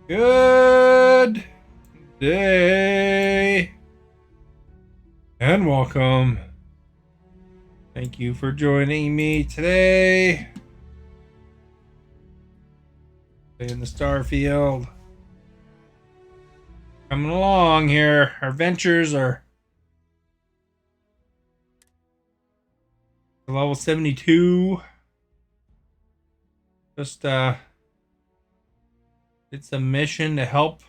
Good day and welcome. Thank you for joining me today in the Starfield. Coming along here. Our ventures are level 72. Just it's a mission to help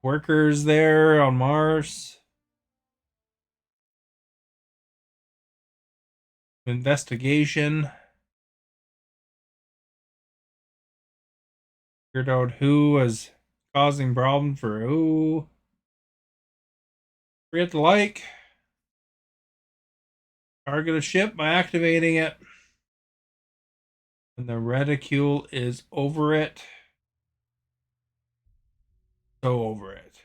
workers there on Mars. Investigation. Figured out who was causing problems for who. Forget to like. Target a ship by activating it. And the reticule is over it. So over it.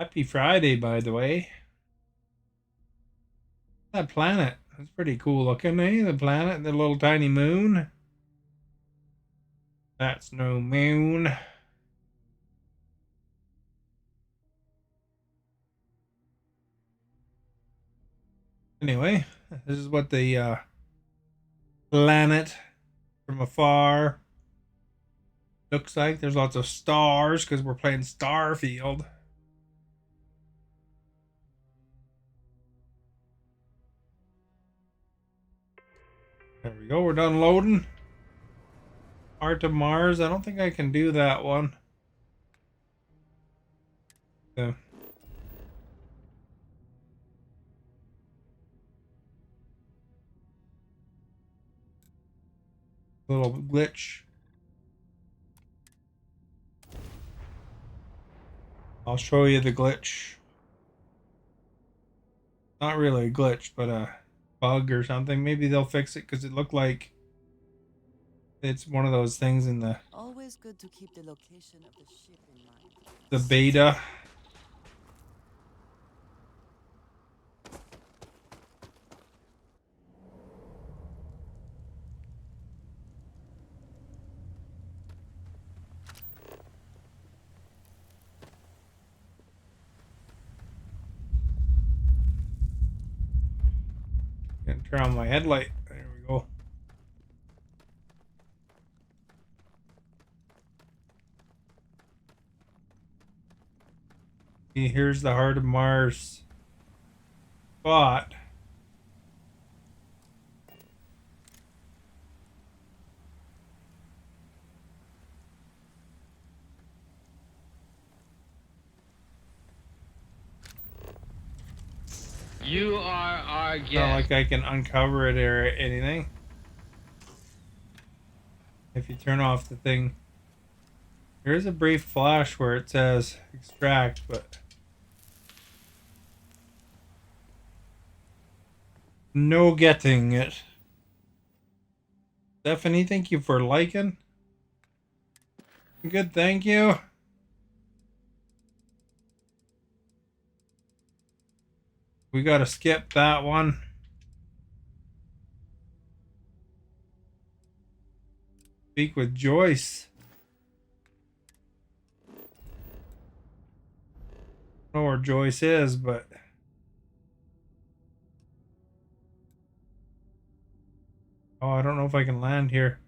Happy Friday, by the way. That planet. That's pretty cool looking, eh? The planet, the little tiny moon. That's no moon. Anyway, this is what the planet from afar looks like. There's lots of stars because we're playing Starfield. There we go. We're done loading. Heart of Mars. I don't think I can do that one. Yeah. Little glitch. I'll show you the glitch. Not really a glitch, but a bug or something. Maybe they'll fix it because it looked like it's one of those things in the Always good to keep the location of the ship in mind. beta. Gonna turn on my headlight. There we go. See, here's the heart of Mars spot. You are our Not guest. like I can uncover it or anything. If you turn off the thing, there is a brief flash where it says extract, but no getting it. Stephanie, thank you for liking. Good, thank you. We gotta skip that one. Speak with Joyce. I don't know where Joyce is, but oh, I don't know if I can land here.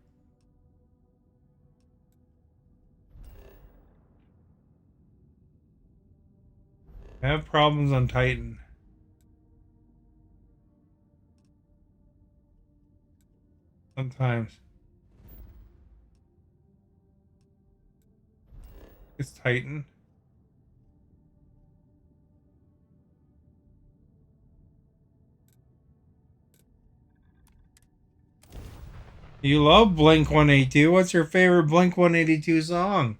I have problems on Titan. Sometimes. It's Titan. You love Blink 182. What's your favorite Blink 182 song?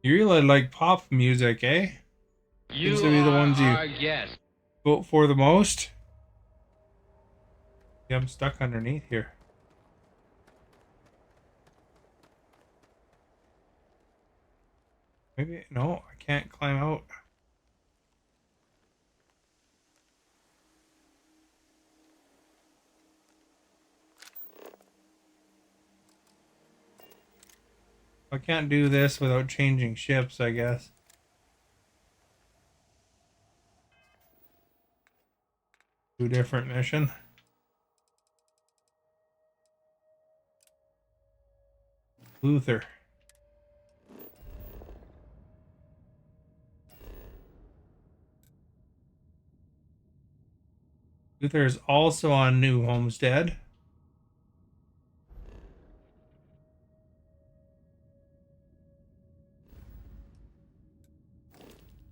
You really like pop music, eh? Seems You to be the are ones you our guest. vote for the most. Yeah, I'm stuck underneath here. Maybe, no, I can't climb out. I can't do this without changing ships, I guess. Do different mission. Luther. Luther is also on New Homestead.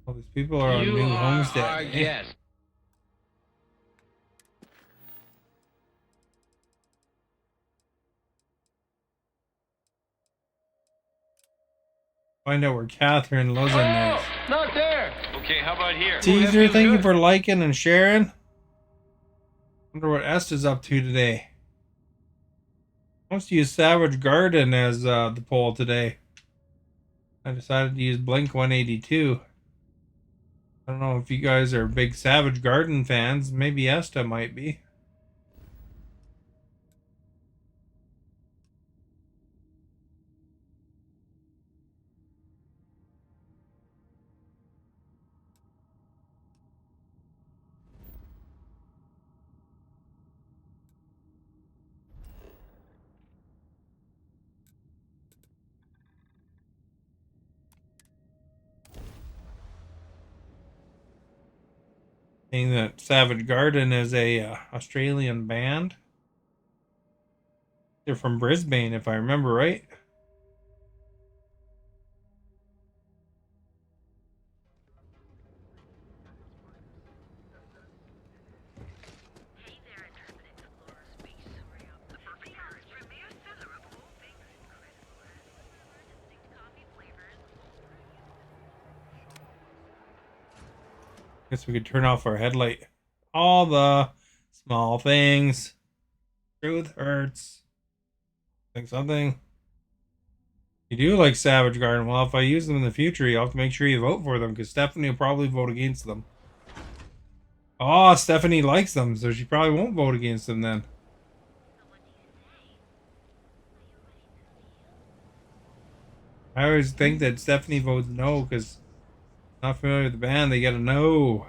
All these people are on New Homestead. Eh? Find out where Catherine Lozan is. Not there. Okay, how about here? Caesar, thank you for liking and sharing. Wonder what Esta's up to today. I want to use Savage Garden as the poll today. I decided to use Blink 182. I don't know if you guys are big Savage Garden fans. Maybe Esta might be. Saying that Savage Garden is a Australian band. They're from Brisbane, if I remember right. Guess we could turn off our headlight. All the small things. Truth hurts. Think something. You do like Savage Garden. Well, if I use them in the future, you have to make sure you vote for them because Stephanie will probably vote against them. Oh, Stephanie likes them, so she probably won't vote against them then. I always think that Stephanie votes no because not familiar with the band. They get a no.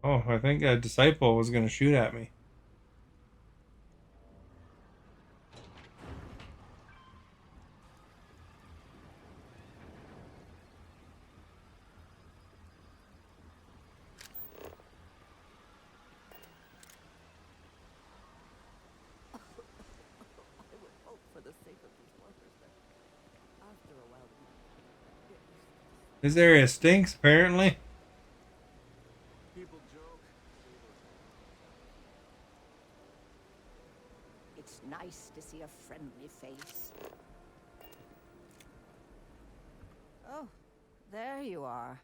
Oh, I think a disciple was going to shoot at me. I would hope for the sake of these workers that after a while This area stinks, apparently. People joke. it's nice to see a friendly face. Oh, there you are.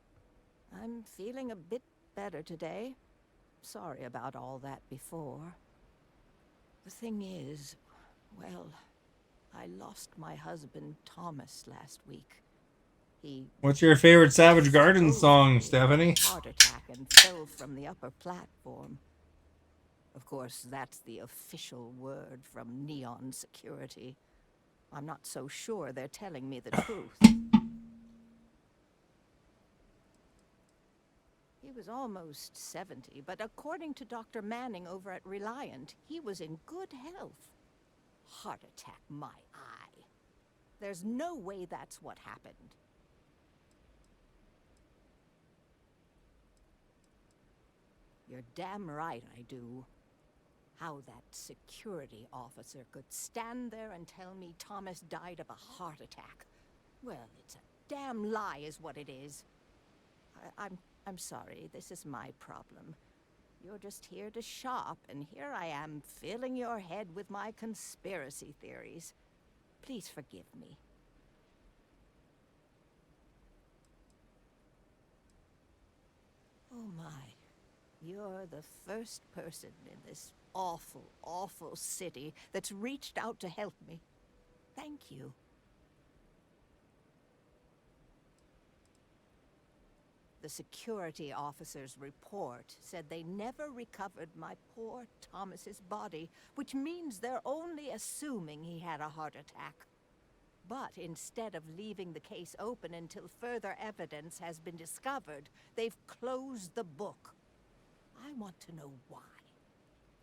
I'm feeling a bit better today. Sorry about all that before. The thing is, well, I lost my husband Thomas last week. He What's your favorite Savage Garden drove song, me Stephanie? a heart attack and fell from the upper platform. Of course, that's the official word from Neon Security. I'm not so sure they're telling me the truth. He was almost 70, but according to Dr. Manning over at Reliant, he was in good health. Heart attack, my eye. There's no way that's what happened. You're damn right I do. How that security officer could stand there and tell me Thomas died of a heart attack. Well, it's a damn lie is what it is. I'm sorry, this is my problem. You're just here to shop, and here I am filling your head with my conspiracy theories. Please forgive me. Oh my. You're the first person in this awful, awful city that's reached out to help me. Thank you. The security officer's report said they never recovered my poor Thomas's body, which means they're only assuming he had a heart attack. But instead of leaving the case open until further evidence has been discovered, they've closed the book. I want to know why.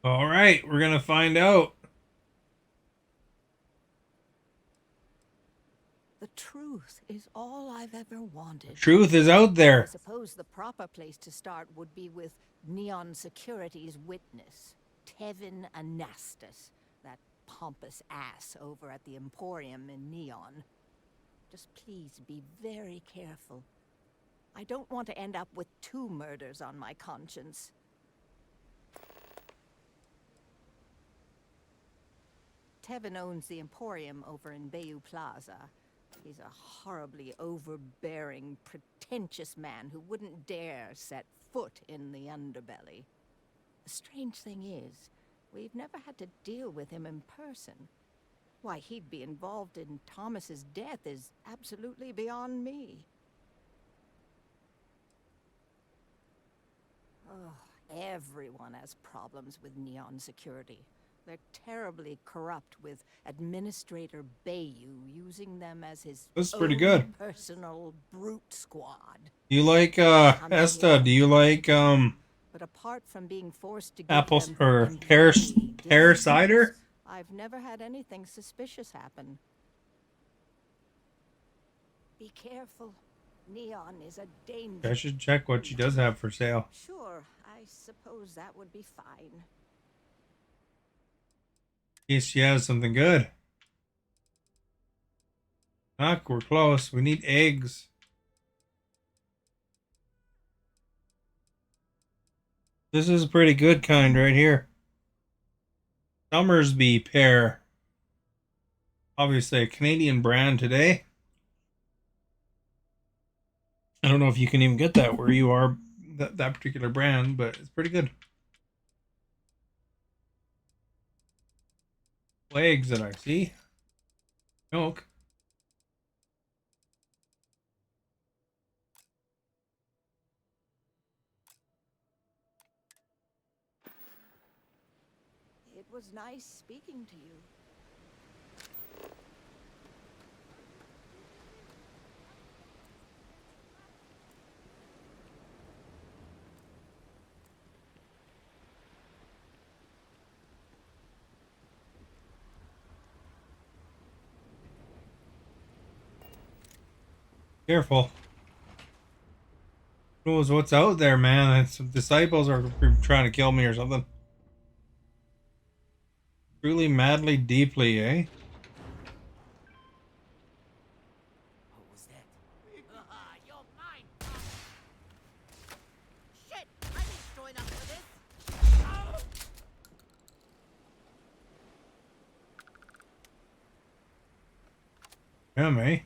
All right, we're gonna find out. The truth is all I've ever wanted. Truth is out I there. suppose the proper place to start would be with Neon Security's witness, Tevin Anastas, that pompous ass over at the Emporium in Neon. Just please be very careful. I don't want to end up with 2 murders on my conscience. Tevin owns the Emporium over in Bayou Plaza. He's a horribly overbearing, pretentious man who wouldn't dare set foot in the underbelly. The strange thing is, we've never had to deal with him in person. Why he'd be involved in Thomas's death is absolutely beyond me. Oh, everyone has problems with Neon Security. They're terribly corrupt, with Administrator Bayou using them as his This is pretty own good. personal brute squad. Do you like Coming Esta? here. Do you like But apart from being forced to give apples them or pear employee cider? discounts, I've never had anything suspicious happen. Be careful. Neon is a danger. I should check what she does have for sale. Sure, I suppose that would be fine. In case she has something good. Fuck, we're close. We need eggs. This is a pretty good kind right here. Summersby pear. Obviously a Canadian brand today. I don't know if you can even get that where you are, that particular brand, but it's pretty good. Eggs that I see. Milk. It was nice speaking to you. Careful. Who knows what's out there, man? Some disciples are trying to kill me or something. Truly, madly, deeply, eh? What was that? You're mine! Shit! I didn't join up for this! Yeah, me.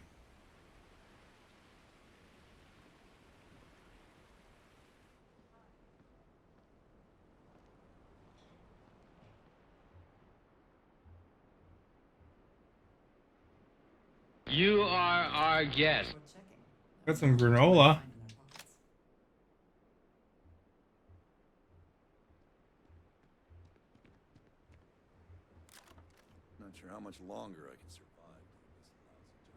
You are our guest. We're checking. Got some granola. Find in their pockets. Not sure how much longer I can survive doing this lousy job.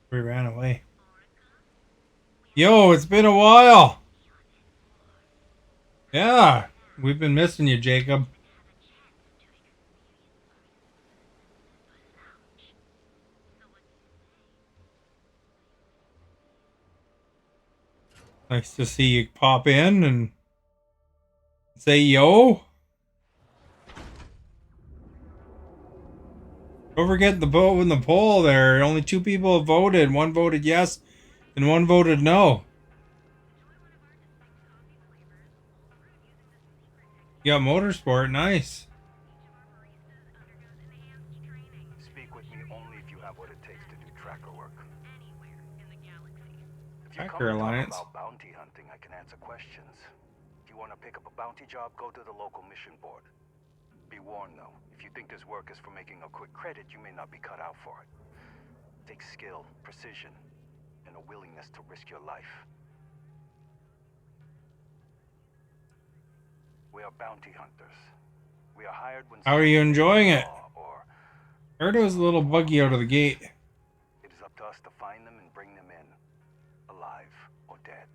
We ran away. Yo, it's been a while. Yeah, we've been missing you, Jacob. Nice to see you pop in and say yo. Don't forget the vote in the poll there. Only 2 people voted. 1 voted yes and 1 voted no. You got motorsport, nice. Speak with me only if you have what it takes to do tracker work. If you come Hacker to talk Alliance. about bounty hunting, I can answer questions. If you want to pick up a bounty job, go to the local mission board. Be warned, though. If you think this work is for making a quick credit, you may not be cut out for it. It takes skill, precision, and a willingness to risk your life. We are bounty hunters. We are hired when... How are you enjoying it? Or Heard it was a little buggy out of the gate. it is up to us to find them and bring them in, alive or dead.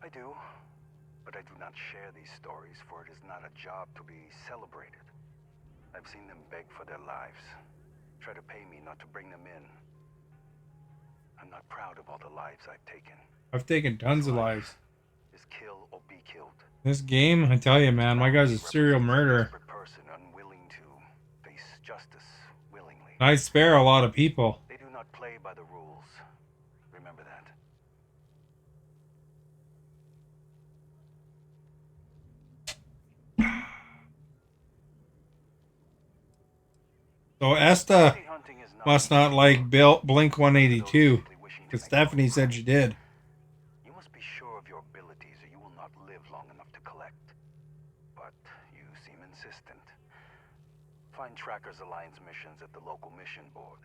I do, but I do not share these stories, for it is not a job to be celebrated. I've seen them beg for their lives, try to pay me not to bring them in. I'm not proud of all the lives I've taken. I've taken tons of lives. Is kill or be killed. This game, I tell you, man, my guy's a serial murderer. Person unwilling to face justice willingly. I spare a lot of people. They do not play by the rules. Remember that. So Esta must not like Blink 182, because Stephanie said she did. You must be sure of your abilities or you will not live long enough to collect. But you seem insistent. Find Trackers Alliance missions at the local mission board.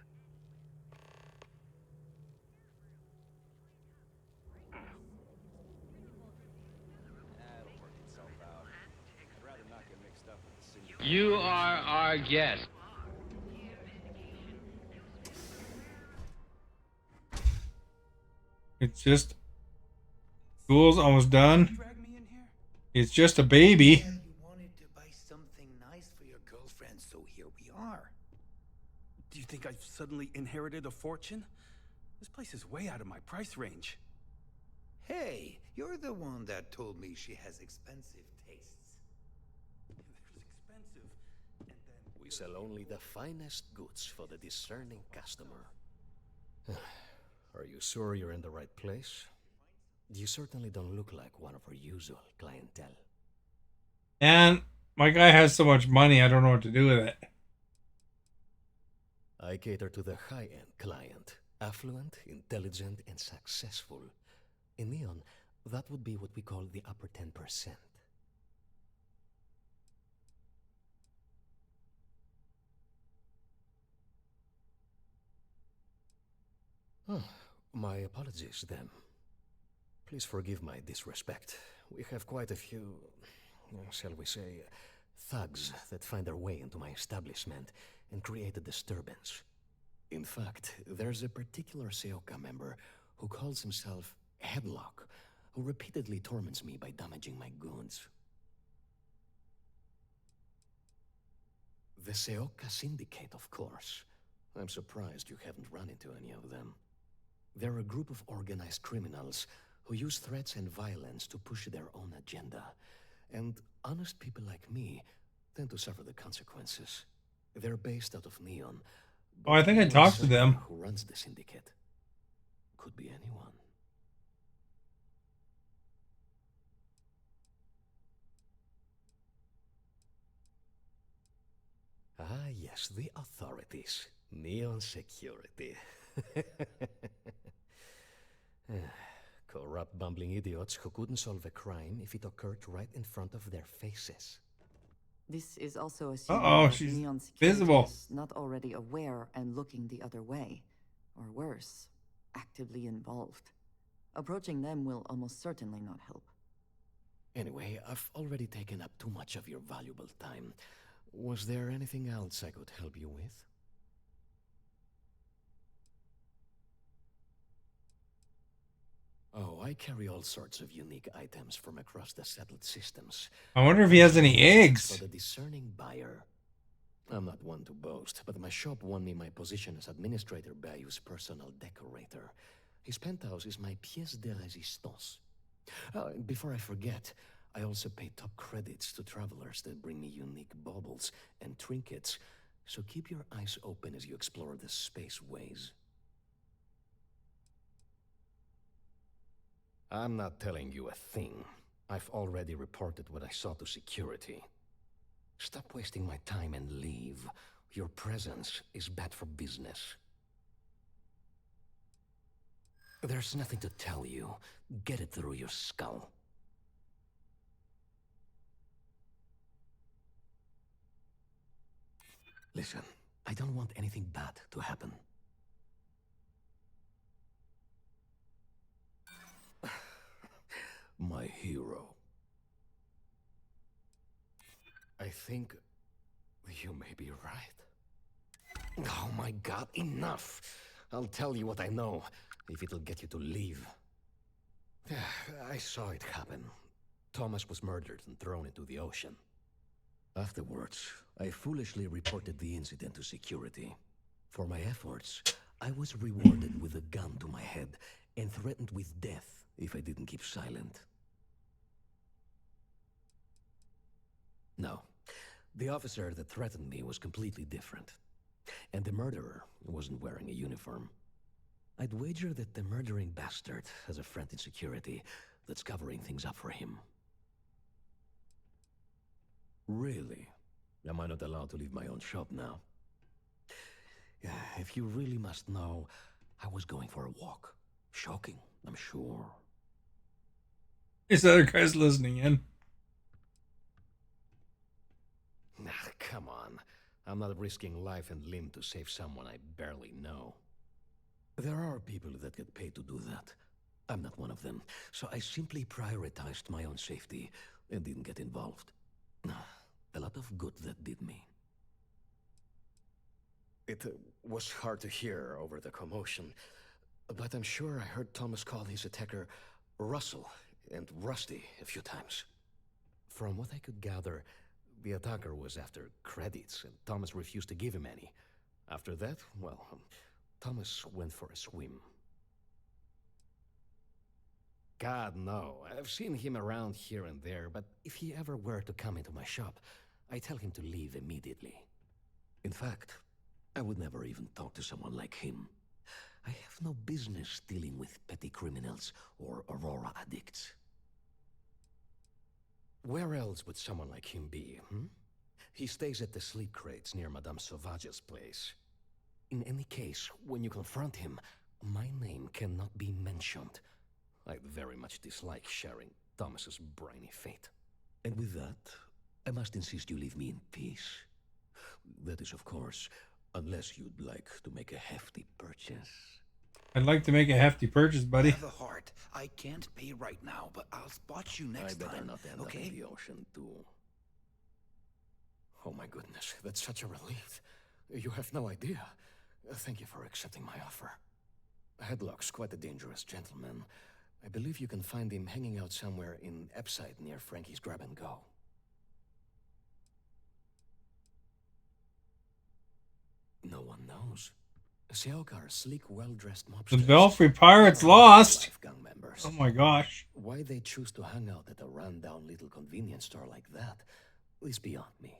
That'll work itself out. I'd rather not get mixed up with the single. You are our guest. It's just... School's almost done. Drag me in here? It's just a baby. Well, you wanted to buy something nice for your girlfriend, so here we are. Do you think I've suddenly inherited a fortune? This place is way out of my price range. Hey, you're the one that told me she has expensive tastes. There's expensive, and then... We sell only the finest goods for the discerning customer. Are you sure you're in the right place? You certainly don't look like one of our usual clientele. And my guy has so much money, I don't know what to do with it. I cater to the high-end client. Affluent, intelligent, and successful. In Neon, that would be what we call the upper 10%. Oh, my apologies, then. Please forgive my disrespect. We have quite a few, shall we say, thugs that find their way into my establishment and create a disturbance. In fact, there's a particular Seoka member who calls himself Headlock, who repeatedly torments me by damaging my goods. The Seoka Syndicate, of course. I'm surprised you haven't run into any of them. They're a group of organized criminals who use threats and violence to push their own agenda. And honest people like me tend to suffer the consequences. They're based out of Neon. Oh, I think I talked to them. Who runs the syndicate? Could be anyone. Ah, yes, the authorities. Neon security. Corrupt, bumbling idiots who couldn't solve a crime if it occurred right in front of their faces. This is also assuming Uh-oh, that she's Neon Security visible. is not already aware and looking the other way. Or worse, actively involved. Approaching them will almost certainly not help. Anyway, I've already taken up too much of your valuable time. Was there anything else I could help you with? Oh, I carry all sorts of unique items from across the settled systems. I wonder if he has any eggs. For the discerning buyer. I'm not one to boast, but my shop won me my position as Administrator Bayou's personal decorator. His penthouse is my pièce de résistance. Before I forget, I also pay top credits to travelers that bring me unique baubles and trinkets, so keep your eyes open as you explore the spaceways. I'm not telling you a thing. I've already reported what I saw to security. Stop wasting my time and leave. Your presence is bad for business. There's nothing to tell you. Get it through your skull. Listen, I don't want anything bad to happen. My hero. I think you may be right. Oh my god, enough! I'll tell you what I know, if it'll get you to leave. I saw it happen. Thomas was murdered and thrown into the ocean. Afterwards, I foolishly reported the incident to security. For my efforts, I was rewarded with a gun to my head and threatened with death if I didn't keep silent. No, the officer that threatened me was completely different. And the murderer wasn't wearing a uniform. I'd wager that the murdering bastard has a friend in security that's covering things up for him. Really? Am I not allowed to leave my own shop now? Yeah, if you really must know, I was going for a walk. Shocking, I'm sure. This other guy's listening in. Ah, come on. I'm not risking life and limb to save someone I barely know. There are people that get paid to do that. I'm not one of them, so I simply prioritized my own safety and didn't get involved. A lot of good that did me. It was hard to hear over the commotion, but I'm sure I heard Thomas call his attacker Russell and Rusty a few times. From what I could gather, the attacker was after credits, and Thomas refused to give him any. After that, well, Thomas went for a swim. God, no. I've seen him around here and there, but if he ever were to come into my shop, I tell him to leave immediately. In fact, I would never even talk to someone like him. I have no business dealing with petty criminals or Aurora addicts. Where else would someone like him be, hmm? He stays at the sleep crates near Madame Sauvage's place. In any case, when you confront him, my name cannot be mentioned. I very much dislike sharing Thomas's briny fate. And with that, I must insist you leave me in peace. That is, of course, unless you'd like to make a hefty purchase. I'd like to make a hefty purchase, buddy. Have a heart. I can't pay right now, but I'll spot you next I better time. not end up in the ocean, too. Oh my goodness, that's such a relief. You have no idea. Thank you for accepting my offer. Headlock's quite a dangerous gentleman. I believe you can find him hanging out somewhere in Epside near Frankie's Grab and Go. No one knows. Seokar, sleek, well-dressed mobsters. The Belfry Pirates lost. Gang members. Oh my gosh. Why they choose to hang out at a rundown little convenience store like that is beyond me.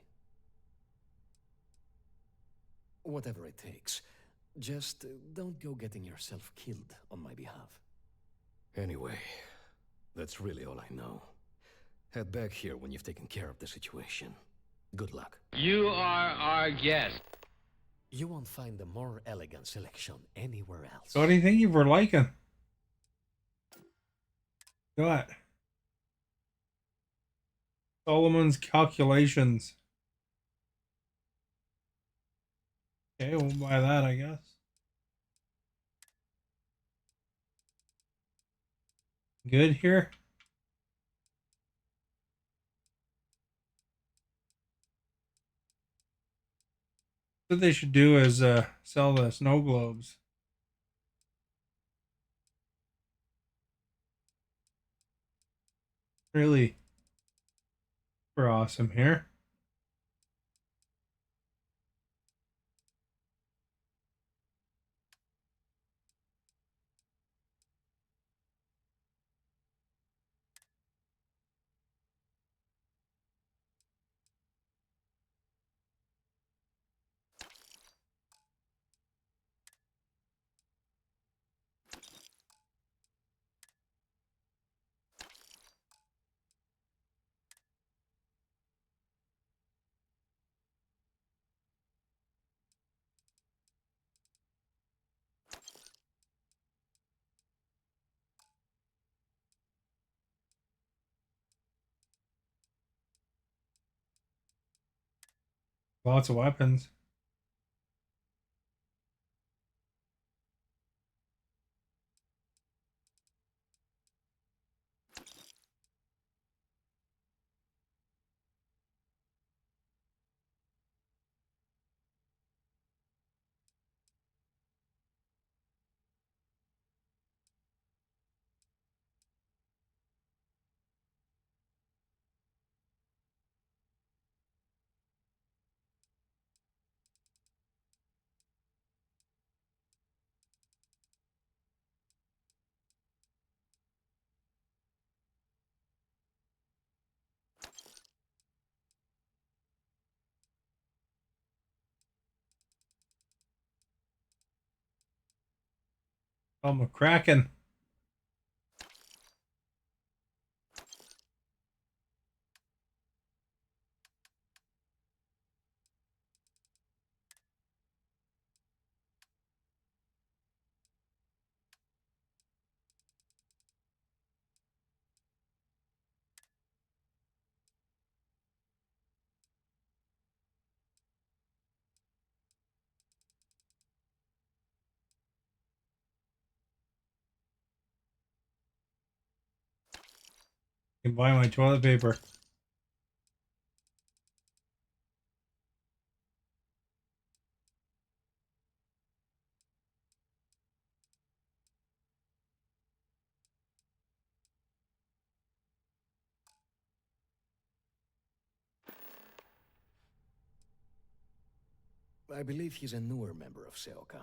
Whatever it takes. Just don't go getting yourself killed on my behalf. Anyway, that's really all I know. Head back here when you've taken care of the situation. Good luck. You are our guest. You won't find a more elegant selection anywhere else. So what do you think you were liking? What? Solomon's calculations. Okay, we'll buy that, I guess. Good here. What they should do is sell the snow globes. Really super awesome here. Lots of weapons. Oh, McCracken. Can buy my toilet paper. I believe he's a newer member of Seoka.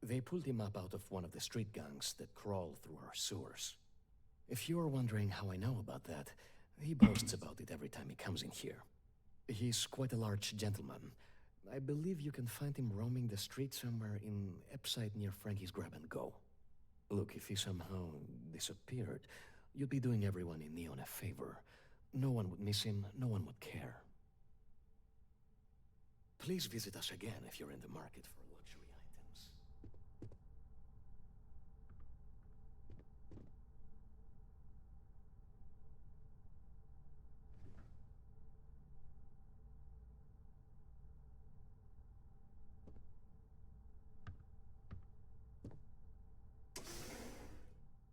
They pulled him up out of one of the street gangs that crawl through our sewers. If you're wondering how I know about that, he boasts about it every time he comes in here. He's quite a large gentleman. I believe you can find him roaming the street somewhere in Epside near Frankie's Grab and Go. Look, if he somehow disappeared, you'd be doing everyone in Neon a favor. No one would miss him, no one would care. Please visit us again if you're in the market for luxury items.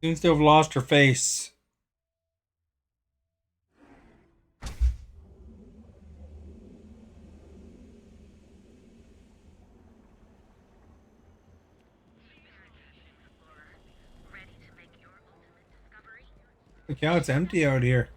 Seems to have lost her face. Look how it's empty out here.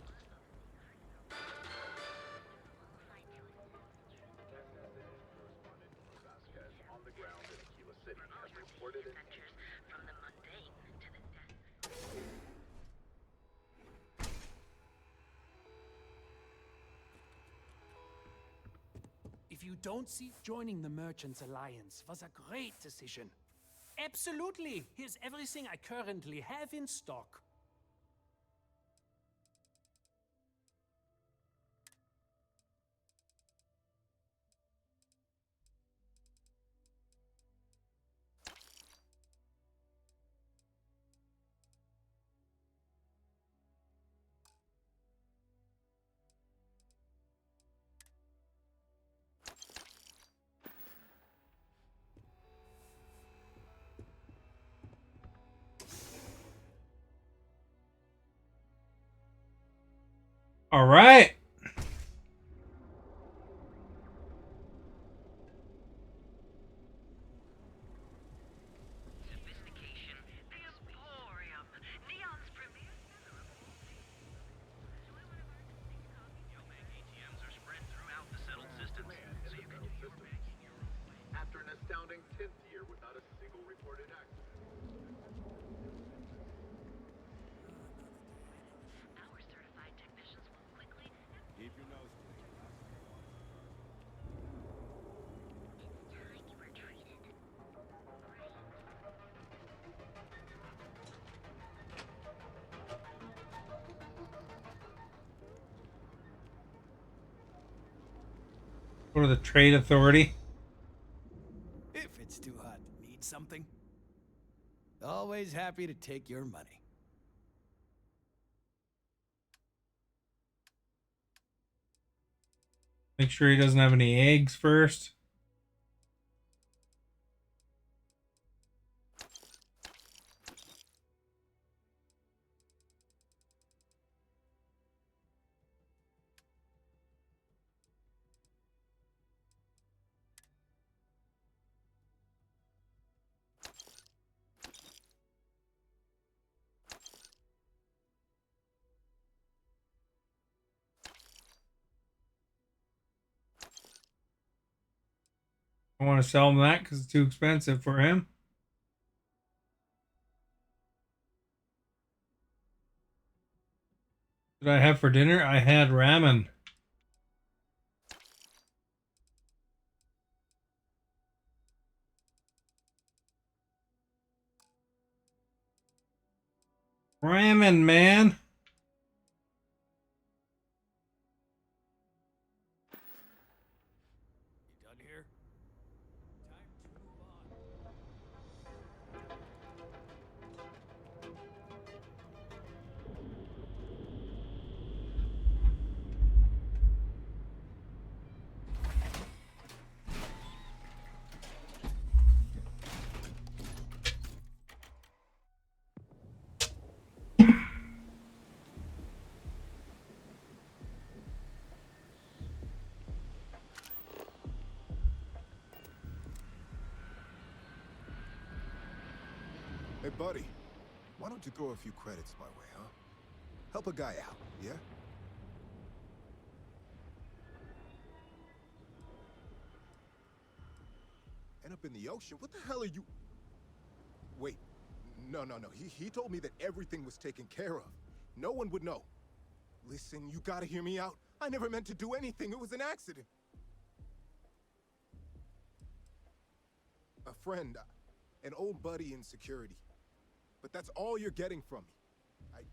If you don't see, joining the Merchants Alliance was a great decision. Absolutely! Here's everything I currently have in stock. All right. After an astounding 10th year without a single reported accident. Keep your nose clean. Go to the Trade Authority. If it's too hot to need something, always happy to take your money. Make sure he doesn't have any eggs first. I want to sell him that because it's too expensive for him. What did I have for dinner? I had ramen. Ramen, man. You done here? Time to move on. Hey, buddy. Why don't you throw a few credits my way, huh? Help a guy out, yeah? End up in the ocean? What the hell are you... Wait. No. He told me that everything was taken care of. No one would know. Listen, you gotta hear me out. I never meant to do anything. It was an accident. A friend. An old buddy in security. But that's all you're getting from me.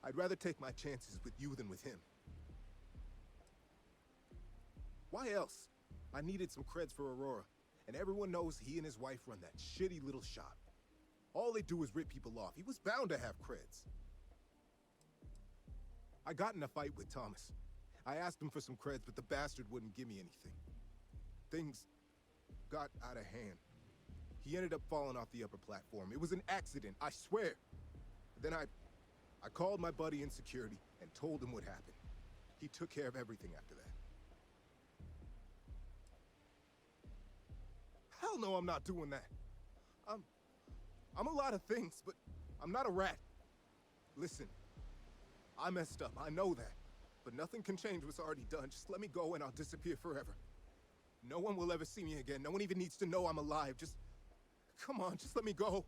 I'd rather take my chances with you than with him. Why else? I needed some creds for Aurora, and everyone knows he and his wife run that shitty little shop. All they do is rip people off. He was bound to have creds. I got in a fight with Thomas. I asked him for some creds, but the bastard wouldn't give me anything. Things got out of hand. He ended up falling off the upper platform. It was an accident, I swear. Then I called my buddy in security and told him what happened. He took care of everything after that. Hell no, I'm not doing that. I'm a lot of things, but I'm not a rat. Listen, I messed up, I know that. But nothing can change what's already done. Just let me go and I'll disappear forever. No one will ever see me again. No one even needs to know I'm alive. Just... Come on, just let me go.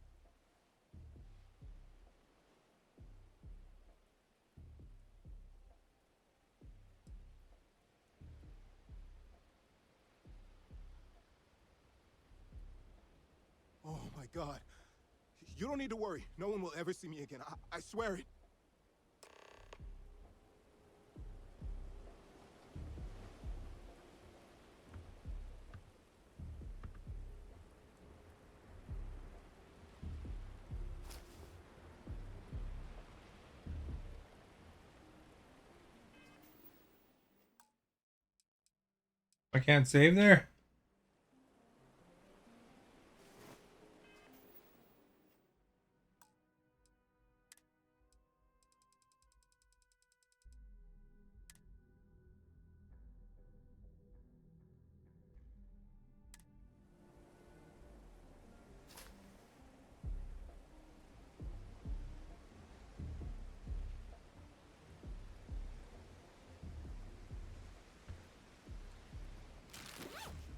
Oh my God. You don't need to worry. No one will ever see me again. I swear it. I can't save there.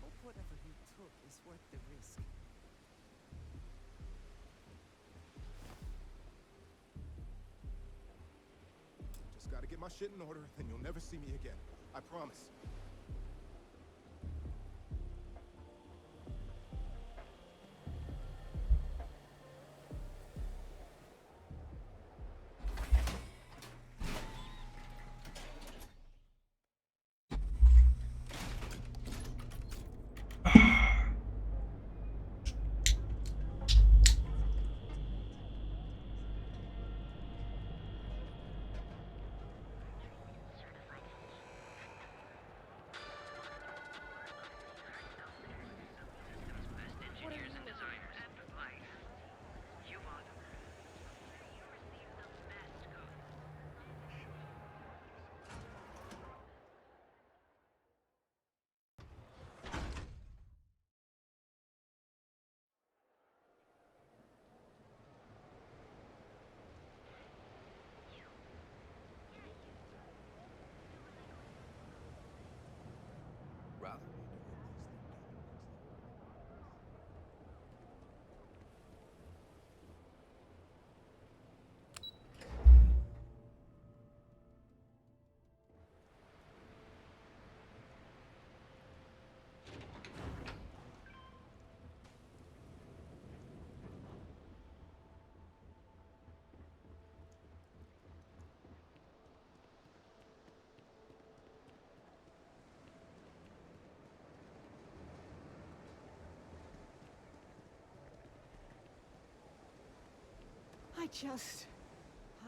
Hope whatever he took is worth the risk. Just gotta get my shit in order, then you'll never see me again. I promise.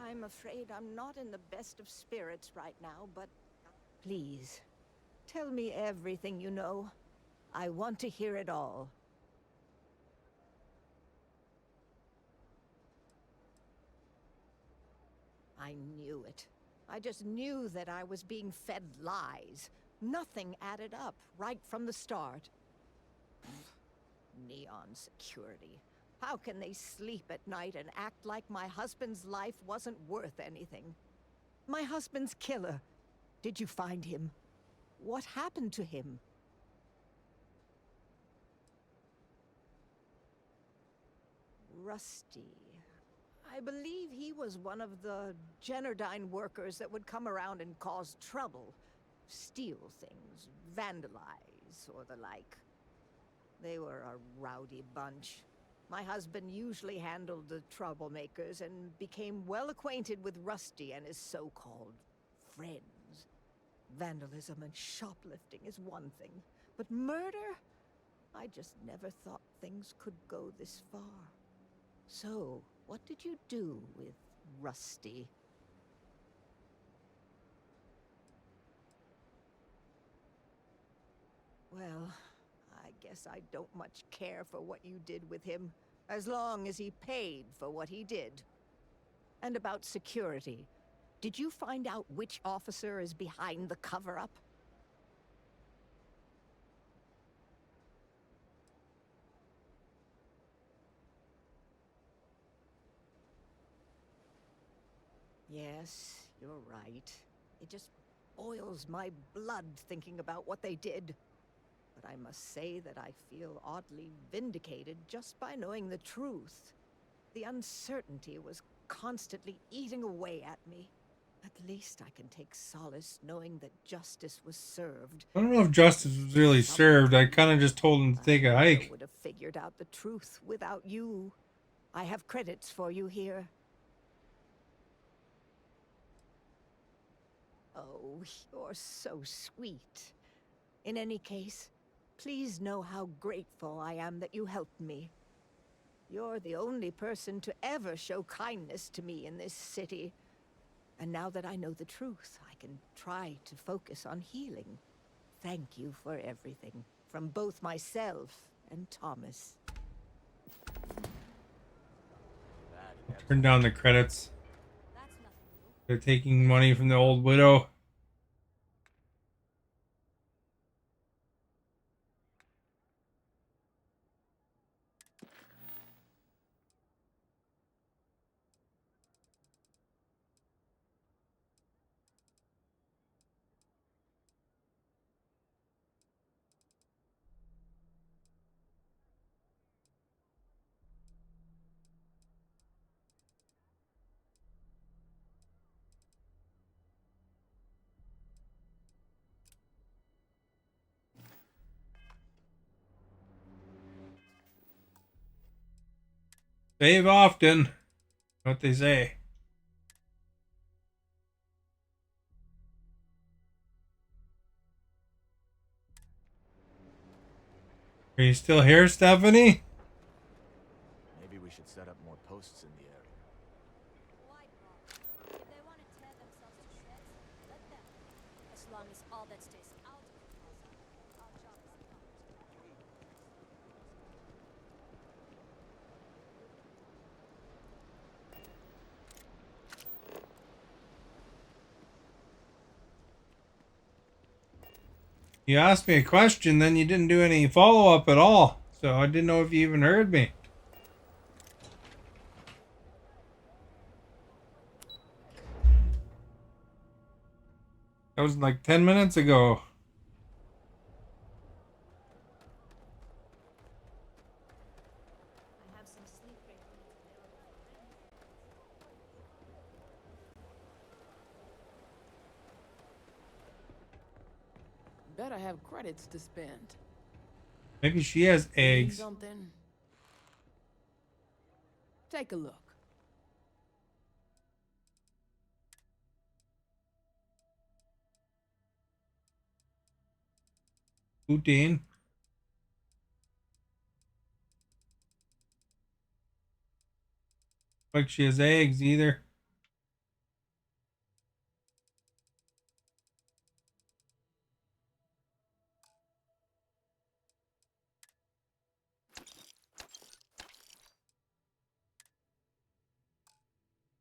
I'm afraid I'm not in the best of spirits right now, but please, tell me everything you know. I want to hear it all. I knew it. I just knew that I was being fed lies. Nothing added up right from the start. Neon security. How can they sleep at night and act like my husband's life wasn't worth anything? My husband's killer. Did you find him? What happened to him? Rusty. I believe he was one of the Generdyne workers that would come around and cause trouble. Steal things, vandalize, or the like. They were a rowdy bunch. My husband usually handled the troublemakers and became well acquainted with Rusty and his so-called friends. Vandalism and shoplifting is one thing, but murder? I just never thought things could go this far. So, what did you do with Rusty? Well, I guess I don't much care for what you did with him, as long as he paid for what he did. And about security, did you find out which officer is behind the cover-up? Yes, you're right. It just boils my blood thinking about what they did. But I must say that I feel oddly vindicated just by knowing the truth. The uncertainty was constantly eating away at me. At least I can take solace knowing that justice was served. I don't know if justice was really served. I kind of just told him to take a I hike. would have figured out the truth without you. I have credits for you here. Oh, you're so sweet. In any case, please know how grateful I am that you helped me. You're the only person to ever show kindness to me in this city. And now that I know the truth, I can try to focus on healing. Thank you for everything, from both myself and Thomas. Turn down the credits. They're taking money from the old widow. Save often. What they say. Are you still here, Stephanie? Maybe we should set up more posts in the area. Why bother? If they want to tear themselves to shreds, let them. As long as all that stays out of the plaza, our job is done. You asked me a question, then you didn't do any follow-up at all. So I didn't know if you even heard me. That was like 10 minutes ago. I have some sleep Better have credits to spend. Maybe she has See eggs. something? Take a look. Poutine. Like she has eggs either.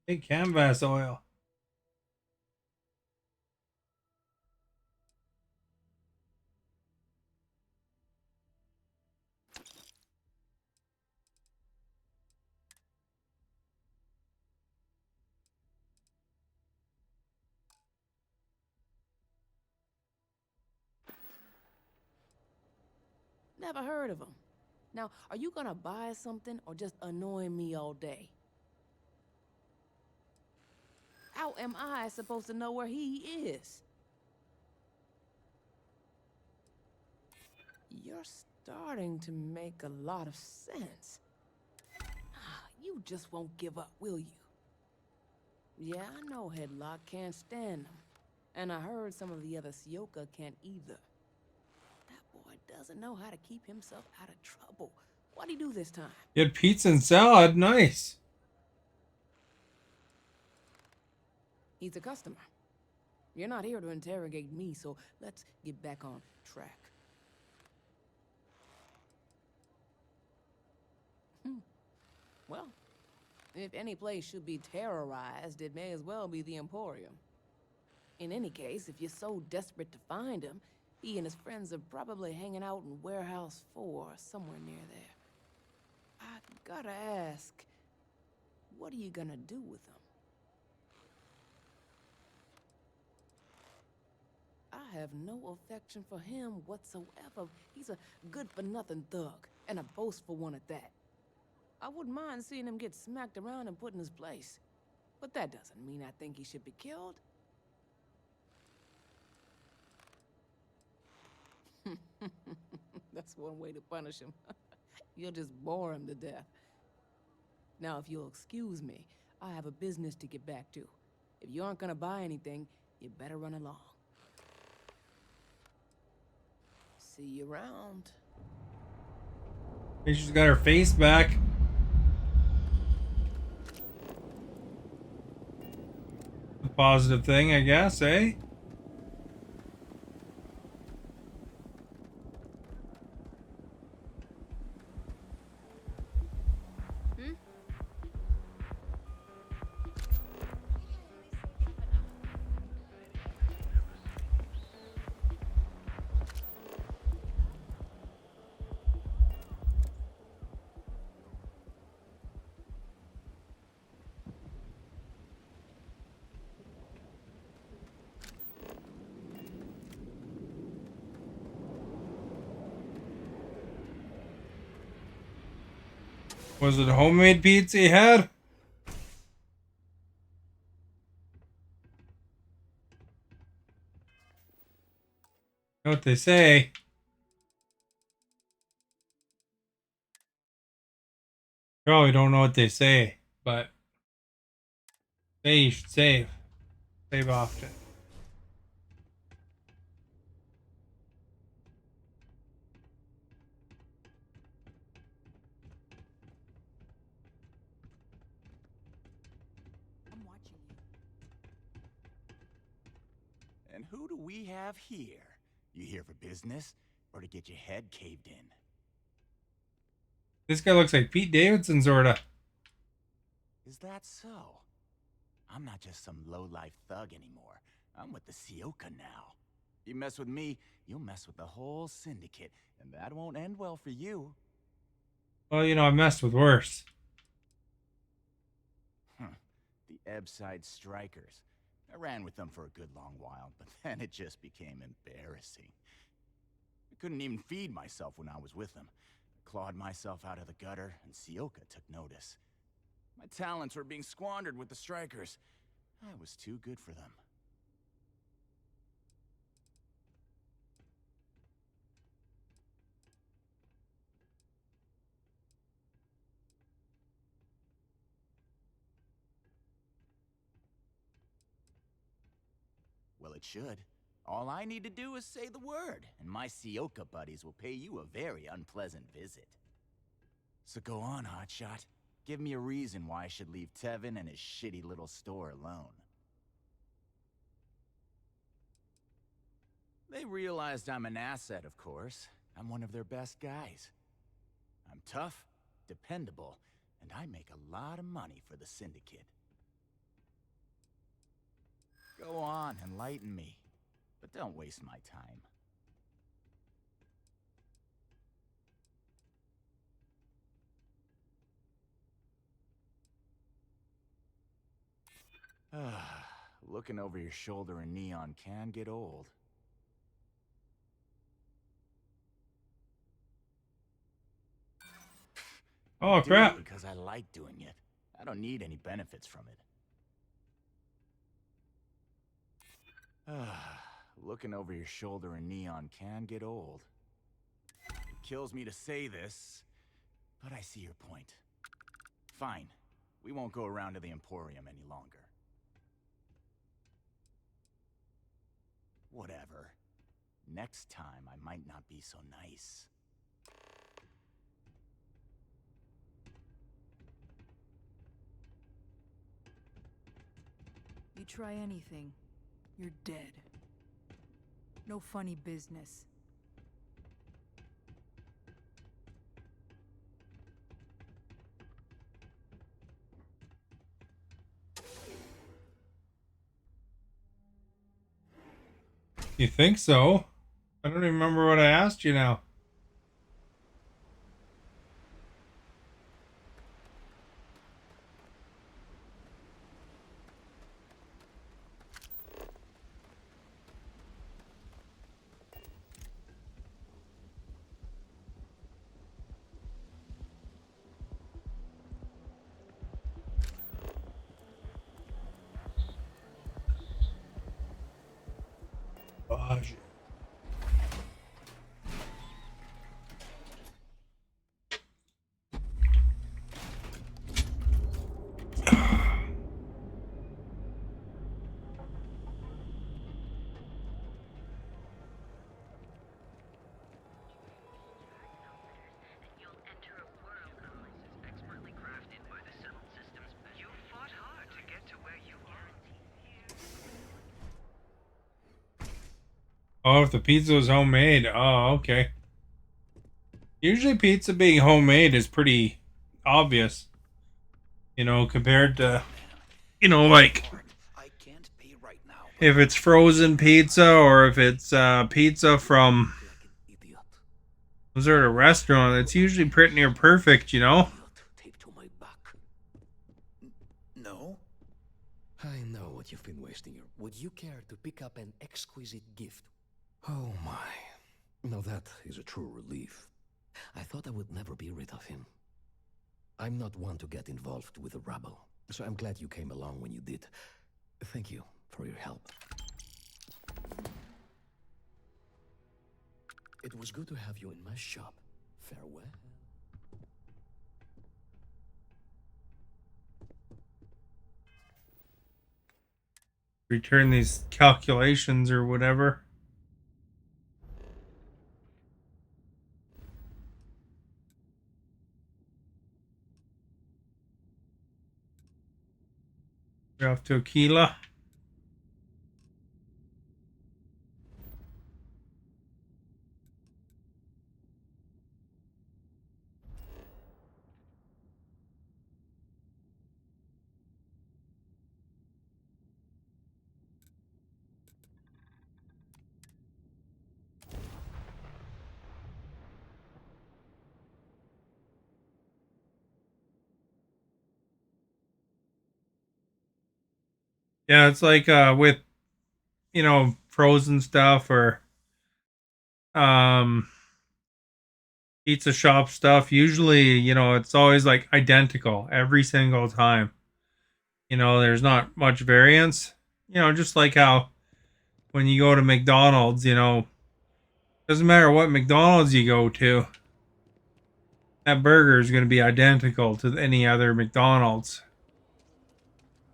Hey, canvas oil. Never heard of him. Now, are you gonna buy something or just annoy me all day? How am I supposed to know where he is? You're starting to make a lot of sense. You just won't give up, will you? Yeah, I know Headlock can't stand them. And I heard some of the other Sioka can't either. That boy doesn't know how to keep himself out of trouble. What'd he do this time? You had pizza and salad. Nice. He's a customer. You're not here to interrogate me, so let's get back on track. Well, if any place should be terrorized, it may as well be the Emporium. In any case, if you're so desperate to find him, he and his friends are probably hanging out in Warehouse 4, somewhere near there. I gotta ask, what are you gonna do with him? I have no affection for him whatsoever. He's a good-for-nothing thug, and a boastful one at that. I wouldn't mind seeing him get smacked around and put in his place. But that doesn't mean I think he should be killed. That's one way to punish him. You'll just bore him to death. Now, if you'll excuse me, I have a business to get back to. If you aren't gonna buy anything, you better run along. See you around. Hey, she's got her face back. A positive thing, I guess, eh? Was it homemade pizza you had? Know what they say. Probably don't know what they say, but say you should save. Save often. I'm watching you. And who do we have here? You here for business, or to get your head caved in? This guy looks like Pete Davidson, sorta. Is that so? I'm not just some low-life thug anymore. I'm with the Sioka now. You mess with me, you'll mess with the whole syndicate, and that won't end well for you. Well, you know, I messed with worse. The Ebbside Strikers. I ran with them for a good long while, but then it just became embarrassing. I couldn't even feed myself when I was with them. I clawed myself out of the gutter, and Sioka took notice. My talents were being squandered with the Strikers. I was too good for them. Well, it should. All I need to do is say the word, and my Sioka buddies will pay you a very unpleasant visit. So go on, Hotshot. Give me a reason why I should leave Tevin and his shitty little store alone. They realized I'm an asset, of course. I'm one of their best guys. I'm tough, dependable, and I make a lot of money for the Syndicate. Go on, enlighten me. But don't waste my time. Looking over your shoulder in neon can get old. Oh, I do crap. it because I like doing it. I don't need any benefits from it. Looking over your shoulder in neon can get old. It kills me to say this, but I see your point. Fine. We won't go around to the Emporium any longer. Whatever. Next time, I might not be so nice. You try anything, you're dead. No funny business. You think so? I don't even remember what I asked you now. Gosh. Oh, if the pizza was homemade. Oh, okay. Usually pizza being homemade is pretty obvious. You know, compared to, you know, like if it's frozen pizza or if it's pizza from was there at a restaurant, it's usually pretty near perfect, you know? No? I know what you've been wasting your... Would you care to pick up an exquisite gift? Oh my. Now that is a true relief. I thought I would never be rid of him. I'm not one to get involved with the rabble, so I'm glad you came along when you did. Thank you for your help. It was good to have you in my shop. Farewell. Return these calculations or whatever. We're off to Aquila. Yeah, it's like with, you know, frozen stuff or um pizza shop stuff. Usually, you know, it's always like identical every single time. You know, there's not much variance. You know, just like how when you go to McDonald's, you know, doesn't matter what McDonald's you go to, that burger is going to be identical to any other McDonald's.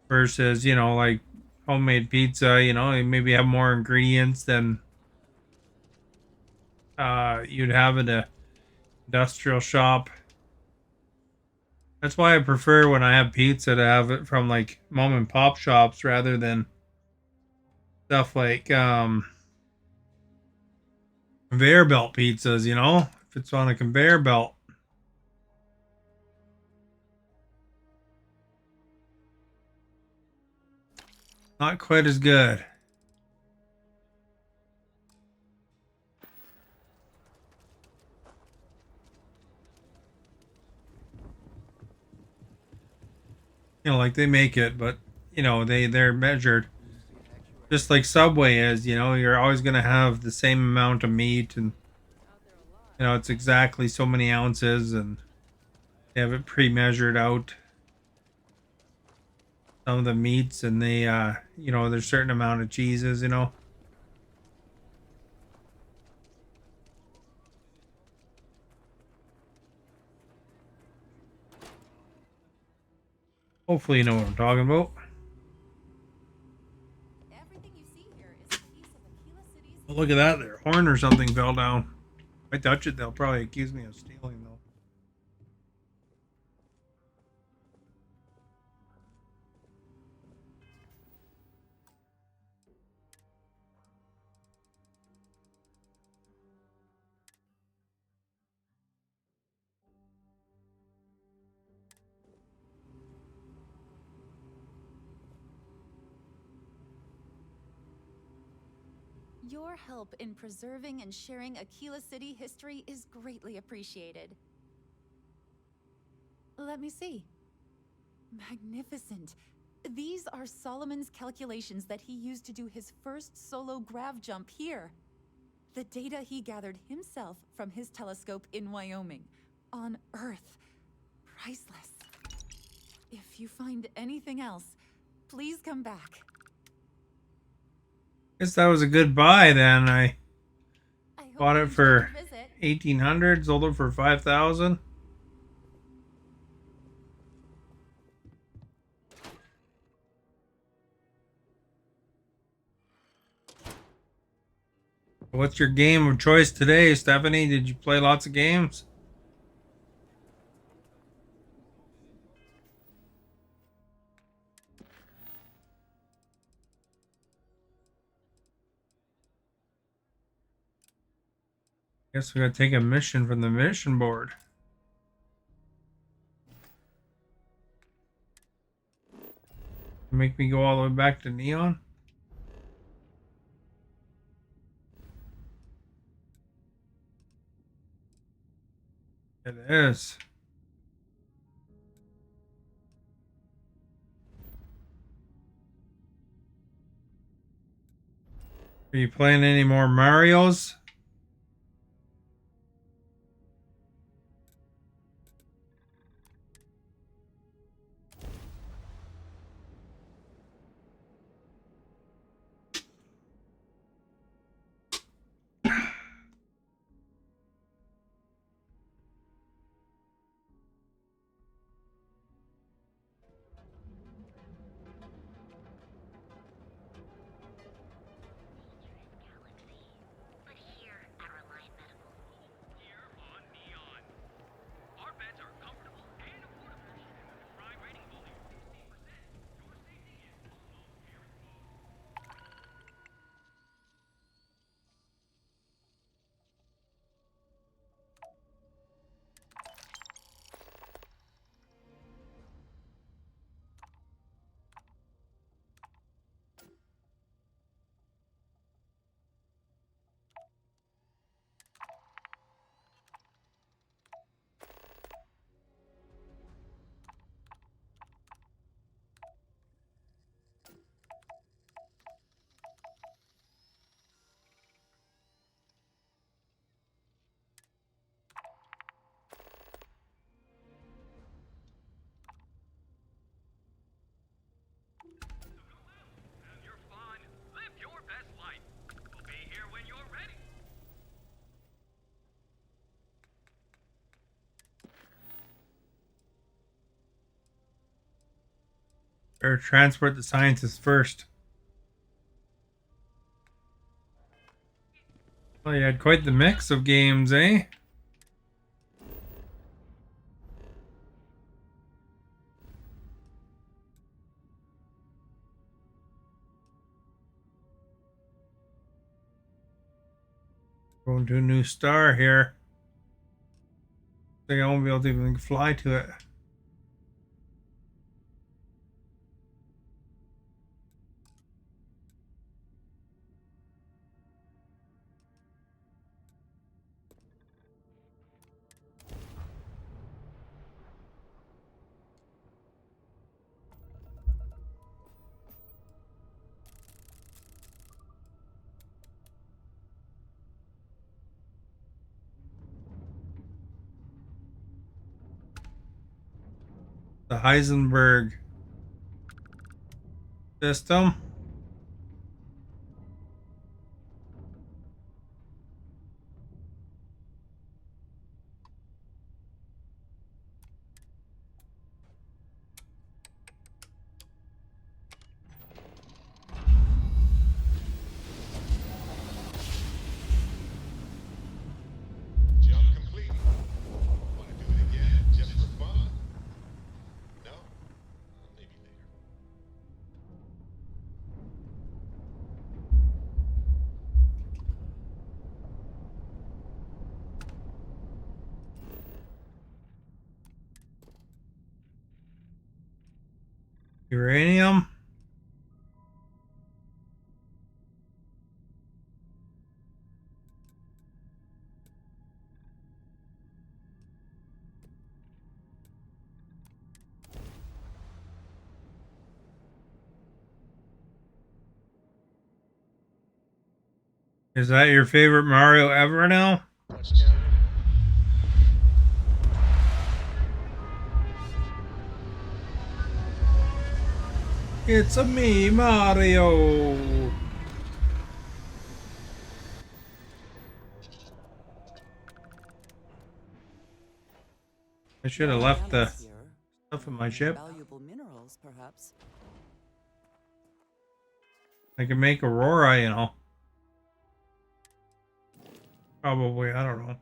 Versus, you know, like homemade pizza, you know, you maybe have more ingredients than you'd have in a industrial shop. That's why I prefer when I have pizza to have it from like mom and pop shops rather than stuff like conveyor belt pizzas, you know? If it's on a conveyor belt. Not quite as good. You know, like they make it, but you know, they're measured. Just like Subway is, you know, you're always gonna have the same amount of meat and you know, it's exactly so many ounces and they have it pre-measured out. Some of the meats and they you know, there's a certain amount of cheeses, you know. Hopefully you know what I'm talking about. Oh, look at that, their horn or something fell down. If I touch it, they'll probably accuse me of stealing though. Your help in preserving and sharing Aquila City history is greatly appreciated. Let me see. Magnificent. These are Solomon's calculations that he used to do his first solo grav jump here. The data he gathered himself from his telescope in Wyoming, on Earth. Priceless. If you find anything else, please come back. Guess that was a good buy then. I bought it for visit. 1800, sold it for 5,000. What's your game of choice today, Stephanie? Did you play lots of games? Guess we gotta take a mission from the mission board. Make me go all the way back to Neon? It is. Are you playing any more Marios? Or transport the scientists first. Well, you had quite the mix of games, eh? Going to a new star here. I think I won't be able to even fly to it. The Heisenberg system. Jump complete. Want to do it again, just for fun? No? Maybe later. Uranium. Is that your favorite Mario ever now? It's a me, Mario. I should have left the stuff in my ship. Valuable minerals, perhaps. I can make Aurora, you know. Probably, I don't know.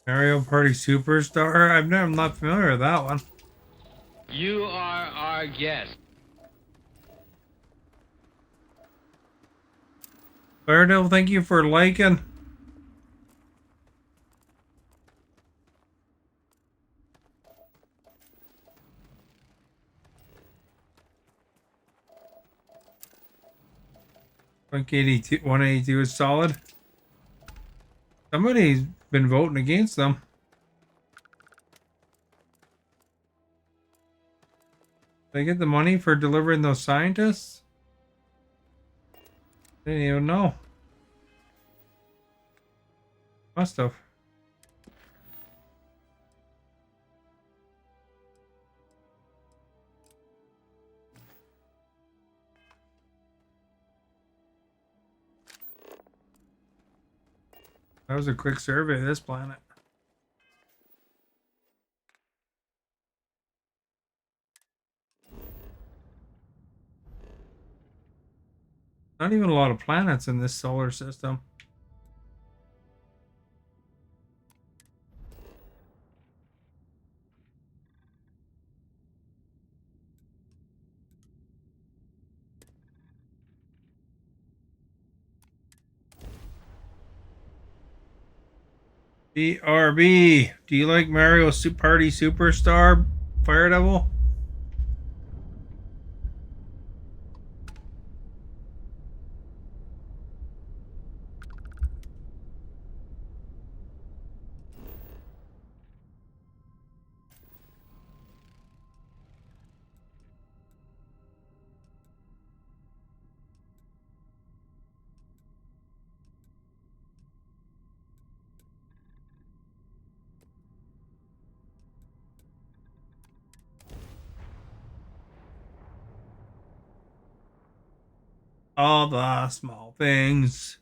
Mario Party Superstar? I'm not familiar with that one. You are our guest. Daredevil, thank you for liking. Like 182 is solid. Somebody's been voting against them. They get the money for delivering those scientists? Didn't even know. Must have. That was a quick survey of this planet. Not even a lot of planets in this solar system. BRB. Do you like Mario Party Superstar, Fire Devil? All the small things.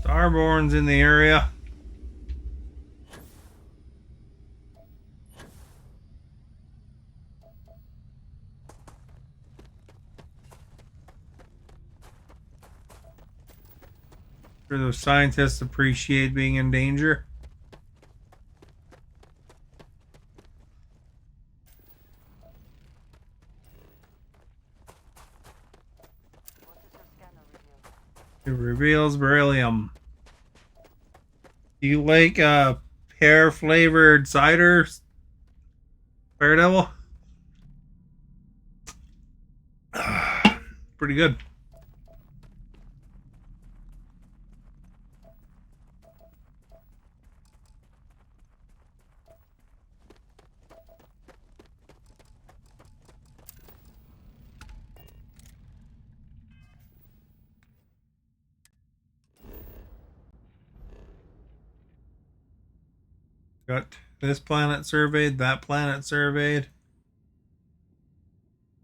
Starborn's in the area. Sure, those scientists appreciate being in danger. It reveals beryllium. Do you like pear flavored cider, Daredevil? Pretty good. Got this planet surveyed, that planet surveyed.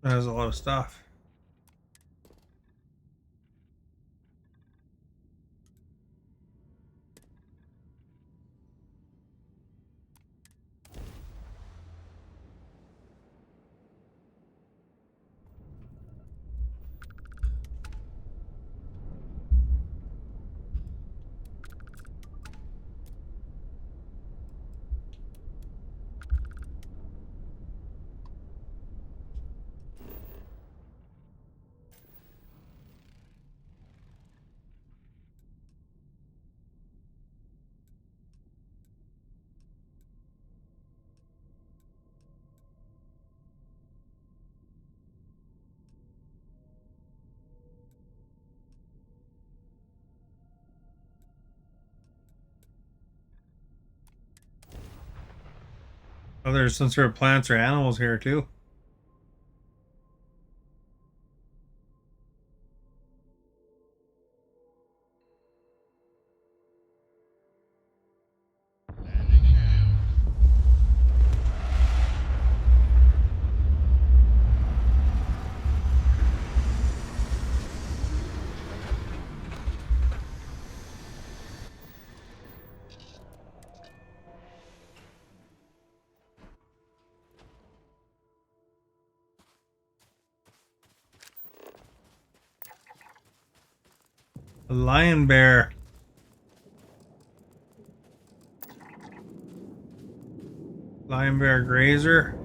That has a lot of stuff. Oh, there's some sort of plants or animals here too. A lion bear. Lion bear grazer.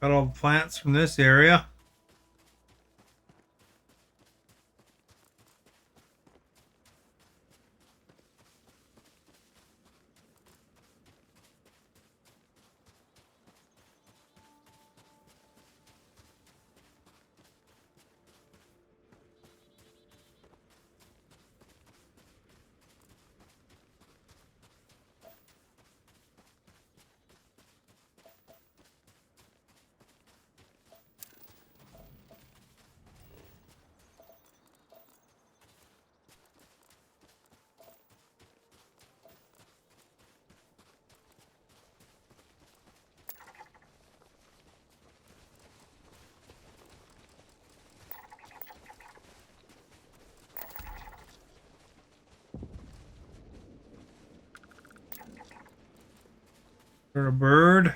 Got all the plants from this area. Got a bird.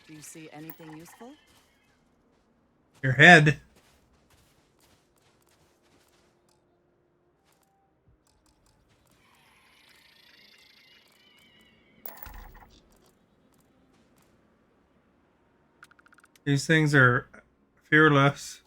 Do you see anything useful? Your head. These things are fearless.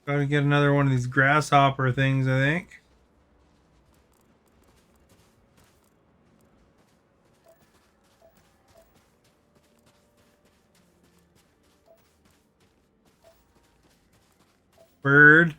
Gotta get another one of these grasshopper things, I think. Bird.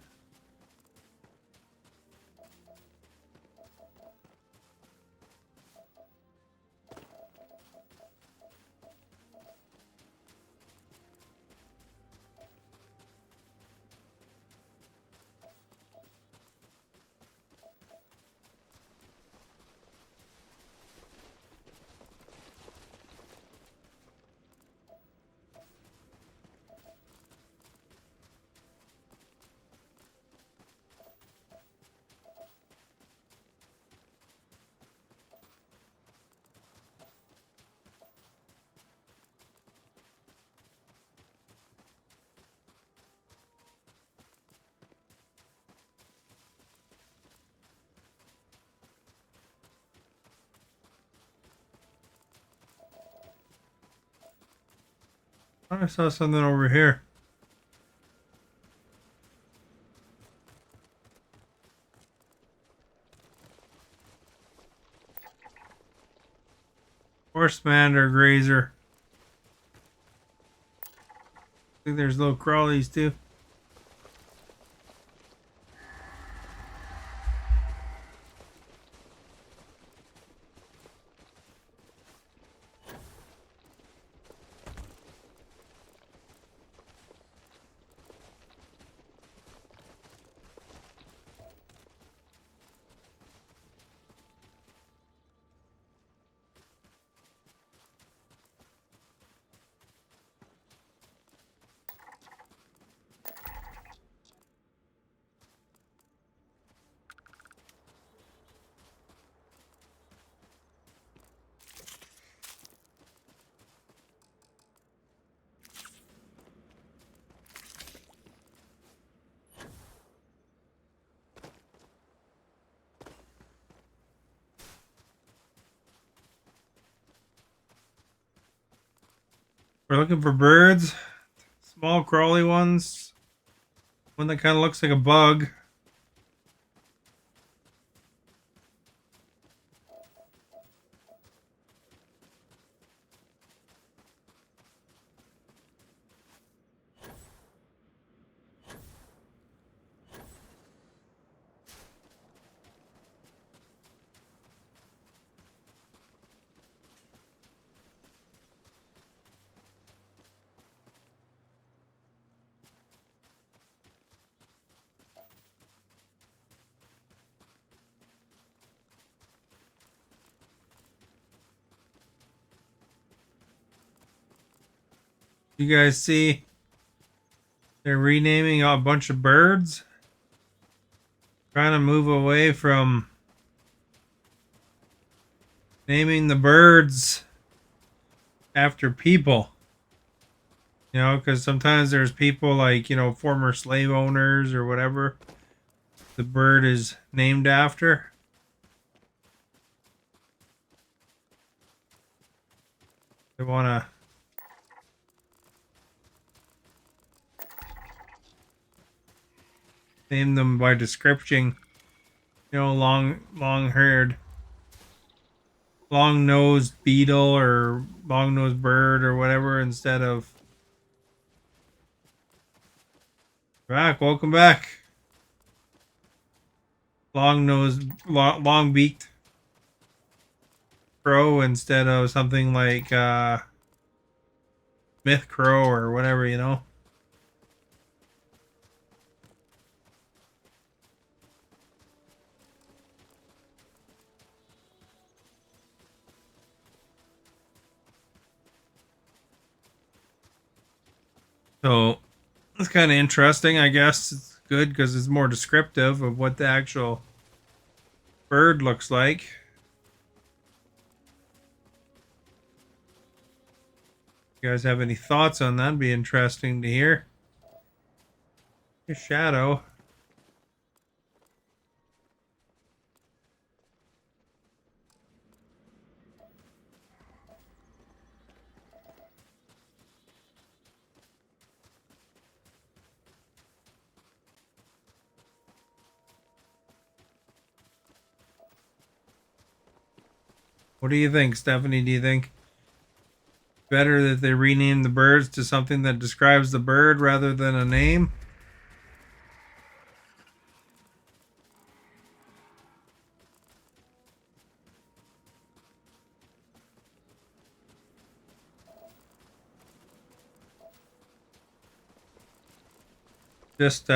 I saw something over here. Horseman or grazer. I think there's little crawlies too. We're looking for birds. Small crawly ones. One that kind of looks like a bug. You guys see they're renaming a bunch of birds? Trying to move away from naming the birds after people. You know, because sometimes there's people like, you know, former slave owners or whatever the bird is named after. They want to name them by description. You know, long-haired, long-nosed beetle or long-nosed bird or whatever instead of back. Welcome back. Long-nosed, long-beaked crow instead of something like Myth Crow or whatever, you know. So it's kind of interesting, I guess. It's good because it's more descriptive of what the actual bird looks like. You guys have any thoughts on that? It'd be interesting to hear. A shadow. What do you think, Stephanie? Do you think better that they rename the birds to something that describes the bird rather than a name? Just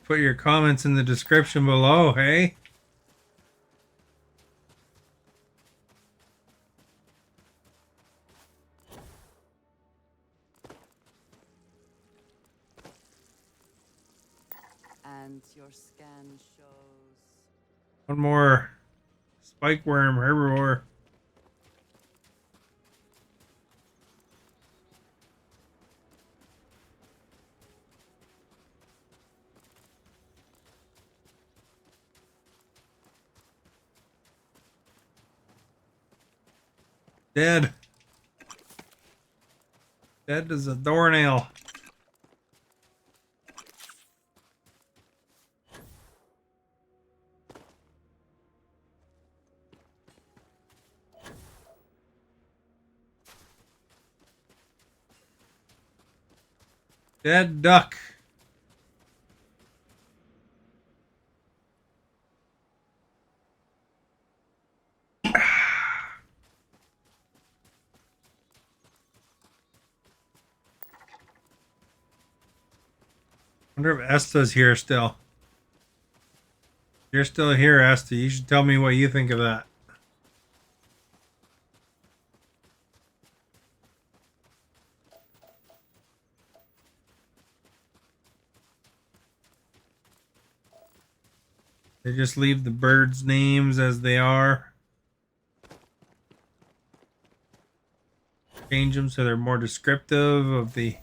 put your comments in the description below, hey? And your scan shows... One more spike worm herbivore. Dead. Dead as a doornail. Dead duck. Wonder if Esta's here still. You're still here, Esta. You should tell me what you think of that. They just leave the birds' names as they are. Change them so they're more descriptive of the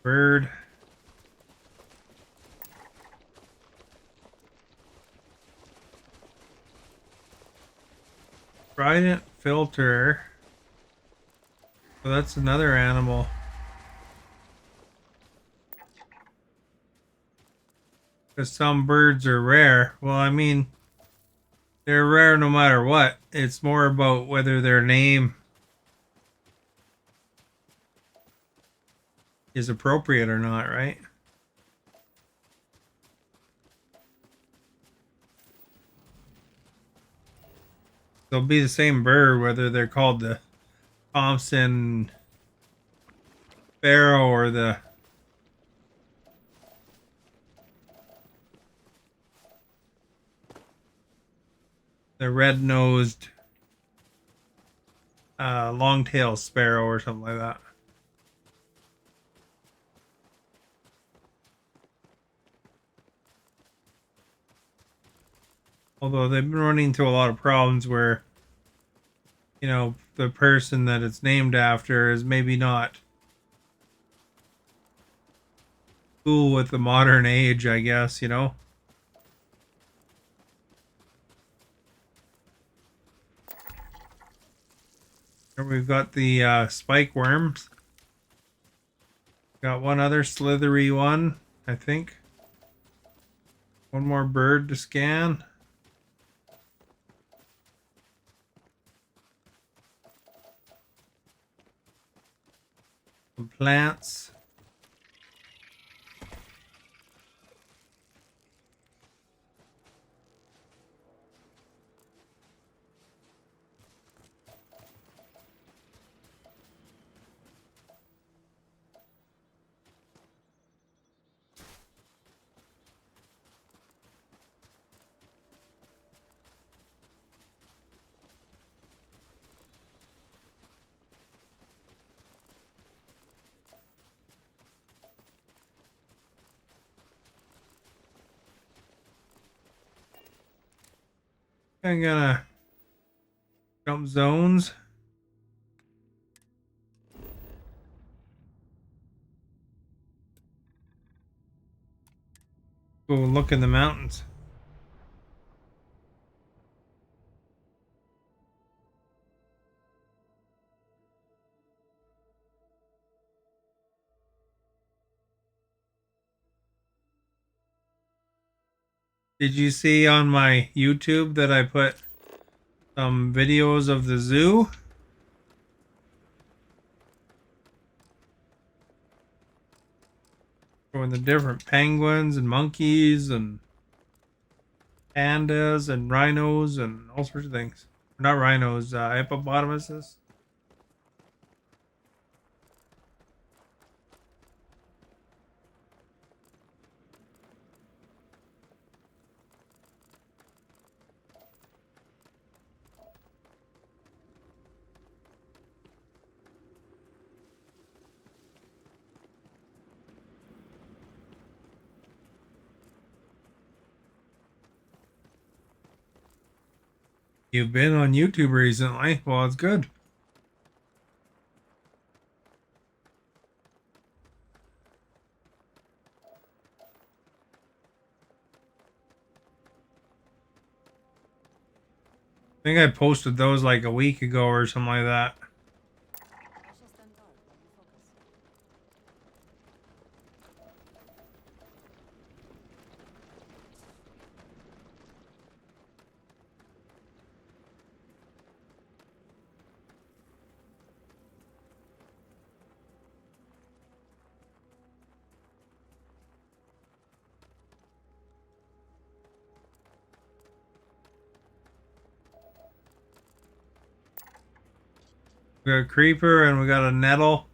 bird. Trident filter. So that's another animal. Because some birds are rare. Well, I mean, they're rare no matter what. It's more about whether their name is appropriate or not, right? They'll be the same bird whether they're called the Thompson Sparrow or the red-nosed long-tailed sparrow or something like that. Although they've been running into a lot of problems where, you know, the person that it's named after is maybe not cool with the modern age, I guess, you know? Here we've got the spike worms. Got one other slithery one, I think. One more bird to scan. Some plants. I'm gonna jump zones. Go look in the mountains. Did you see on my YouTube that I put some videos of the zoo? Showing the different penguins and monkeys and pandas and rhinos and all sorts of things. Not rhinos, hippopotamuses. You've been on YouTube recently. Well, it's good. I think I posted those like a week ago or something like that. We got a creeper and we got a nettle.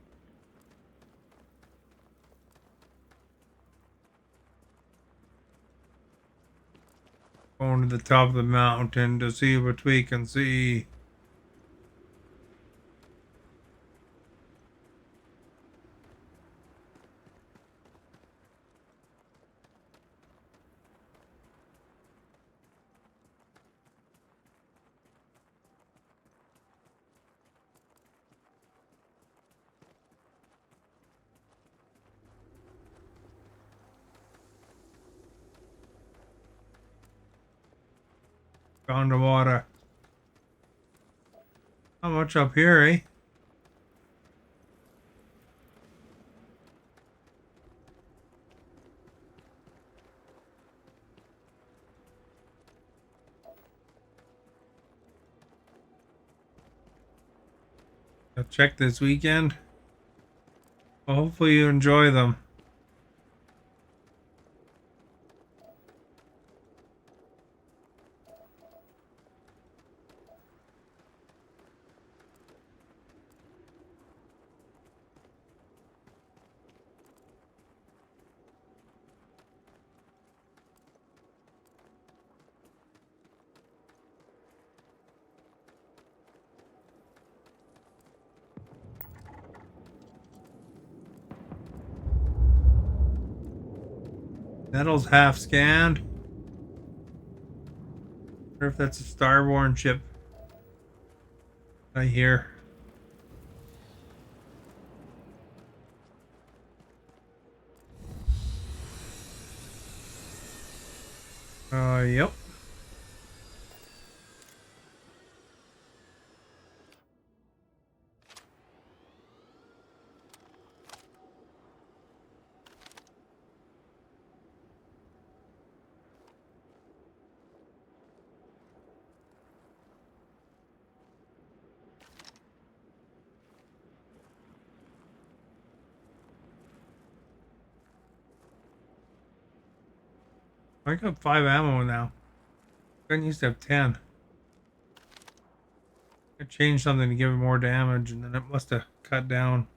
Going to the top of the mountain to see what we can see. Found the water. Not much up here, eh? I'll check this weekend. Well, hopefully you enjoy them. Nettle's half scanned. Wonder if that's a Starborn ship. I hear. Yep. I got 5 ammo now. I used to have 10. I changed something to give it more damage, and then it must have cut down.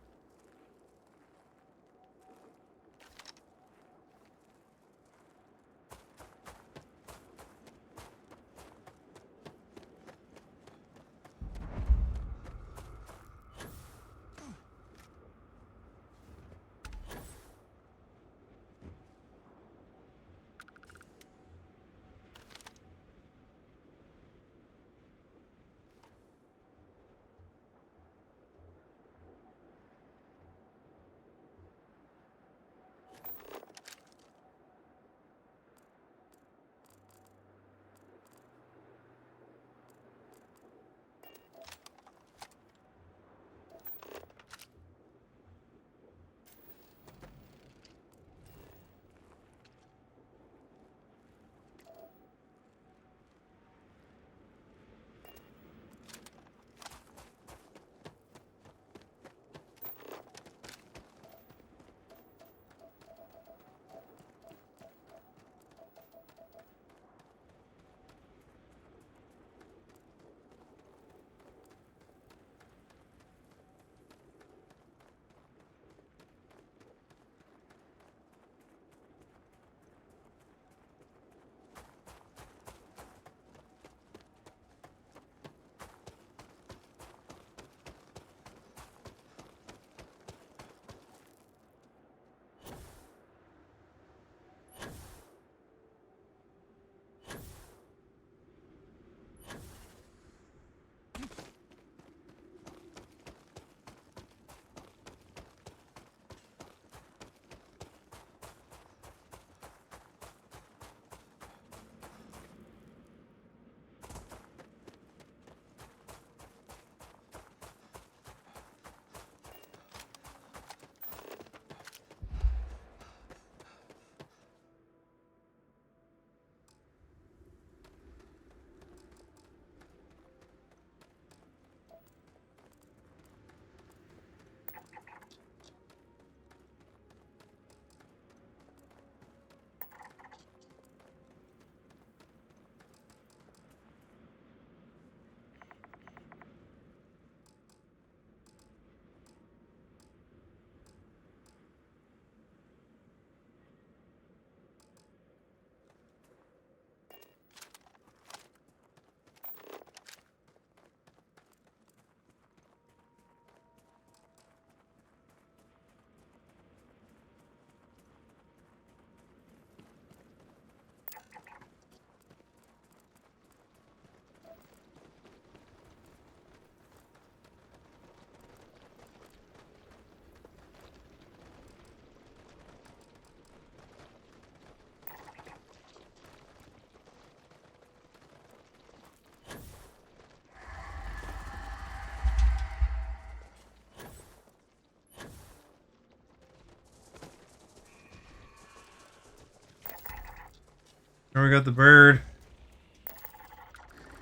Now we got the bird.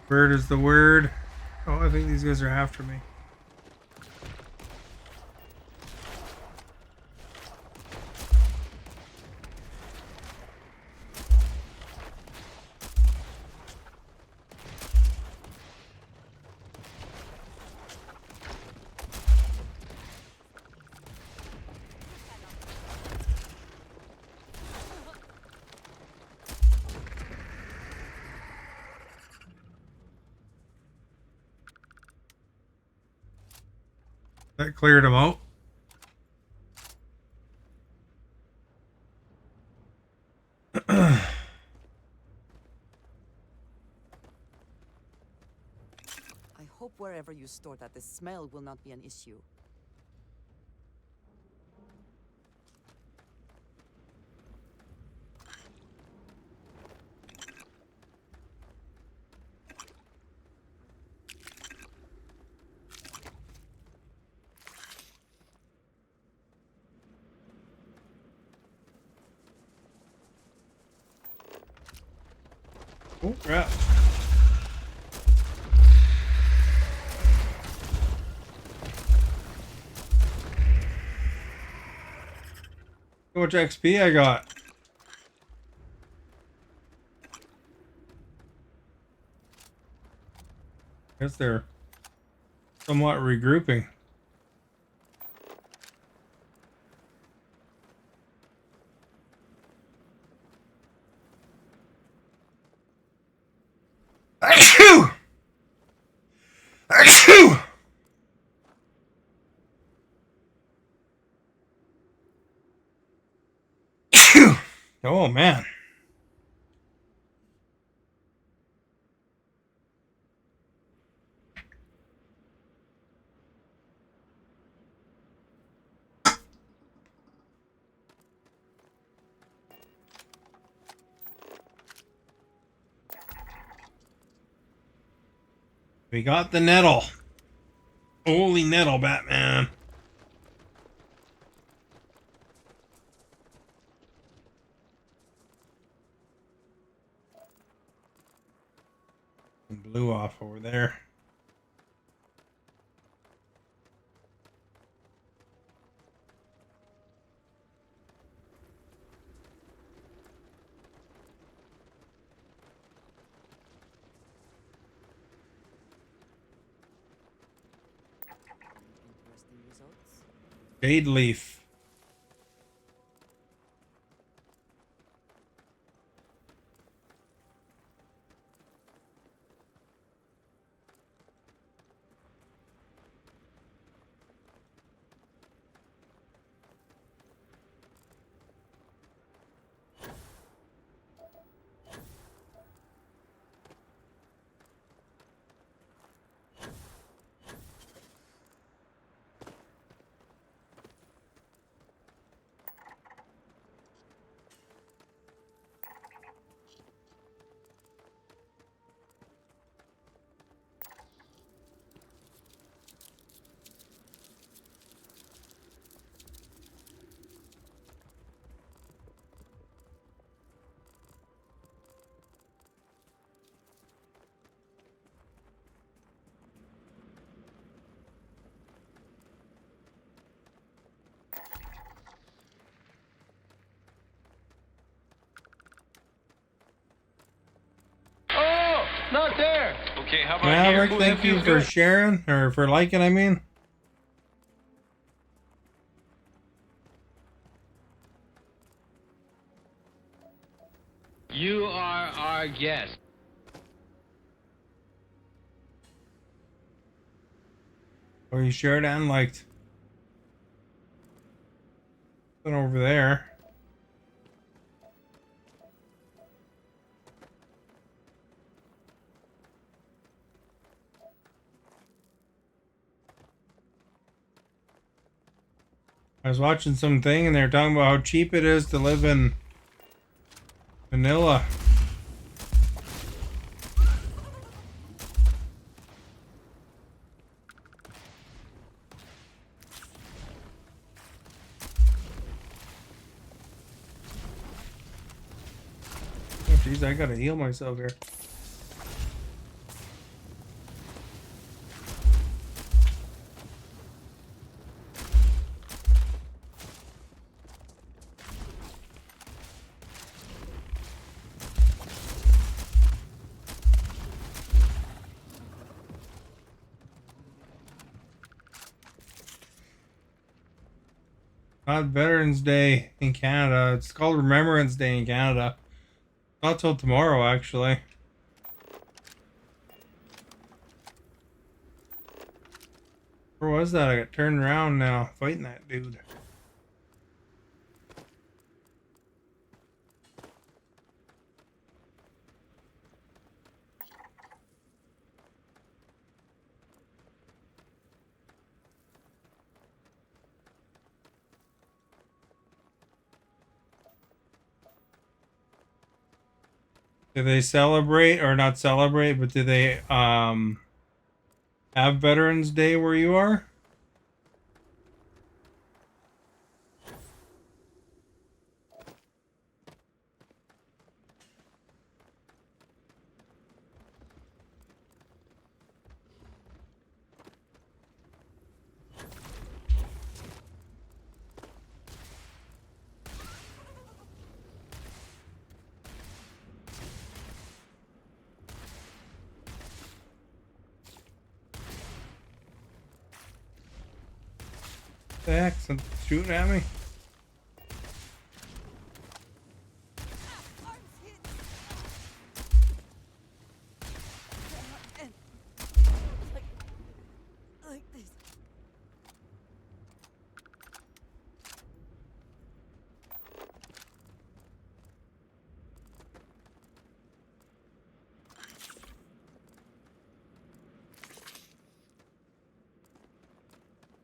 Bird is the word. Oh, I think these guys are after me. That cleared them out. I hope wherever you store that, the smell will not be an issue. Oh, crap. How much XP I got? Guess they're somewhat regrouping. Achoo! Achoo! Achoo! Oh man. We got the nettle. Holy nettle, Batman. Blew off over there. Interesting results. Jade leaf. Oh, not there. Okay, how about Maverick, here? thank you for sharing, or for liking, I mean. You are our guest. Or you shared and liked. Been over there. I was watching something and they were talking about how cheap it is to live in Manila. Oh jeez, I gotta heal myself here. Not Veterans Day in Canada. It's called Remembrance Day in Canada. Not till tomorrow, actually. Where was that? I got turned around now, fighting that dude. Do they celebrate, or not celebrate, but do they have Veterans Day where you are? The heck? Something shooting at me? Like this.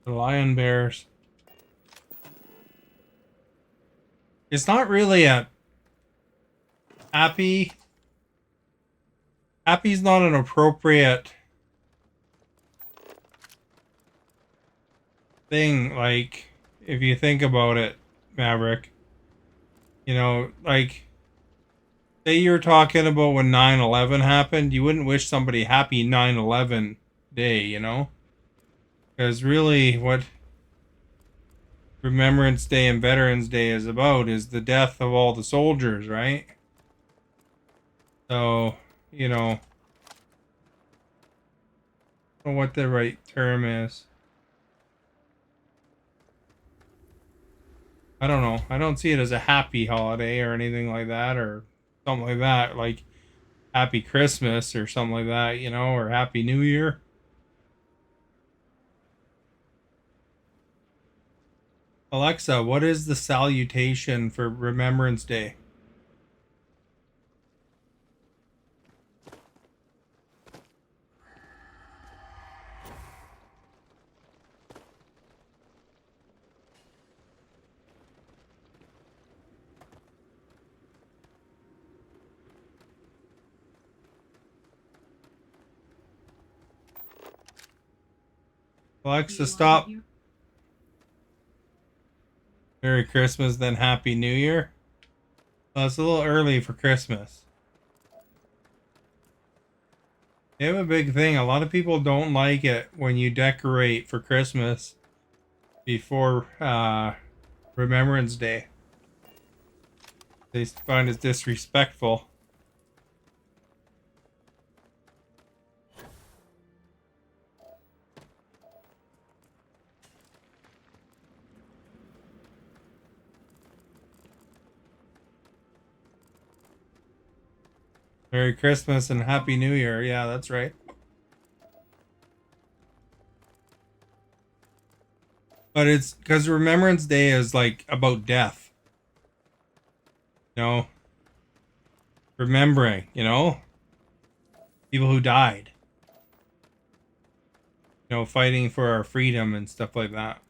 The lion bears. It's not really a happy. Happy's not an appropriate thing, like, if you think about it, Maverick. You know, like, say you're talking about when 9/11 happened, you wouldn't wish somebody happy 9/11 day, you know? Because really, what Remembrance Day and Veterans Day is about is the death of all the soldiers, right? So, you know, I don't know what the right term is. I don't know. I don't see it as a happy holiday or anything like that, or something like that, like Happy Christmas or something like that, you know, or Happy New Year. Alexa, what is the salutation for Remembrance Day? Alexa, stop. Merry Christmas, then Happy New Year. Well, it's a little early for Christmas. They have a big thing. A lot of people don't like it when you decorate for Christmas before Remembrance Day. They find it disrespectful. Merry Christmas and Happy New Year. Yeah, that's right. But it's because Remembrance Day is like about death. You know? Remembering, you know? People who died. You know, fighting for our freedom and stuff like that.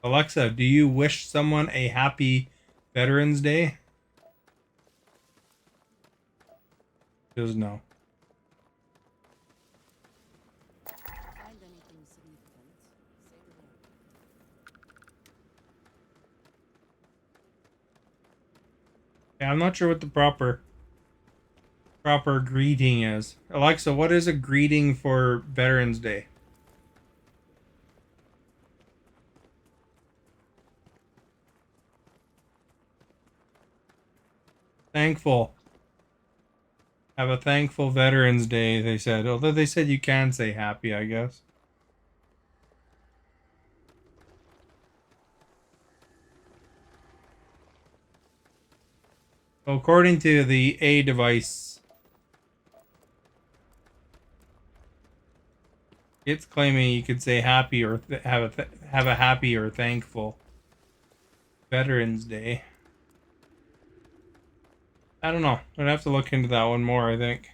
Alexa, do you wish someone a happy Veterans Day? Just no. Find anything significant? Say the word. Yeah, I'm not sure what the proper greeting is. Alexa, what is a greeting for Veterans Day? Thankful. Have a thankful Veterans Day, they said. Although they said you can say happy, I guess. Well, according to the A device, it's claiming you could say happy or have a happy or thankful Veterans Day. I don't know. I'd have to look into that one more, I think.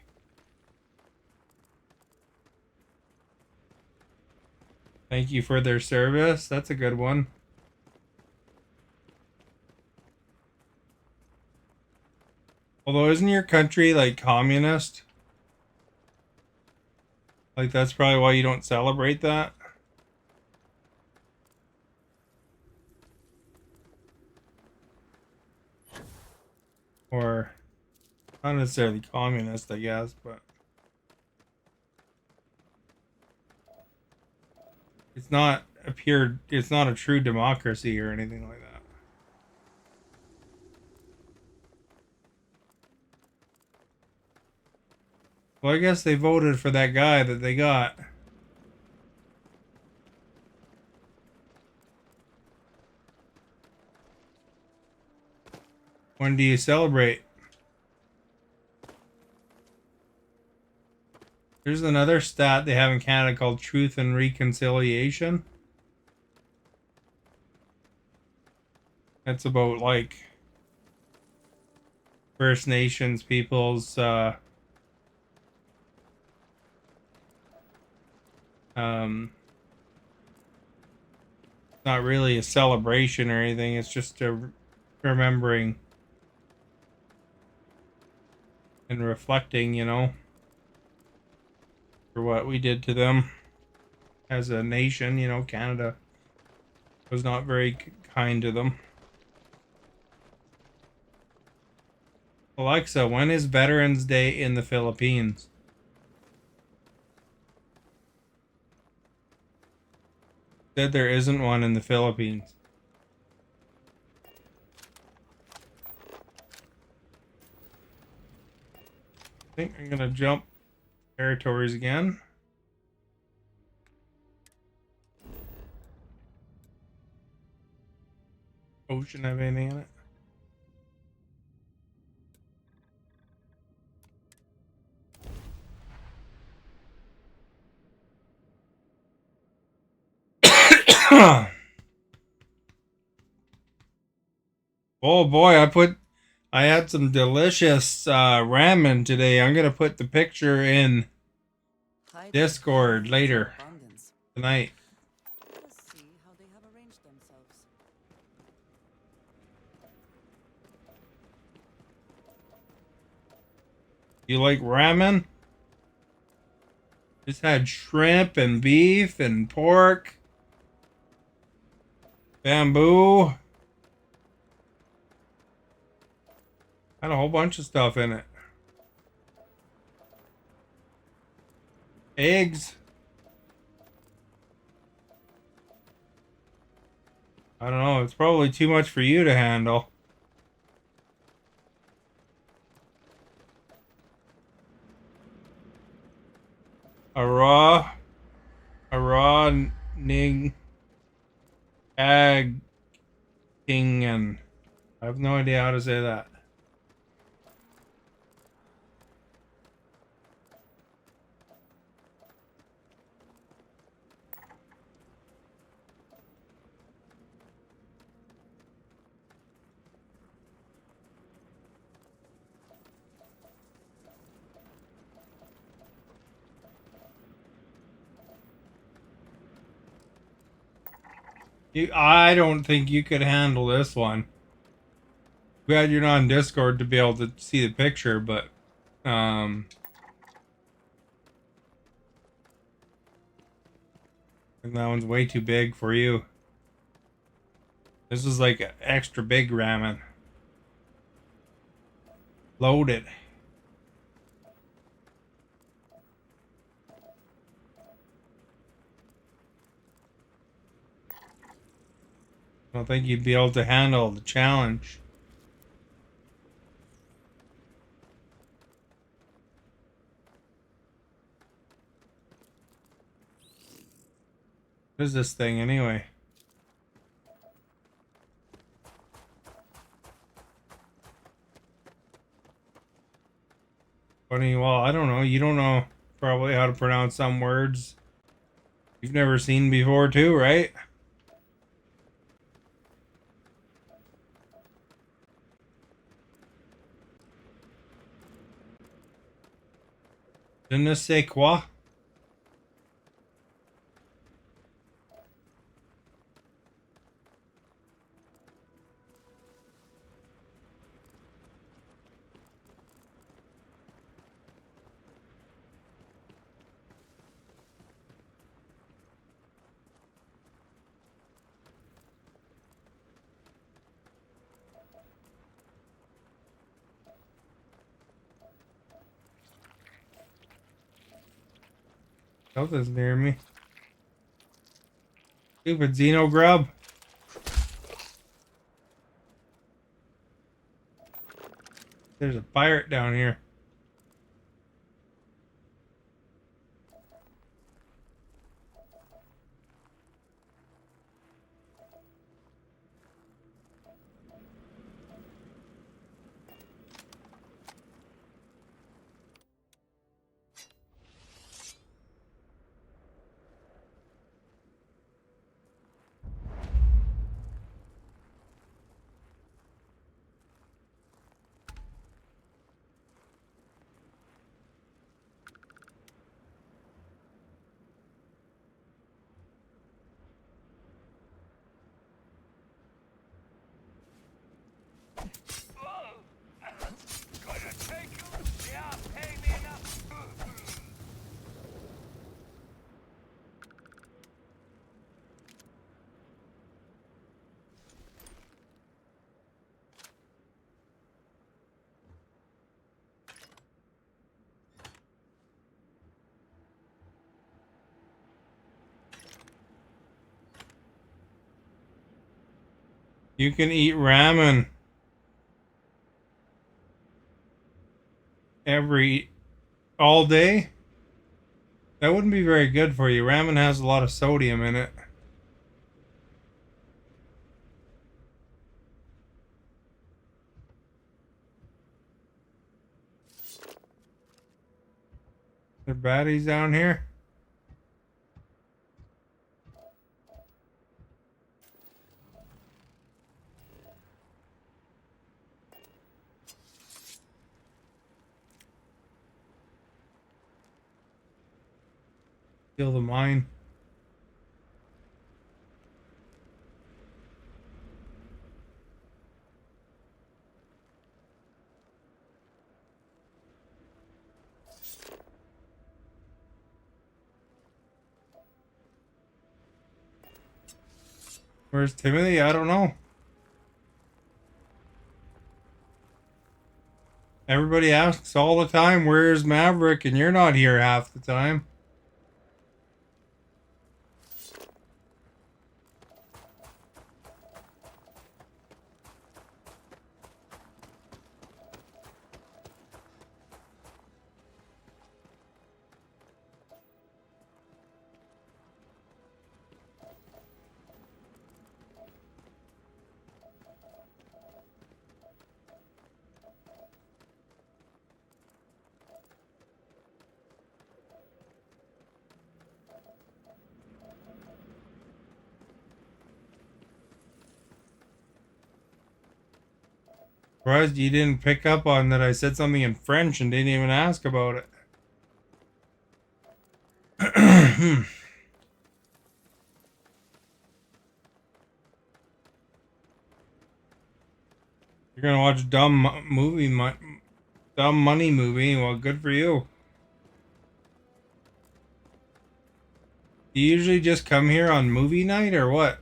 Thank you for their service. That's a good one. Although, isn't your country, like, communist? Like, that's probably why you don't celebrate that? Or, not necessarily communist, I guess, but... It's not it's not a true democracy or anything like that. Well, I guess they voted for that guy that they got. When do you celebrate? There's another stat they have in Canada called Truth and Reconciliation. That's about like First Nations people's not really a celebration or anything, it's just a remembering and reflecting, you know, for what we did to them as a nation. You know, Canada was not very kind to them. Alexa, when is Veterans Day in the Philippines? Said there isn't one in the Philippines. I think I'm gonna jump territories again. Ocean have anything in it? Oh boy, I had some delicious ramen today. I'm gonna put the picture in Discord later tonight. Let us see how they have arranged themselves. You like ramen? Just had shrimp and beef and pork, bamboo. Had a whole bunch of stuff in it. Eggs. I don't know. It's probably too much for you to handle. A raw ning ag and I have no idea how to say that. I don't think you could handle this one. Glad you're not on Discord to be able to see the picture, but and that one's way too big for you. This is like an extra big ramen. Loaded. I don't think you'd be able to handle the challenge. What is this thing anyway? Funny, well, I don't know. You don't know probably how to pronounce some words you've never seen before too, right? Je ne sais quoi. Something's near me. Stupid Xeno grub. There's a pirate down here. You can eat ramen all day. That wouldn't be very good for you. Ramen has a lot of sodium in it. There baddies down here. Steal the mine. Where's Timothy? I don't know. Everybody asks all the time, where's Maverick? And you're not here half the time. Surprised you didn't pick up on that I said something in French and didn't even ask about it. You're gonna watch dumb money movie. Well, good for you. Do you usually just come here on movie night or what?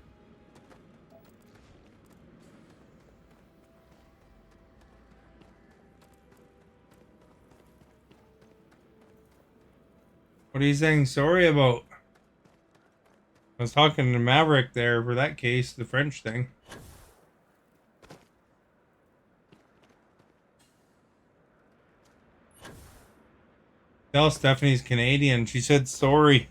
What are you saying sorry about? I was talking to Maverick there for that case, the French thing. Tell Stephanie's Canadian. She said sorry.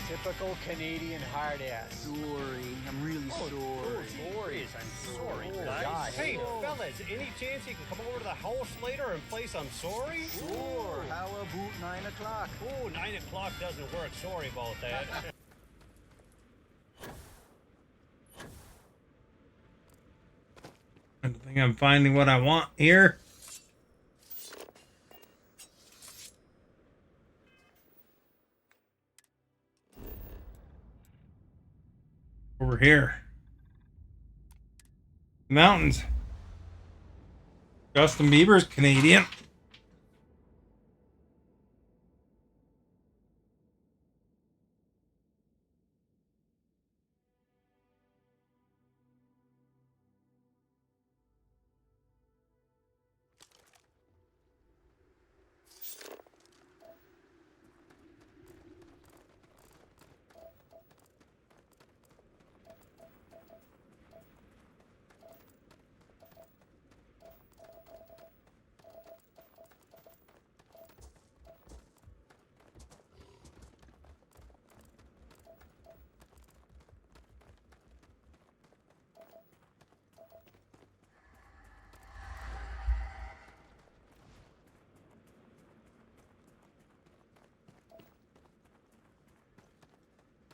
Typical Canadian hard ass. Sorry, I'm really sorry. Sorry, I'm sorry, guys. God. Hey, fellas, any chance you can come over to the house later and play some sorry? Sure. How about 9 o'clock? Oh, 9 o'clock doesn't work. Sorry about that. I don't think I'm finding what I want here. Over here. Mountains. Justin Bieber's Canadian.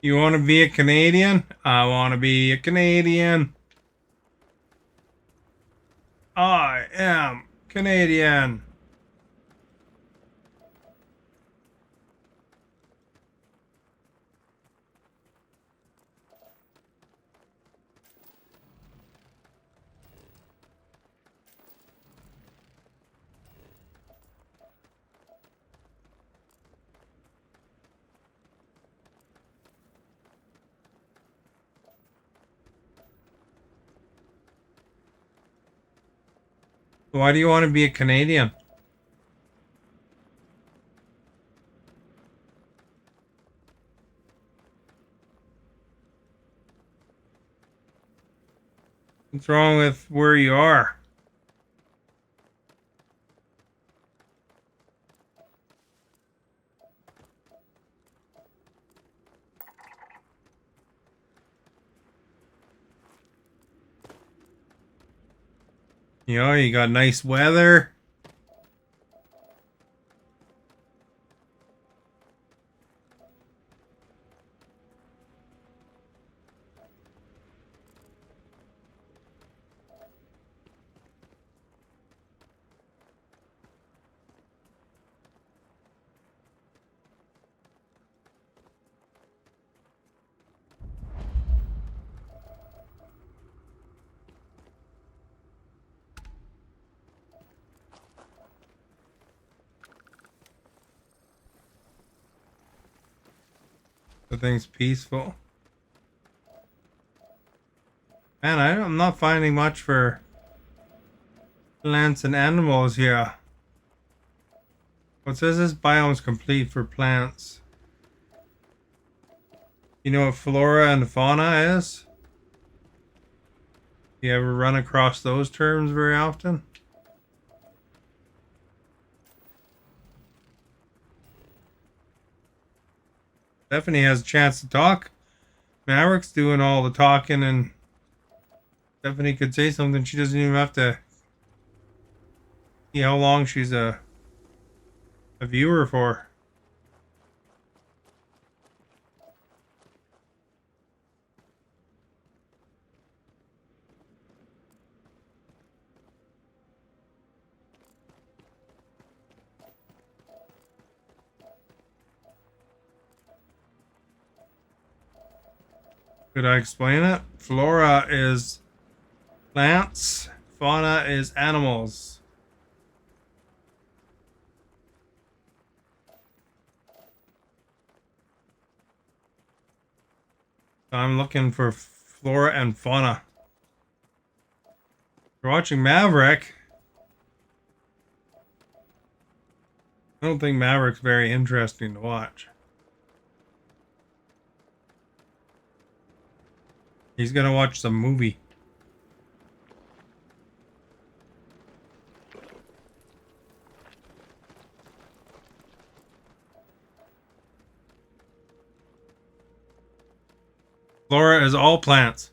You want to be a Canadian? I want to be a Canadian. I am Canadian. Why do you want to be a Canadian? What's wrong with where you are? You know, you got nice weather. The thing's peaceful. Man, I'm not finding much for plants and animals here. What says this biome's complete for plants? You know what flora and fauna is? You ever run across those terms very often? Stephanie has a chance to talk. Maverick's doing all the talking, and Stephanie could say something. She doesn't even have to see how long she's a viewer for. Could I explain it? Flora is plants, fauna is animals. I'm looking for flora and fauna. You're watching Maverick. I don't think Maverick's very interesting to watch. He's gonna watch some movie. Flora is all plants.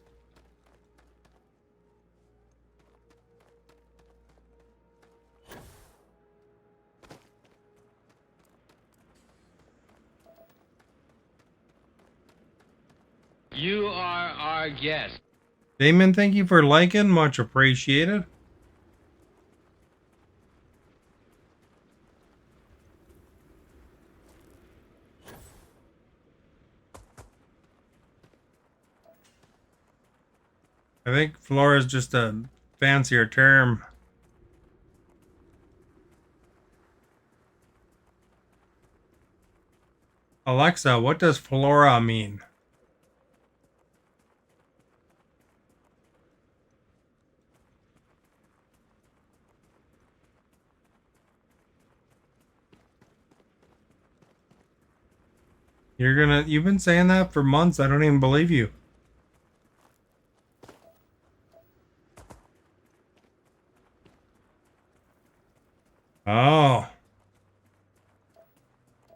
You are our guest. Damon, thank you for liking. Much appreciated. I think flora is just a fancier term. Alexa, what does flora mean? You've been saying that for months. I don't even believe you. Oh.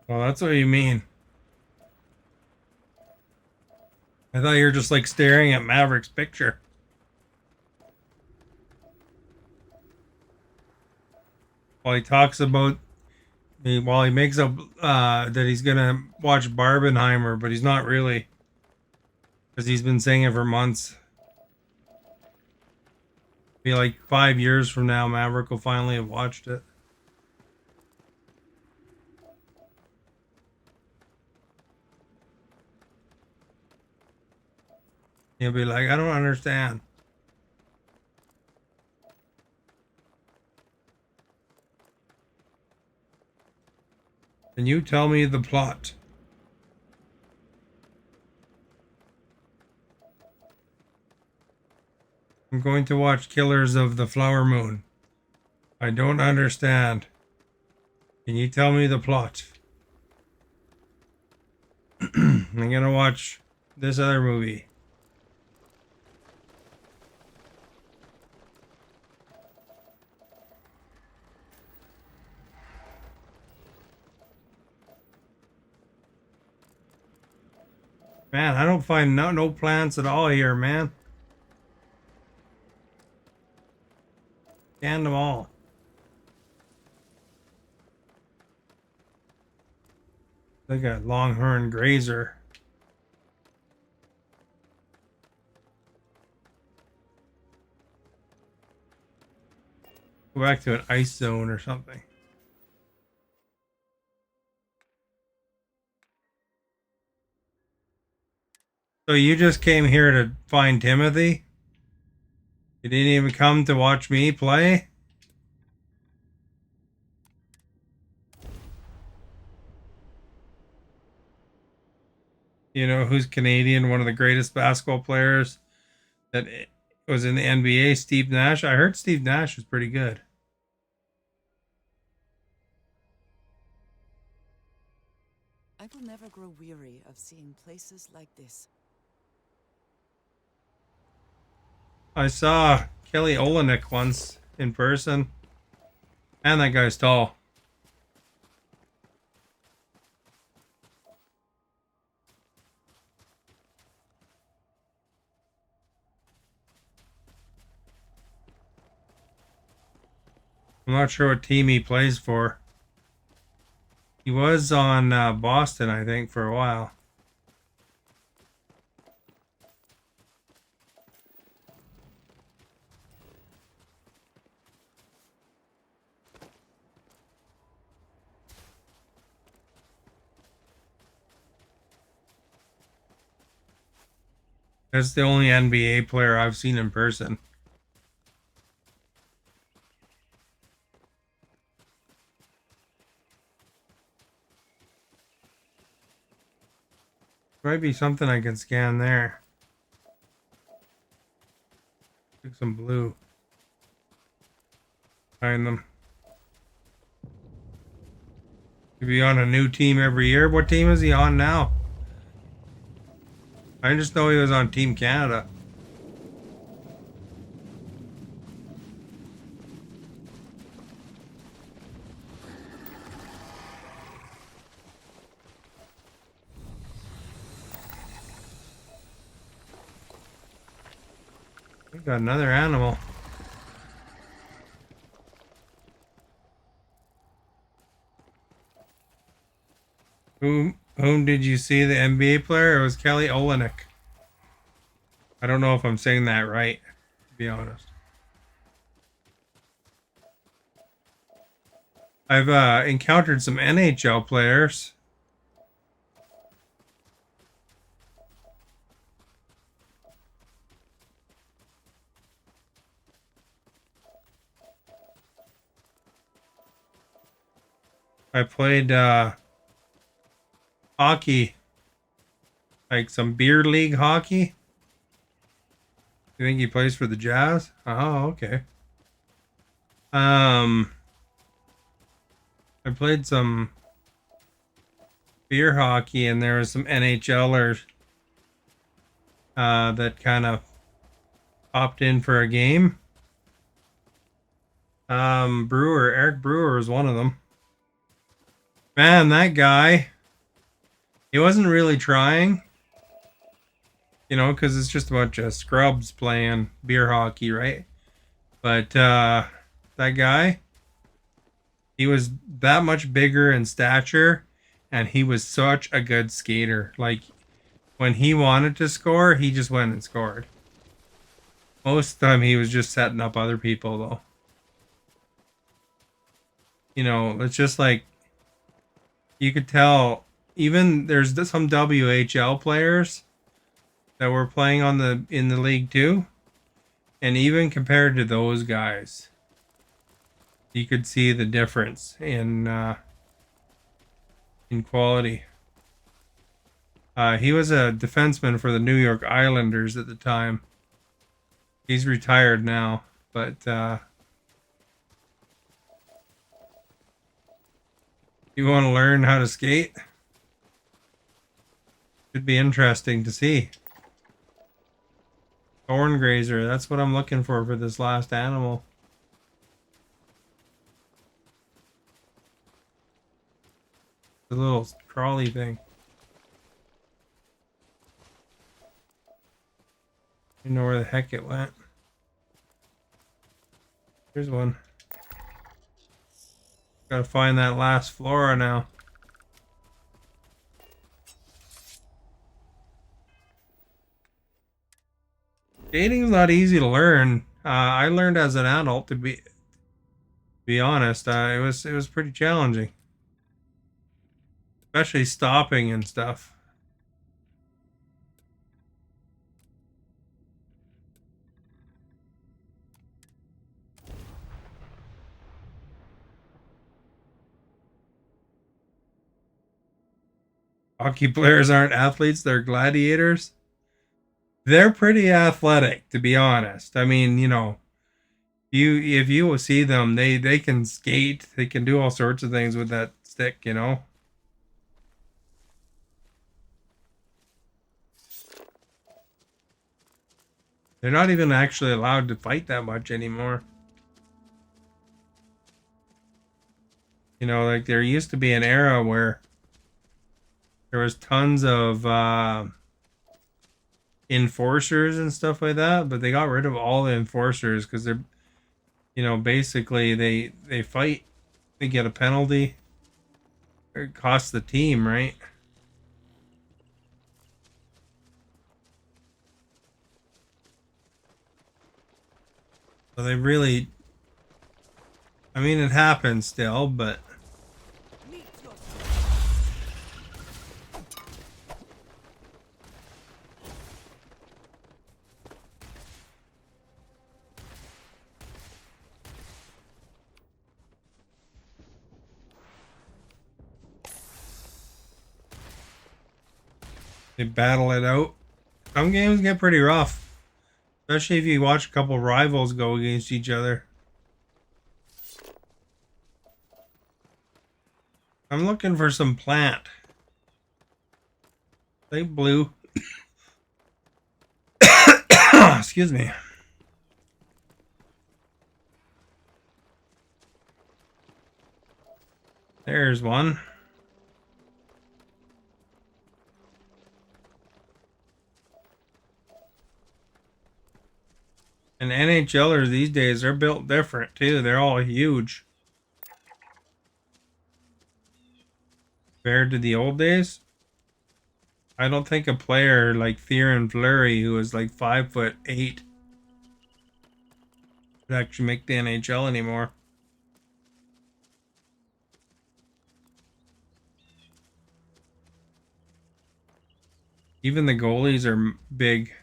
Well, that's what you mean. I thought you were just like staring at Maverick's picture. While he talks about, while he makes up that he's gonna watch Barbenheimer, but he's not really. Because he's been saying it for months. Be like 5 years from now, Maverick will finally have watched it. He'll be like, I don't understand. Can you tell me the plot? I'm going to watch Killers of the Flower Moon. I don't understand. Can you tell me the plot? I'm gonna watch this other movie. Man, I don't find no plants at all here, man. Scanned them all. Like a longhorn grazer. Go back to an ice zone or something. So you just came here to find Timothy? You didn't even come to watch me play? You know who's Canadian, one of the greatest basketball players that was in the NBA, Steve Nash? I heard Steve Nash was pretty good. I will never grow weary of seeing places like this. I saw Kelly Olynyk once in person. And that guy's tall. I'm not sure what team he plays for. He was on Boston, I think, for a while. That's the only NBA player I've seen in person. Might be something I can scan there. Take some blue. Find them. He'll be on a new team every year. What team is he on now? I just know he was on Team Canada. We got another animal. Whom did you see? The NBA player? It was Kelly Olynyk. I don't know if I'm saying that right, to be honest. I've encountered some NHL players. I played hockey, like some beer league hockey. You think he plays for the Jazz? Oh, okay. I played some beer hockey, and there was some NHLers that kind of popped in for a game. Eric Brewer was one of them. Man, that guy, he wasn't really trying, you know, because it's just a bunch of scrubs playing beer hockey, right? But that guy, he was that much bigger in stature, and he was such a good skater. Like, when he wanted to score, he just went and scored. Most of the time, he was just setting up other people, though. You know, it's just like, you could tell, even there's some WHL players that were playing in the league too, and even compared to those guys, you could see the difference in quality. He was a defenseman for the New York Islanders at the time. He's retired now, but you want to learn how to skate? Should be interesting to see. Thorn grazer, that's what I'm looking for this last animal. The little crawly thing. You know where the heck it went. Here's one. Gotta find that last flora now. Dating's not easy to learn. I learned as an adult, to be honest. It was pretty challenging, especially stopping and stuff. Hockey players aren't athletes; they're gladiators. They're pretty athletic, to be honest. I mean, you know, if you will see them, they can skate, they can do all sorts of things with that stick, you know. They're not even actually allowed to fight that much anymore. You know, like there used to be an era where there was tons of enforcers and stuff like that, but they got rid of all the enforcers because they're, you know, basically they fight, they get a penalty, it costs the team, right? So they really, I mean, it happens still, but they battle it out. Some games get pretty rough, especially if you watch a couple rivals go against each other. I'm looking for some plant. They blue. Excuse me. There's one. And NHLers these days, they're built different too. They're all huge compared to the old days. I don't think a player like Theron Fleury, who is like 5'8", would actually make the NHL anymore. Even the goalies are big.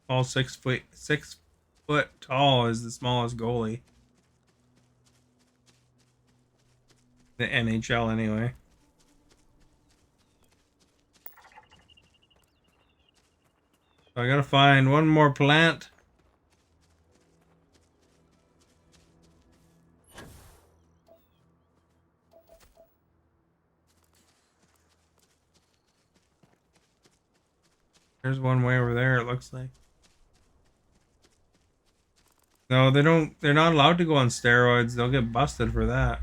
All 6 foot tall is the smallest goalie. The NHL anyway. So I gotta find one more plant. There's one way over there, it looks like. No, they don't. They're not allowed to go on steroids. They'll get busted for that.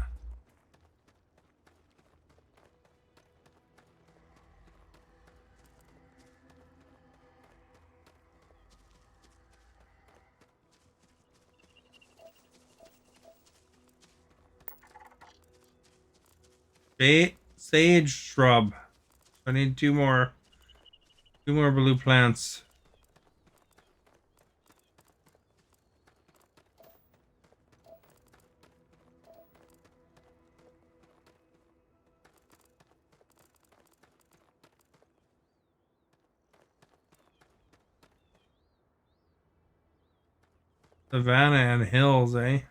Sage shrub. I need two more blue plants. Savannah and hills, eh? I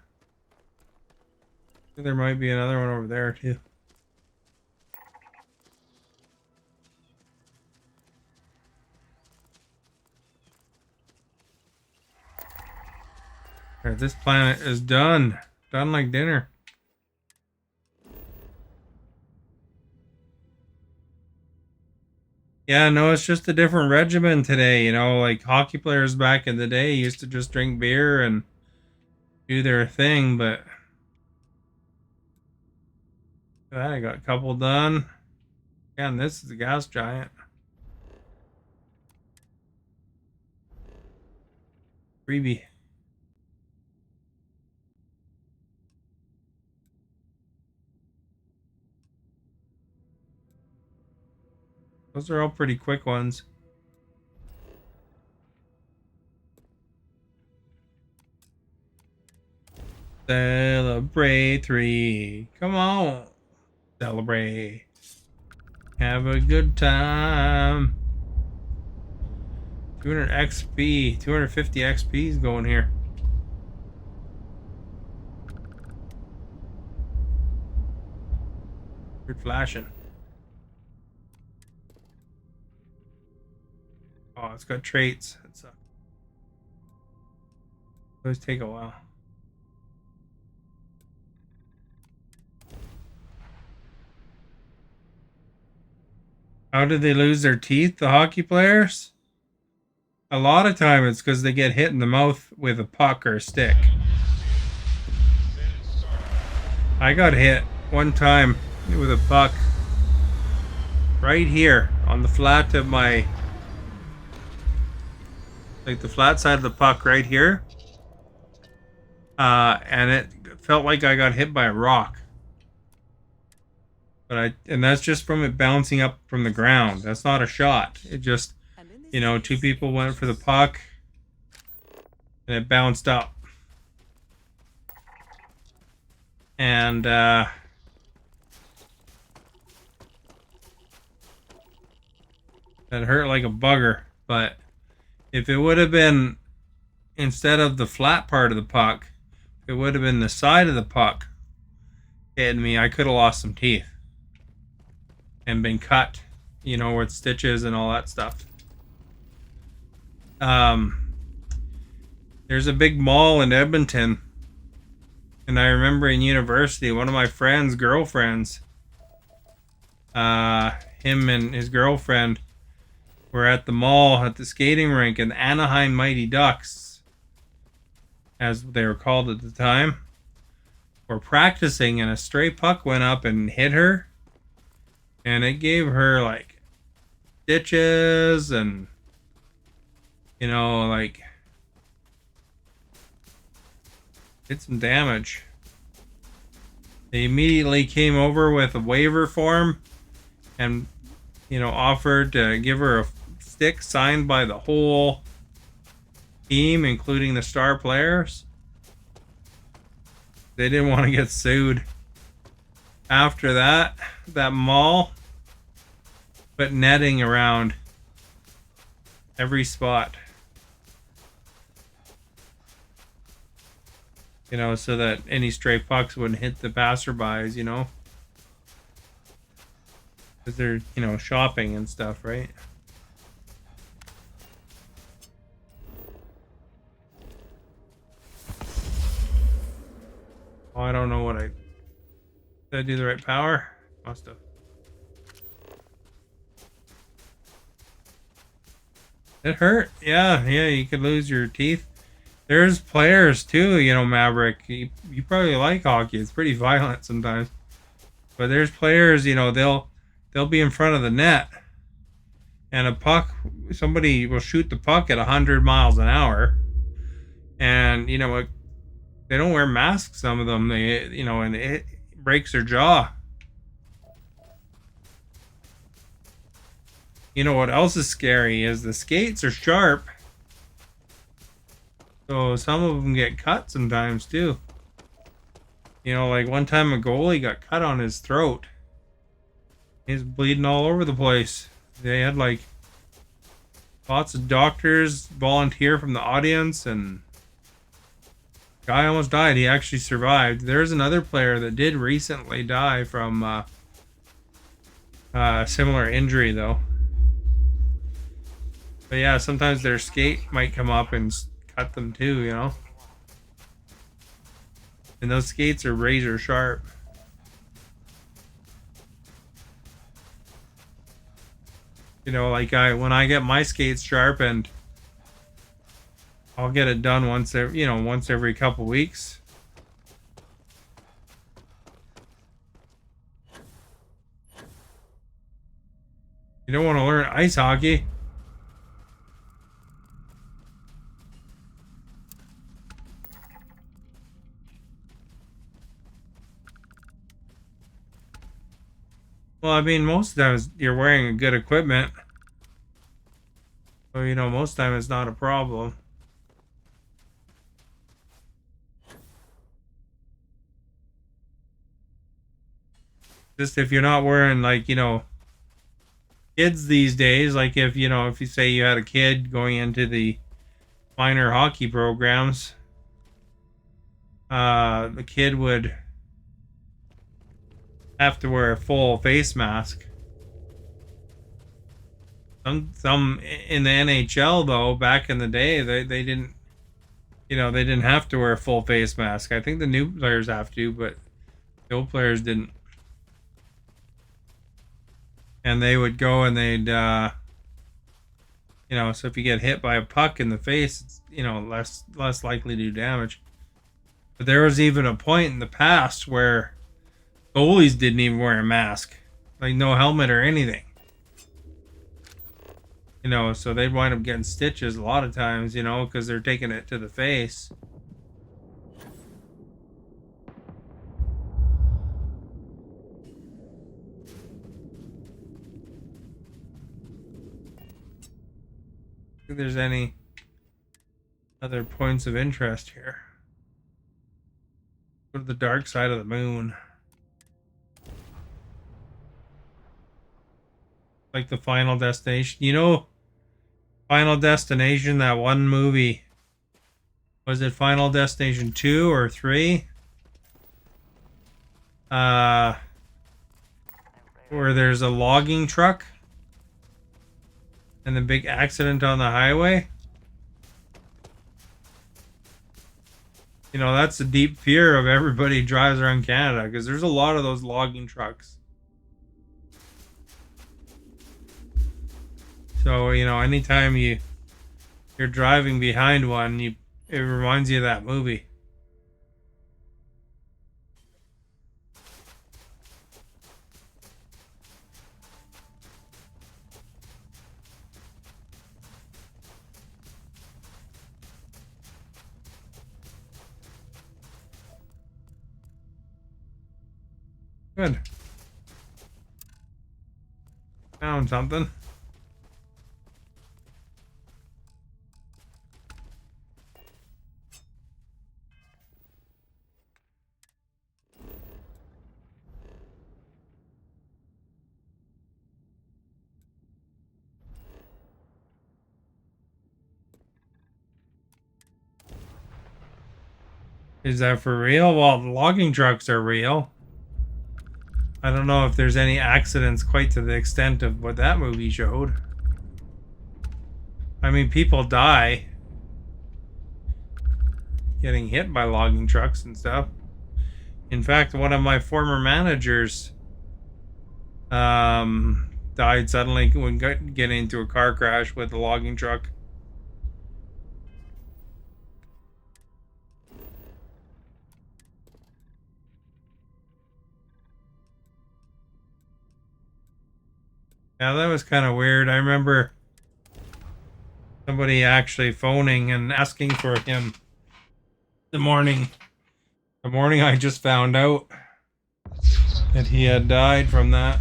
think there might be another one over there too. Alright, this planet is done. Done like dinner. Yeah, no, it's just a different regimen today. You know, like hockey players back in the day used to just drink beer and do their thing, but I got a couple done. Yeah, and this is a gas giant. Freebie. Those are all pretty quick ones. Celebrate 3. Come on. Celebrate. Have a good time. 200 XP. 250 XP is going here. You're flashing. Oh, it's got traits. That sucks. Those take a while. How did they lose their teeth, the hockey players? A lot of time it's because they get hit in the mouth with a puck or a stick. I got hit one time with a puck right here on the flat of my, like the flat side of the puck right here. And it felt like I got hit by a rock. And that's just from it bouncing up from the ground. That's not a shot. It just, you know, two people went for the puck and it bounced up. And that hurt like a bugger. But if it would have been, instead of the flat part of the puck, it would have been the side of the puck hitting me, I could have lost some teeth and been cut, you know, with stitches and all that stuff. There's a big mall in Edmonton, and I remember in university, one of my friend's girlfriends, him and his girlfriend were at the mall at the skating rink, and the Anaheim Mighty Ducks, as they were called at the time, were practicing, and a stray puck went up and hit her. And it gave her like stitches and, you know, like did some damage. They immediately came over with a waiver form and, you know, offered to give her stick signed by the whole team, including the star players. They didn't want to get sued. After that, that mall put netting around every spot. You know, so that any stray pucks wouldn't hit the passerbys, you know? Because they're, you know, shopping and stuff, right? Oh, I don't know what did I do the right power? Must have. It hurt. Yeah, you could lose your teeth. There's players too, you know, Maverick. You probably like hockey. It's pretty violent sometimes. But there's players, you know, they'll be in front of the net, and a puck, somebody will shoot the puck at 100 miles an hour, and you know, they don't wear masks. Some of them, they, you know, and it breaks their jaw. You know what else is scary is the skates are sharp. So some of them get cut sometimes too. You know, like one time a goalie got cut on his throat. He's bleeding all over the place. They had like lots of doctors volunteer from the audience, and guy almost died. He actually survived. There's another player that did recently die from a similar injury though. But yeah, sometimes their skate might come up and cut them too, you know? And those skates are razor sharp. You know, like when I get my skates sharpened, I'll get it done once every couple weeks. You don't want to learn ice hockey. Well, I mean, most of the time you're wearing good equipment. So, you know, most of the time it's not a problem. Just if you're not wearing, like, you know, kids these days, like if you say you had a kid going into the minor hockey programs, the kid would have to wear a full face mask. Some in the NHL though, back in the day, they didn't, you know, they didn't have to wear a full face mask. I think the new players have to, but the old players didn't. And they would go and they'd, you know, so if you get hit by a puck in the face, it's, you know, less likely to do damage. But there was even a point in the past where goalies didn't even wear a mask, like no helmet or anything. You know, so they'd wind up getting stitches a lot of times, you know, because they're taking it to the face. If there's any other points of interest here. Go to the dark side of the moon. Like the Final Destination. You know, Final Destination, that one movie. Was it Final Destination 2 or 3? Where there's a logging truck and the big accident on the highway. You know, that's the deep fear of everybody who drives around Canada, because there's a lot of those logging trucks. So, you know, anytime you're driving behind one, it reminds you of that movie. Good. Found something. Is that for real? Well, the logging trucks are real. I don't know if there's any accidents quite to the extent of what that movie showed. I mean, people die getting hit by logging trucks and stuff. In fact, one of my former managers died suddenly when getting into a car crash with a logging truck. Yeah, that was kind of weird. I remember somebody actually phoning and asking for him the morning I just found out that he had died from that.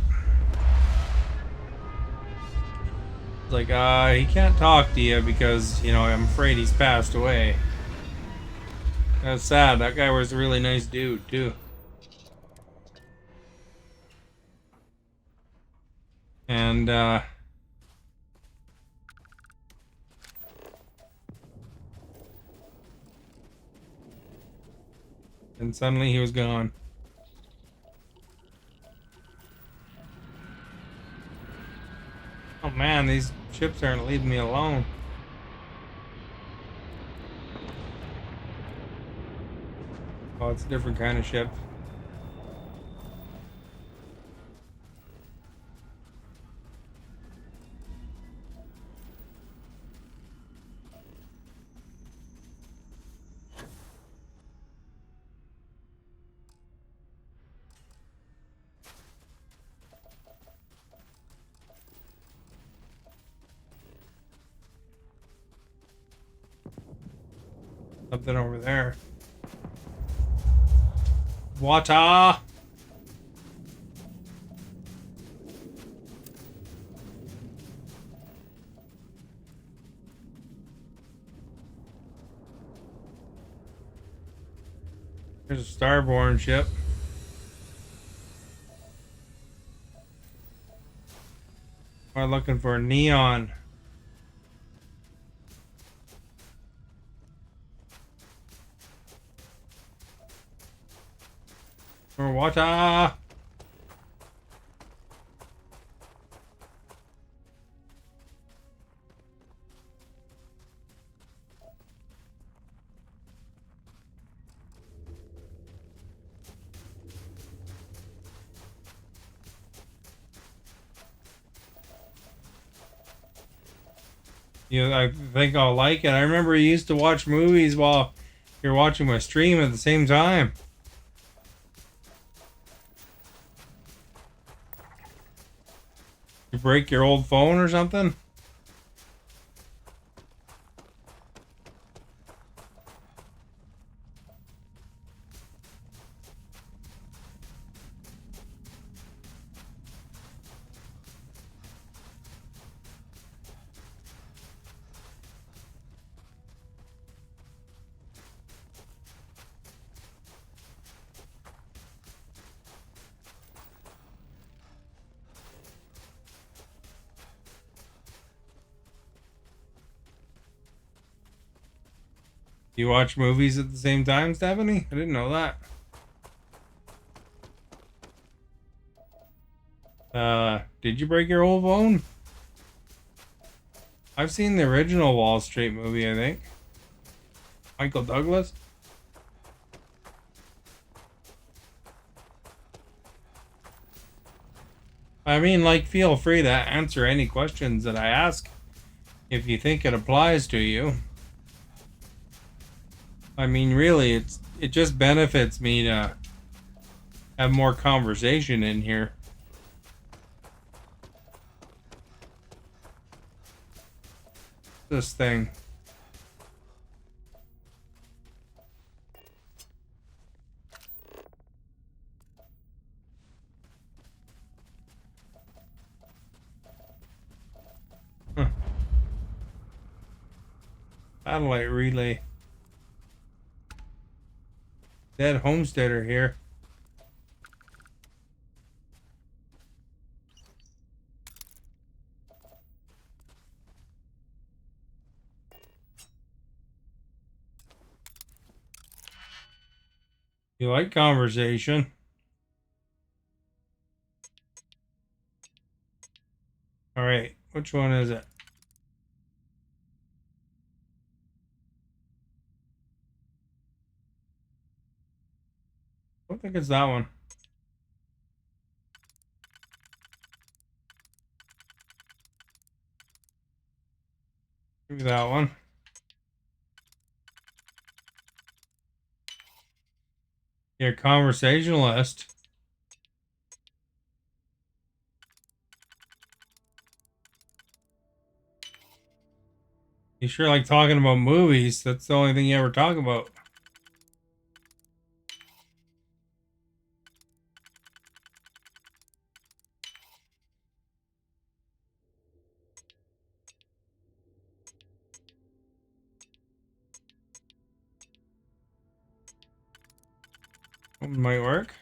Like, he can't talk to you because, you know, I'm afraid he's passed away. That's sad. That guy was a really nice dude, too. And, and suddenly he was gone. Oh man, these ships aren't leaving me alone. Oh, it's a different kind of ship. Something over there. Water! There's a starborn ship. We're looking for a neon. For water! You, I think I'll like it. I remember you used to watch movies while you're watching my stream at the same time. You break your old phone or something? You watch movies at the same time, Stephanie? I didn't know that. Did you break your old phone? I've seen the original Wall Street movie, I think. Michael Douglas. I mean, like, feel free to answer any questions that I ask if you think it applies to you. I mean, really, it just benefits me to have more conversation in here. This thing. Huh. Satellite relay. Dead homesteader here. You like conversation. All right, which one is it? I don't think it's that one. Maybe that one. Yeah, conversationalist. You sure like talking about movies. That's the only thing you ever talk about. Might work.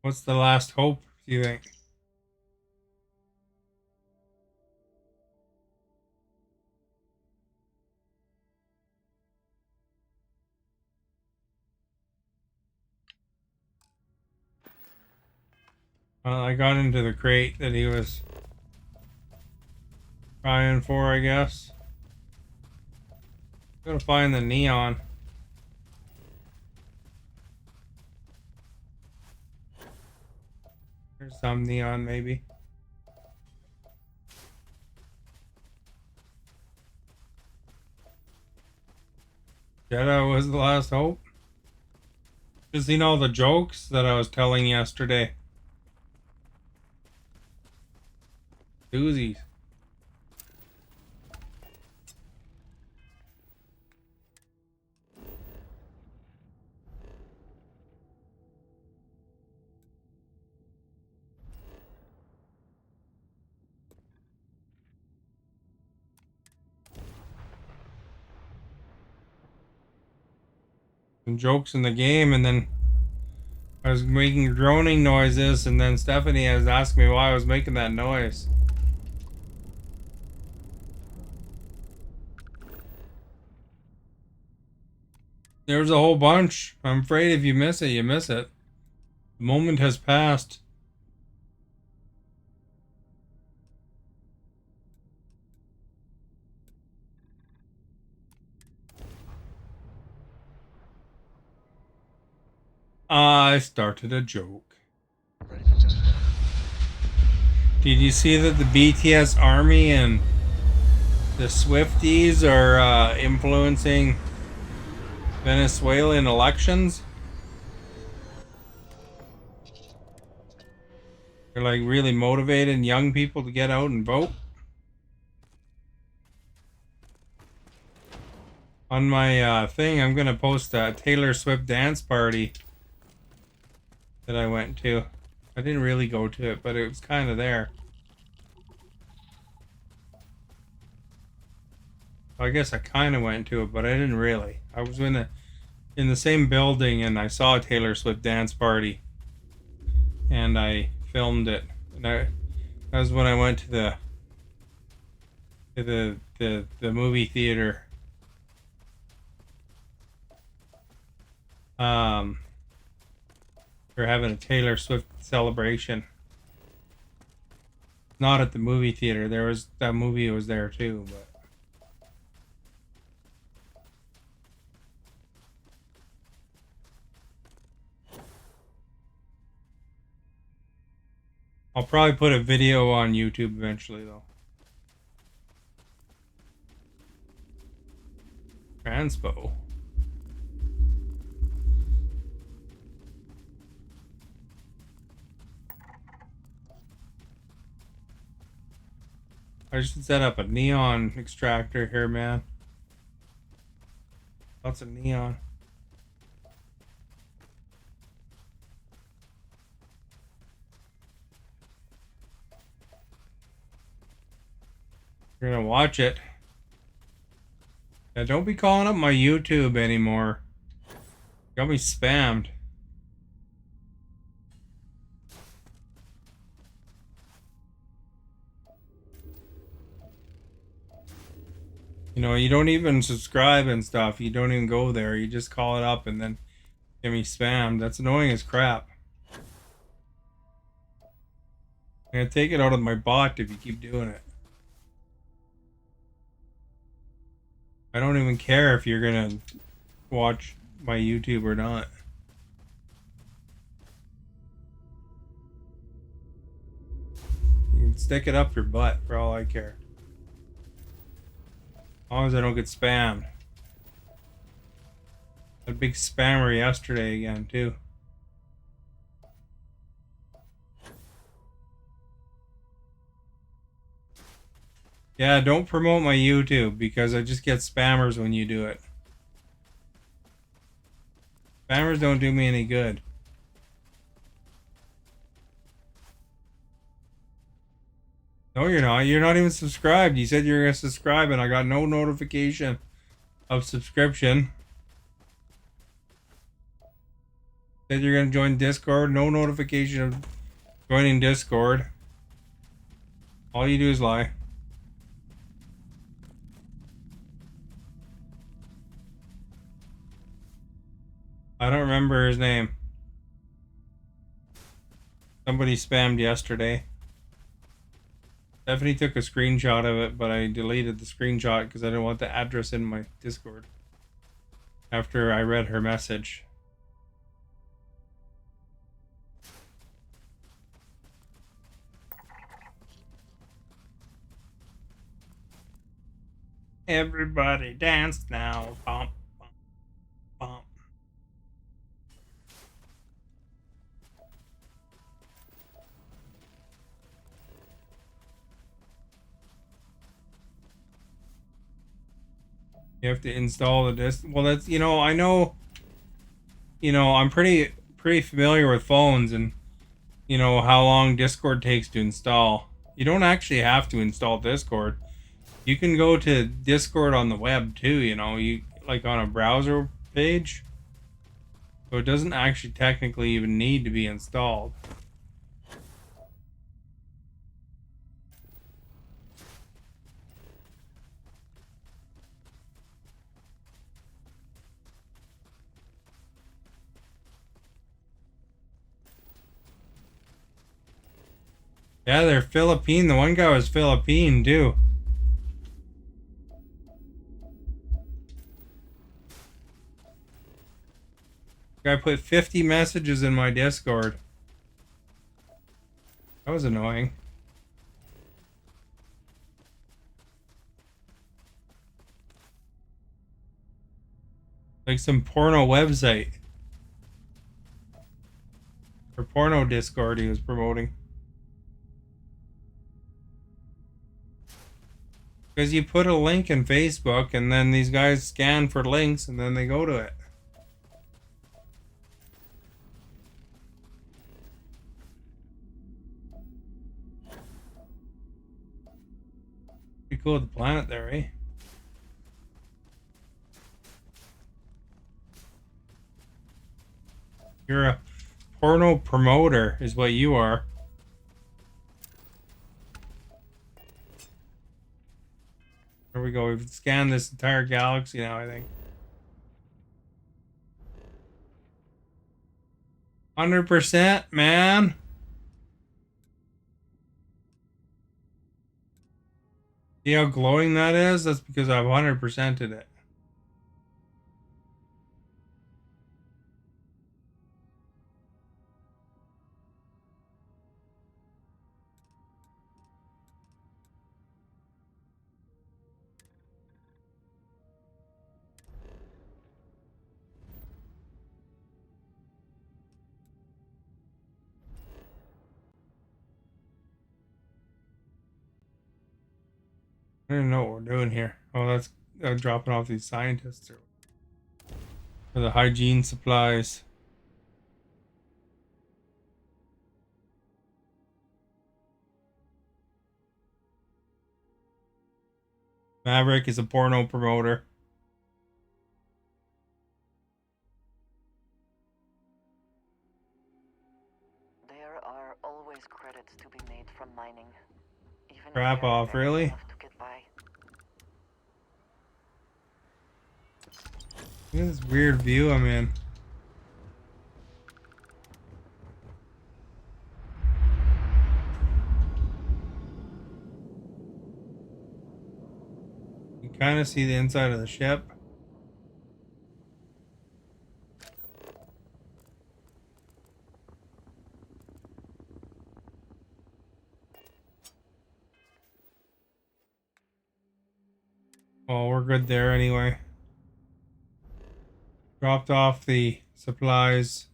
What's the last hope, do you think? Well, I got into the crate that he was trying for, I guess. Gotta find the neon. There's some neon, maybe. Jedi was the last hope. Just seen all the jokes that I was telling yesterday. Doozies. Some jokes in the game, and then I was making droning noises, and then Stephanie has asked me why I was making that noise. There's a whole bunch. I'm afraid if you miss it, you miss it. The moment has passed. I started a joke. Did you see that the BTS army and the Swifties are influencing Venezuelan elections? They're like really motivating young people to get out and vote. On my thing, I'm gonna post a Taylor Swift dance party that I went to. I didn't really go to it, but it was kind of there. I guess I kind of went to it, but I didn't really. I was in the same building, and I saw a Taylor Swift dance party, and I filmed it. And that was when I went to the movie theater. They're having a Taylor Swift celebration. Not at the movie theater. There was that movie was there too, but I'll probably put a video on YouTube eventually, though. Transpo. I should set up a neon extractor here, man. Lots of neon. You're gonna watch it. Yeah, don't be calling up my YouTube anymore. Got me spammed. You know, you don't even subscribe and stuff. You don't even go there. You just call it up and then get me spammed. That's annoying as crap. I'm gonna take it out of my bot if you keep doing it. I don't even care if you're gonna watch my YouTube or not. You can stick it up your butt for all I care. As long as I don't get spammed. A big spammer yesterday again, too. Yeah, don't promote my YouTube because I just get spammers when you do it. Spammers don't do me any good. No, you're not. You're not even subscribed. You said you were going to subscribe and I got no notification of subscription. Said you're going to join Discord. No notification of joining Discord. All you do is lie. I don't remember his name. Somebody spammed yesterday. Stephanie took a screenshot of it, but I deleted the screenshot because I didn't want the address in my Discord after I read her message. Everybody dance now. Bump, bump, bump. You have to install the disc. Well, that's, you know, I know, you know, I'm pretty familiar with phones and, you know, how long Discord takes to install. You don't actually have to install Discord. You can go to Discord on the web too, you know, you like on a browser page. So it doesn't actually technically even need to be installed. Yeah, they're Philippine. The one guy was Philippine too. Guy put 50 messages in my Discord. That was annoying. Like some porno website. Or porno Discord he was promoting. Because you put a link in Facebook and then these guys scan for links and then they go to it. Pretty cool with the planet there, eh? You're a porno promoter is what you are. There we go. We've scanned this entire galaxy now, I think. 100%, man. See how glowing that is? That's because I've 100%ed it. I don't know what we're doing here. Oh, that's dropping off these scientists for the hygiene supplies. Maverick is a porno promoter. There are always credits to be made from mining. Even if Crap they're off, barely really? enough to get by. Look at this weird view I'm in. You can kind of see the inside of the ship. Well, we're good there anyway. Dropped off the supplies.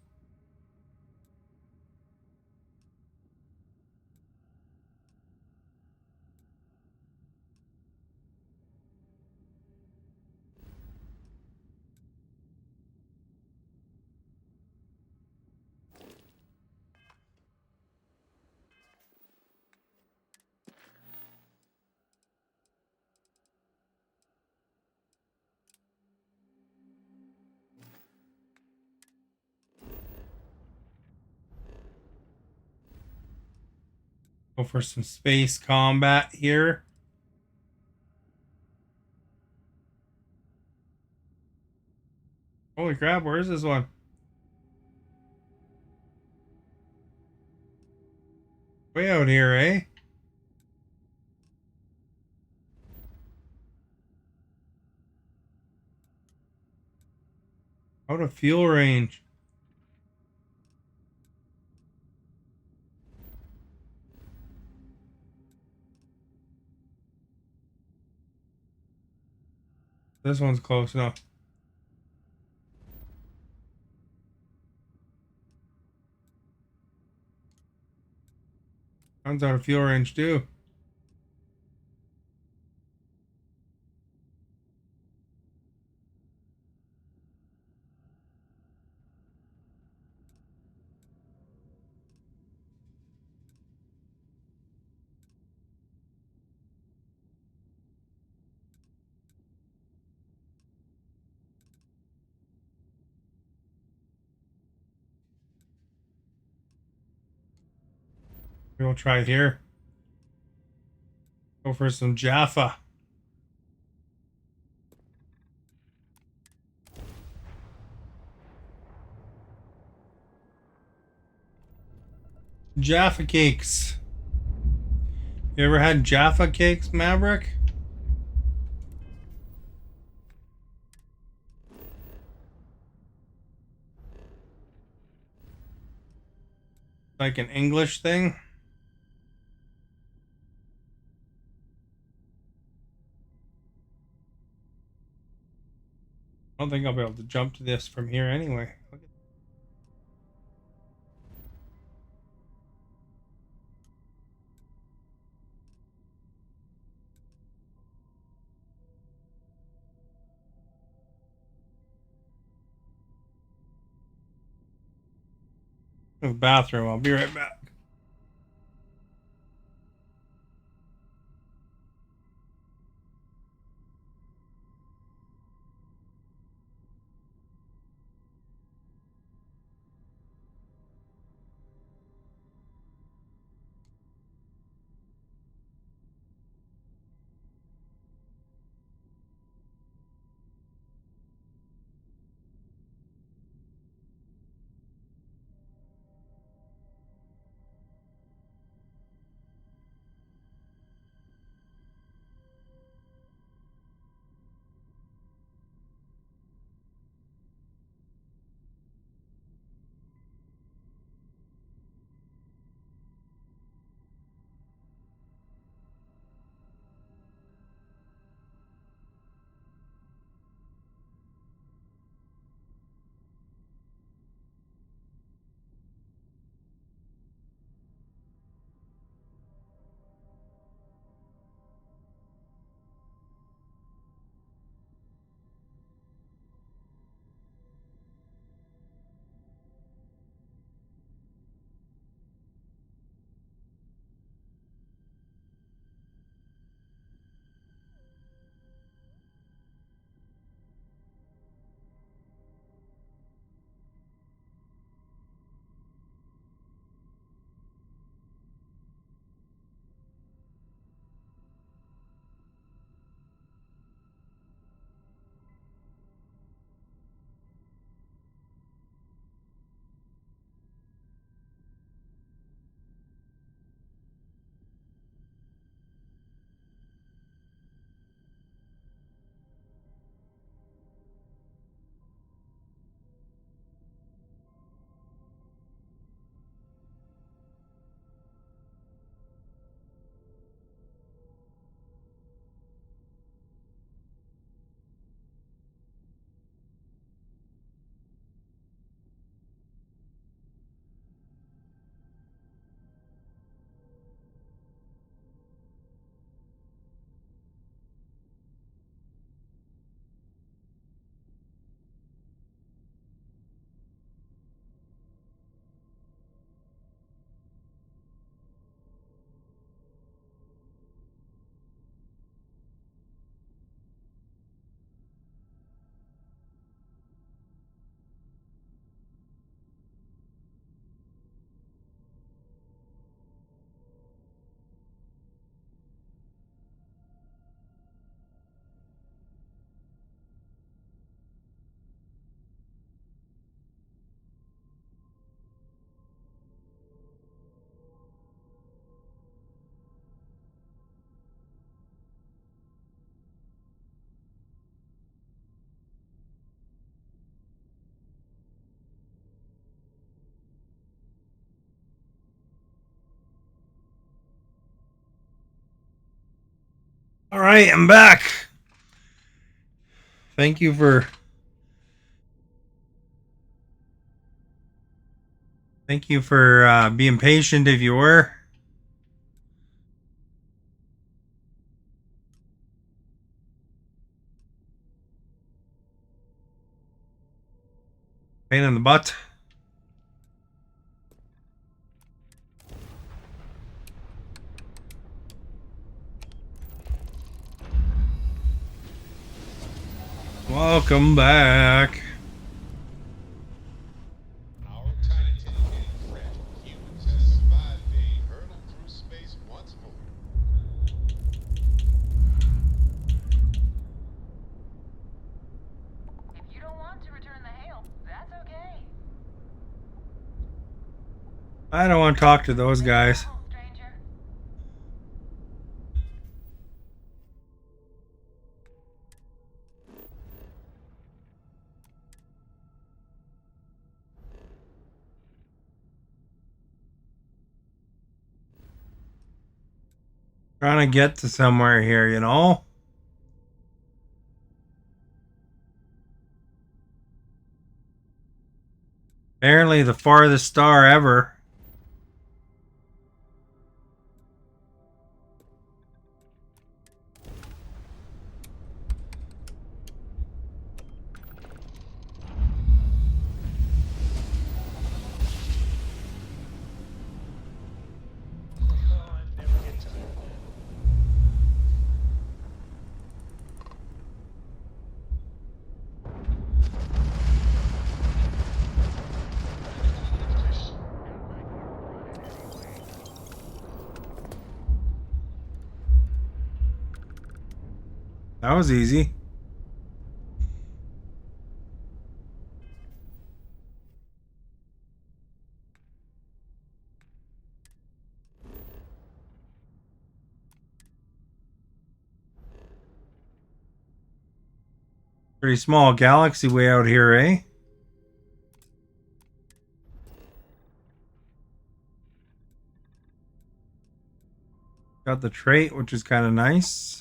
Go for some space combat here. Holy crap, where is this one? Way out here, eh? Out of fuel range. This one's close enough. One's out of fuel range too. We'll try here. Go for some Jaffa. Jaffa cakes. You ever had Jaffa cakes, Maverick? Like an English thing? I don't think I'll be able to jump to this from here anyway. The bathroom. I'll be right back. All right, I'm back. Thank you for being patient if you were. Pain in the butt. Welcome back. I don't want to talk to those guys. Trying to get to somewhere here, you know? Apparently the farthest star ever. That was easy. Pretty small galaxy way out here, eh? Got the trait, which is kind of nice.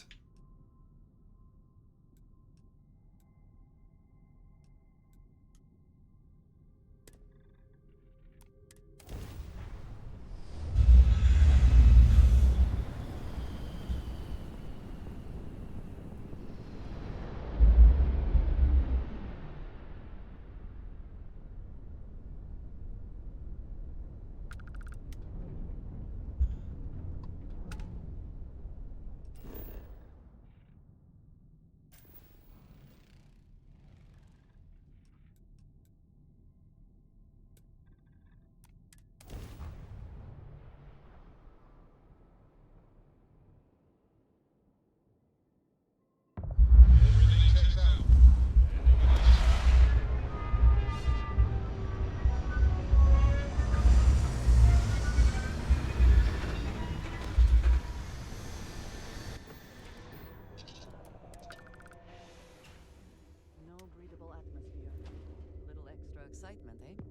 No breathable atmosphere. Little extra excitement, eh?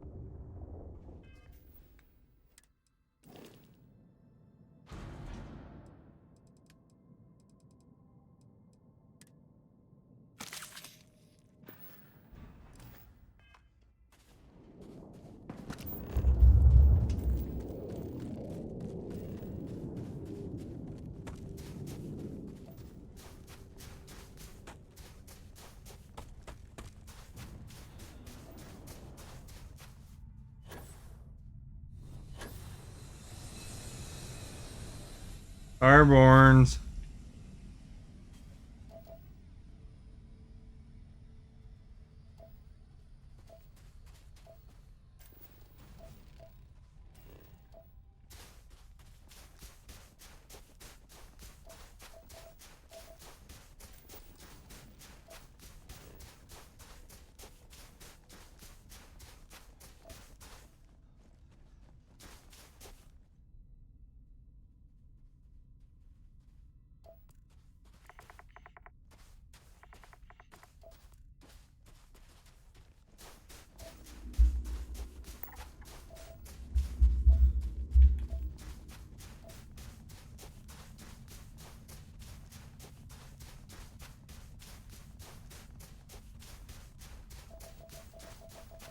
Starborns.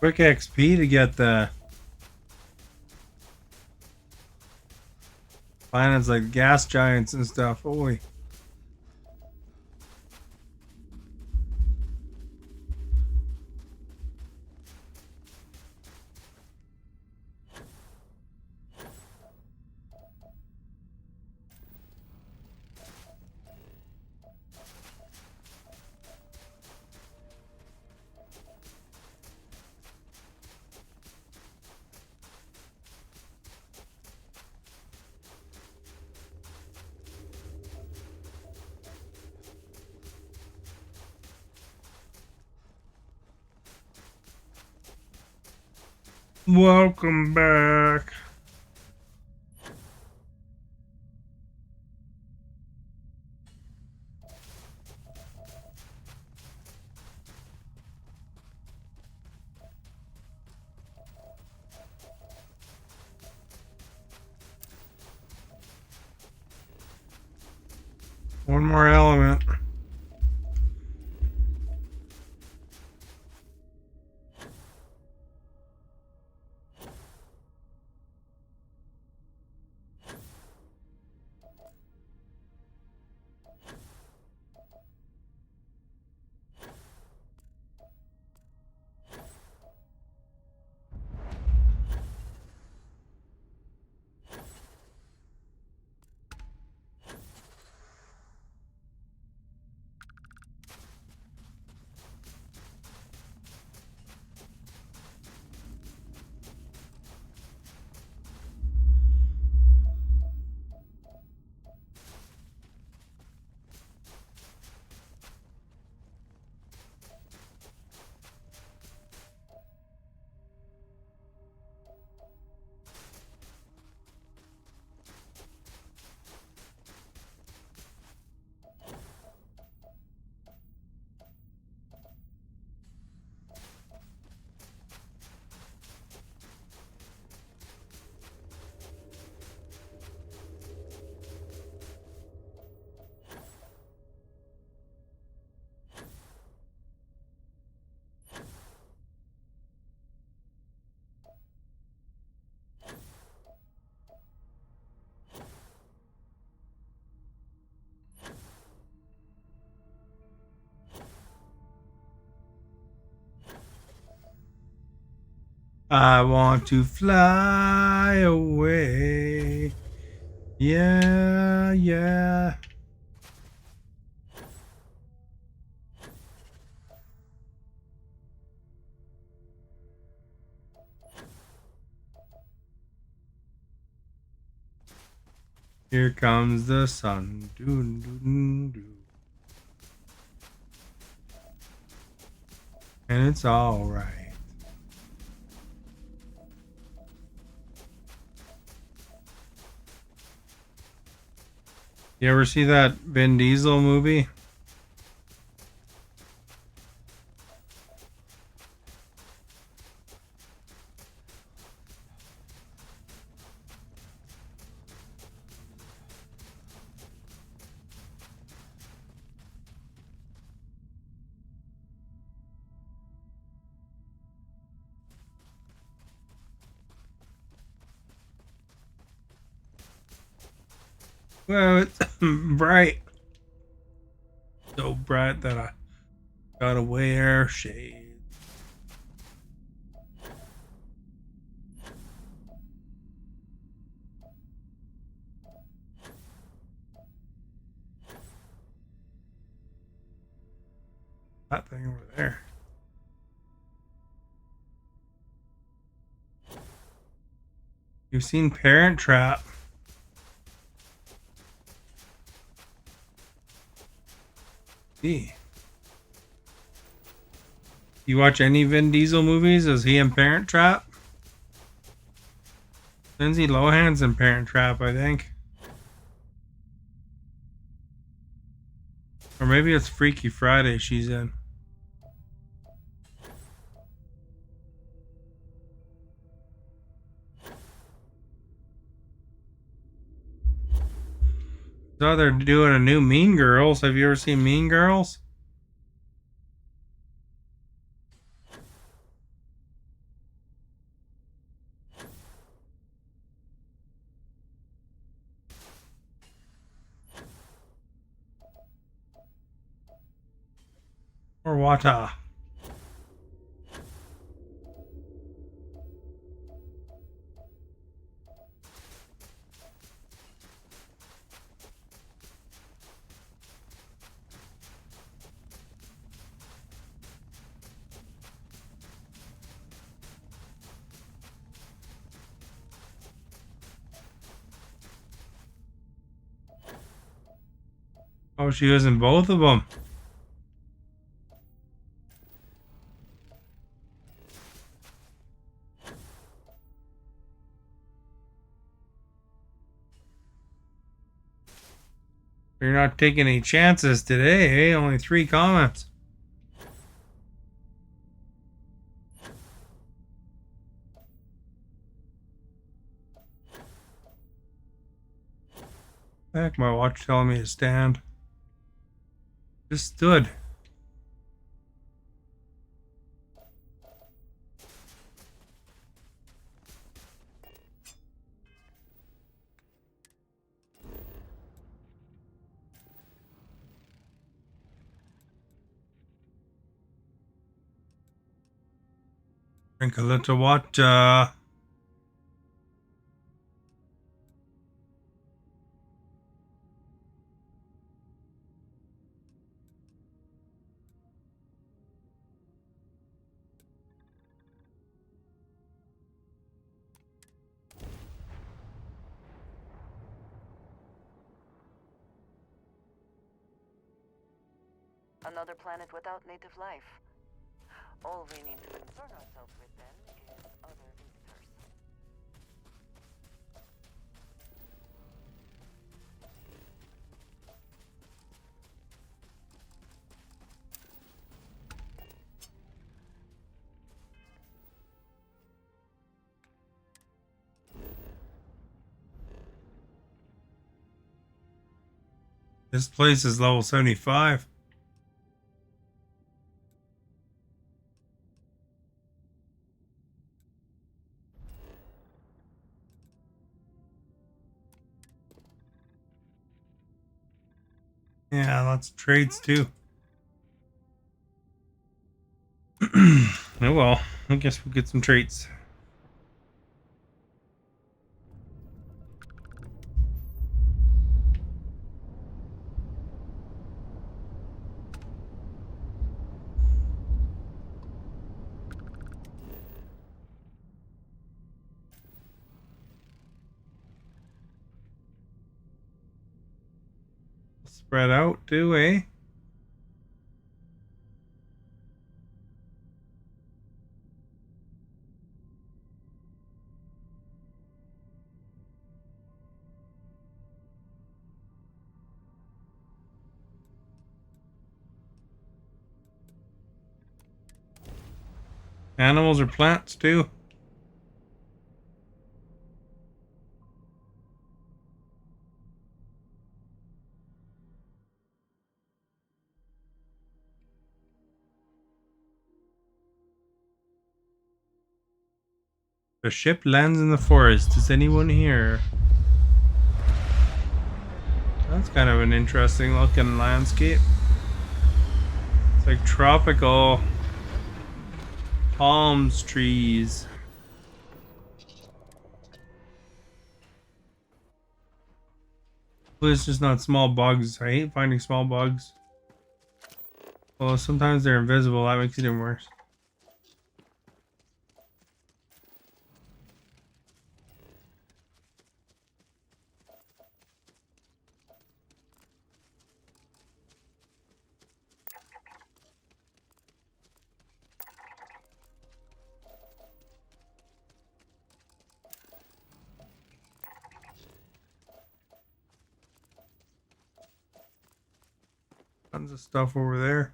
Quick XP to get the planets like gas giants and stuff. Holy. Welcome back. One more element. I want to fly away. Yeah, yeah. Here comes the sun. Doo, doo, doo, doo. And it's all right. You ever see that Vin Diesel movie? Well, it's bright. So bright that I gotta wear shades. That thing over there. You've seen Parent Trap. See. You watch any Vin Diesel movies? Is he in Parent Trap? Lindsay Lohan's in Parent Trap, I think. Or maybe it's Freaky Friday she's in. So they're doing a new Mean Girls. Have you ever seen Mean Girls? Or water. Oh, she was in both of them. You're not taking any chances today, eh? Only 3 comments. Heck, my watch telling me to stand. Just stood. Drink a little water. Another planet without native life. All we need to concern ourselves with then is other visitors. This place is level 75. Yeah, lots of trades too. Oh well, I guess we'll get some traits. Spread out too, eh? Animals or plants too. The ship lands in the forest. Is anyone here? That's kind of an interesting looking landscape. It's like tropical palms, trees. Hopefully it's just not small bugs. I hate finding small bugs. Well, sometimes they're invisible. That makes it even worse. Tons of stuff over there.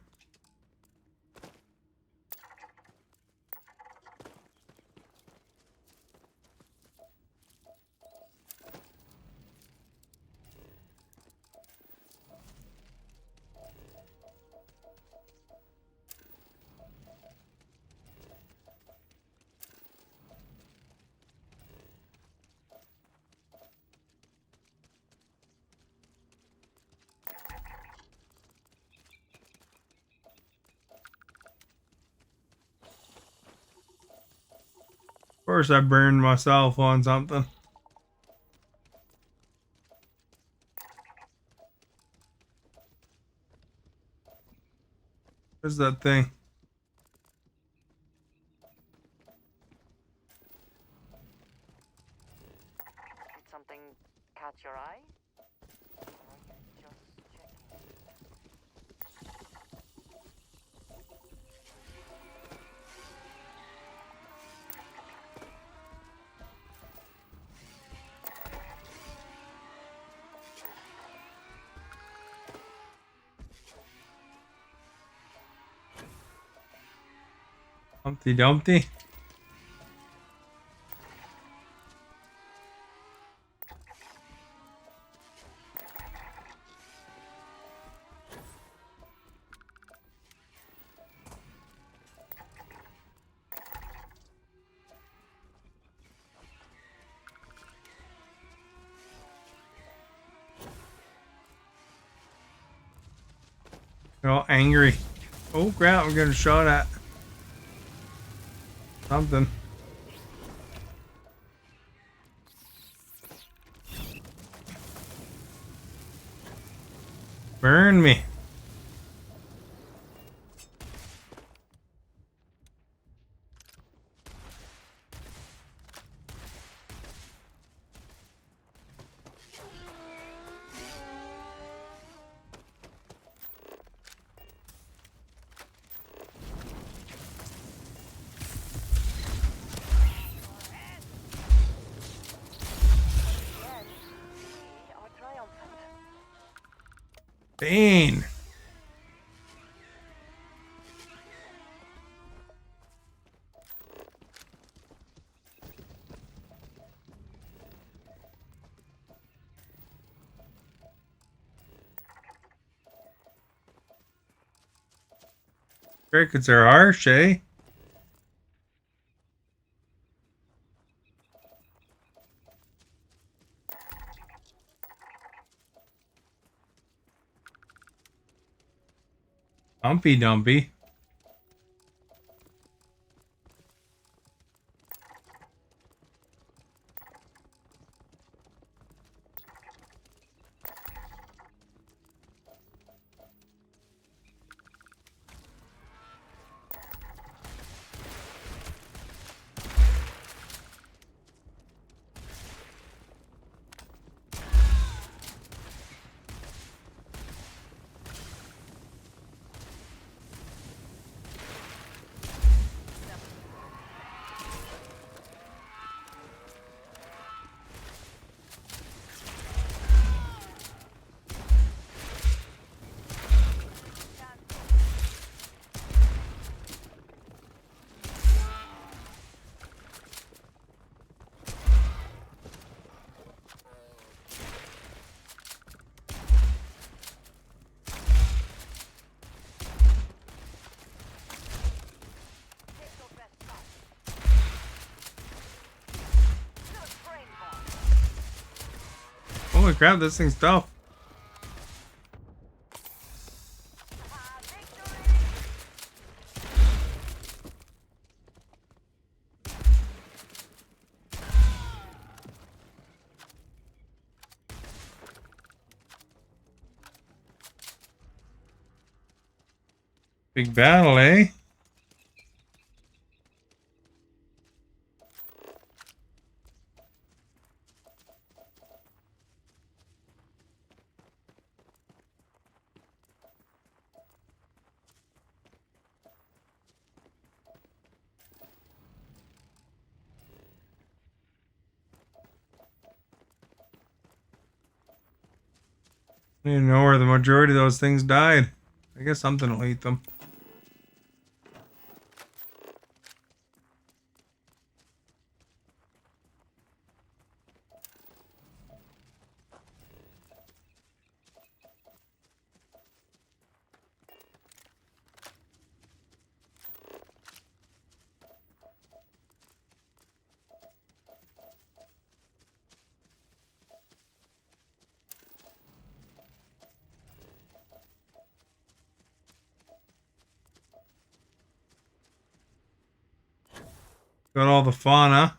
course I burned myself on something. Where's that thing? Did something catch your eye? Or are you just checking? Humpty Dumpty. They're all angry. Oh crap, I'm getting shot at. Something. Burn me. Bane. Crickets are harsh, eh? Humpy Dumpy. Holy crap, this thing's tough. Big battle, eh? I didn't know where the majority of those things died. I guess something will eat them. Got all the fauna.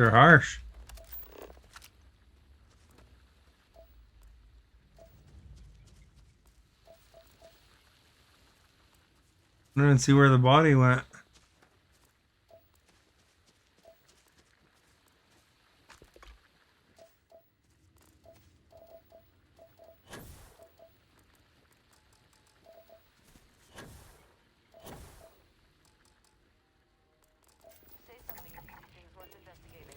They're harsh. I didn't see where the body went. Say something if you think it's worth investigating.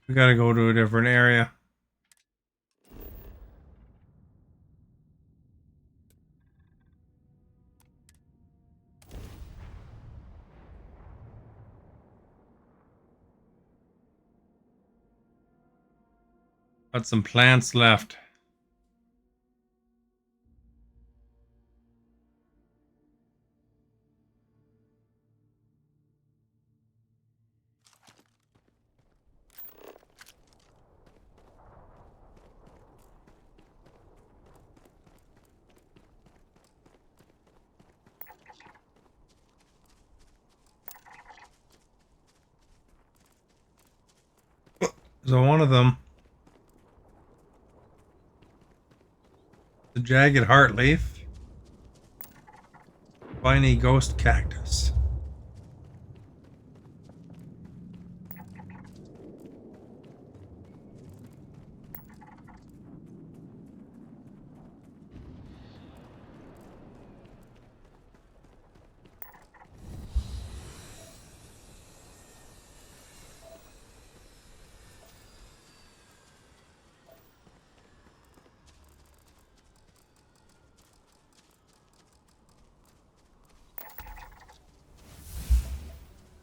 We gotta go to a different area. Got some plants left. So one of them, the jagged heart leaf, spiny ghost cactus.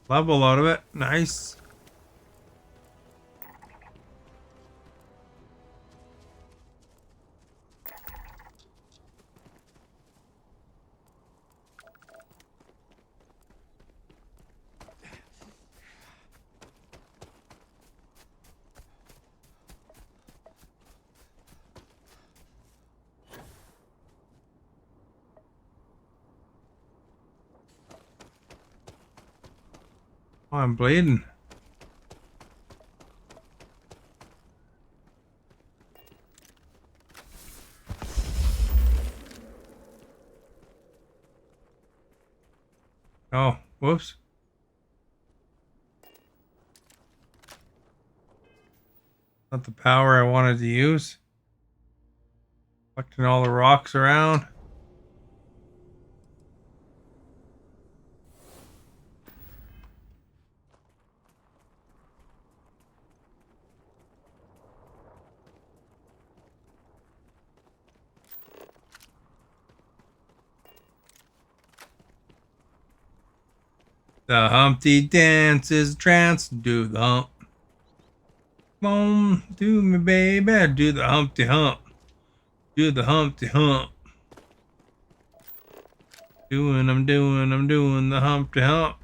Level out of it. Nice. Oh, I'm bleeding. Oh, whoops. Not the power I wanted to use. Collecting all the rocks around. The Humpty Dance is a trance. Do the hump. Come on, do me, baby. Do the Humpty Hump. Do the Humpty Hump. I'm doing the Humpty Hump.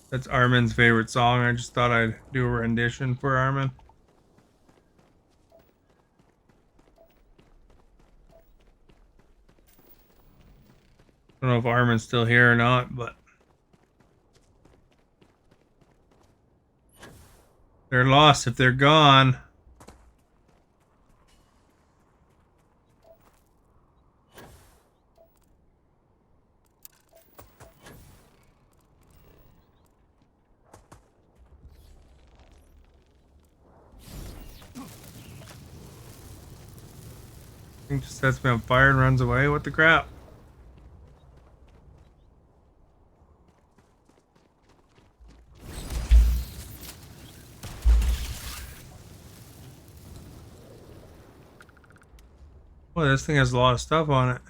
That's Armin's favorite song. I just thought I'd do a rendition for Armin. I don't know if Armin's still here or not, but they're lost if they're gone. He just sets me on fire and runs away. What the crap? Boy, this thing has a lot of stuff on it.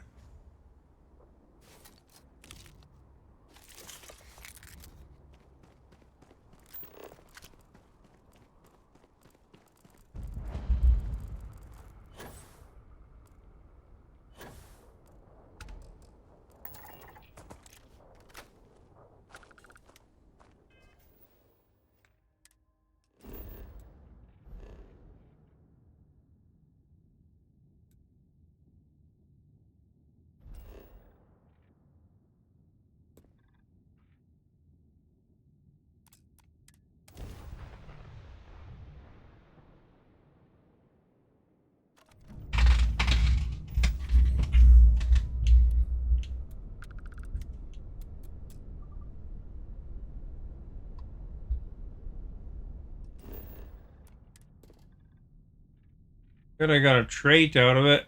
Good, I got a trait out of it.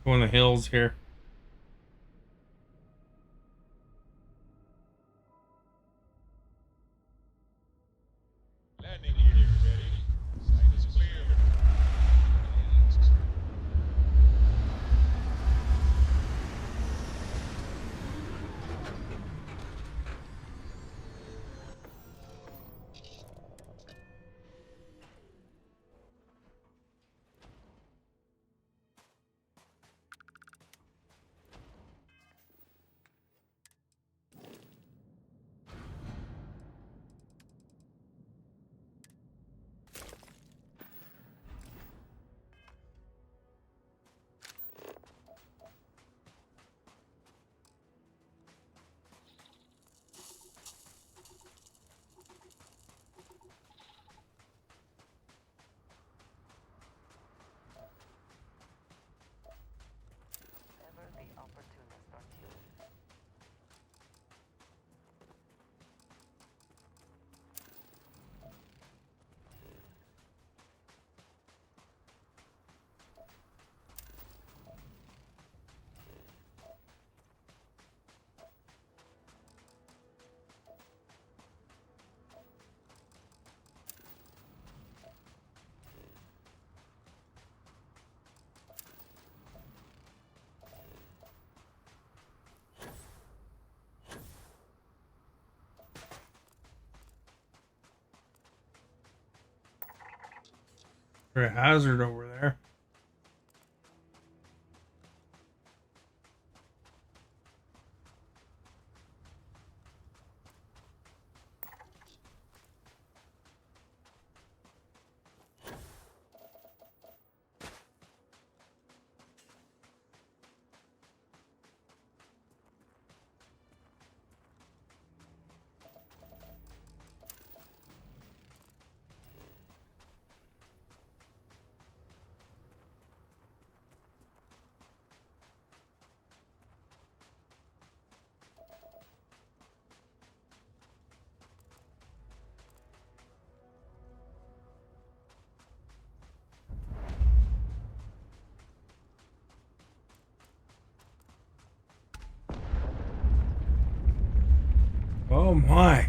Go in the hills here. Landing gear ready. Site is clear. Ever the opportunist, aren't you? There's a hazard over there. Oh my.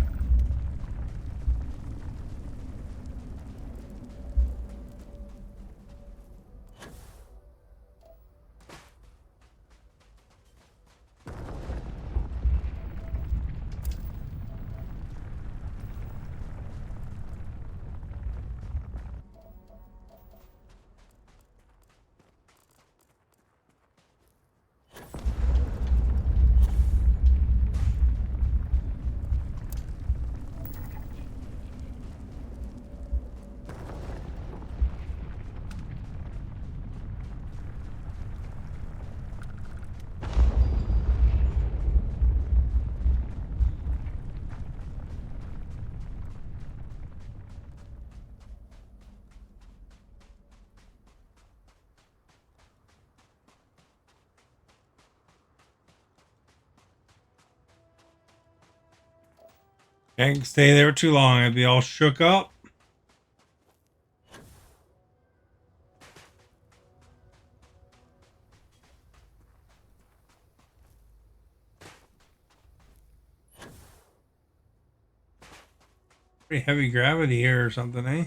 Can't stay there too long. I'd be all shook up. Pretty heavy gravity here or something, eh?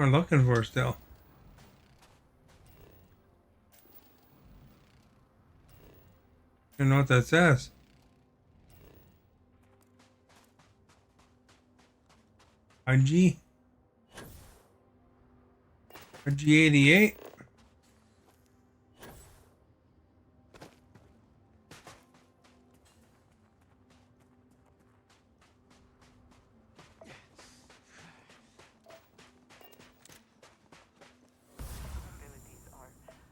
We're looking for still. I don't know what that says. IG 88. Abilities are truly amazing.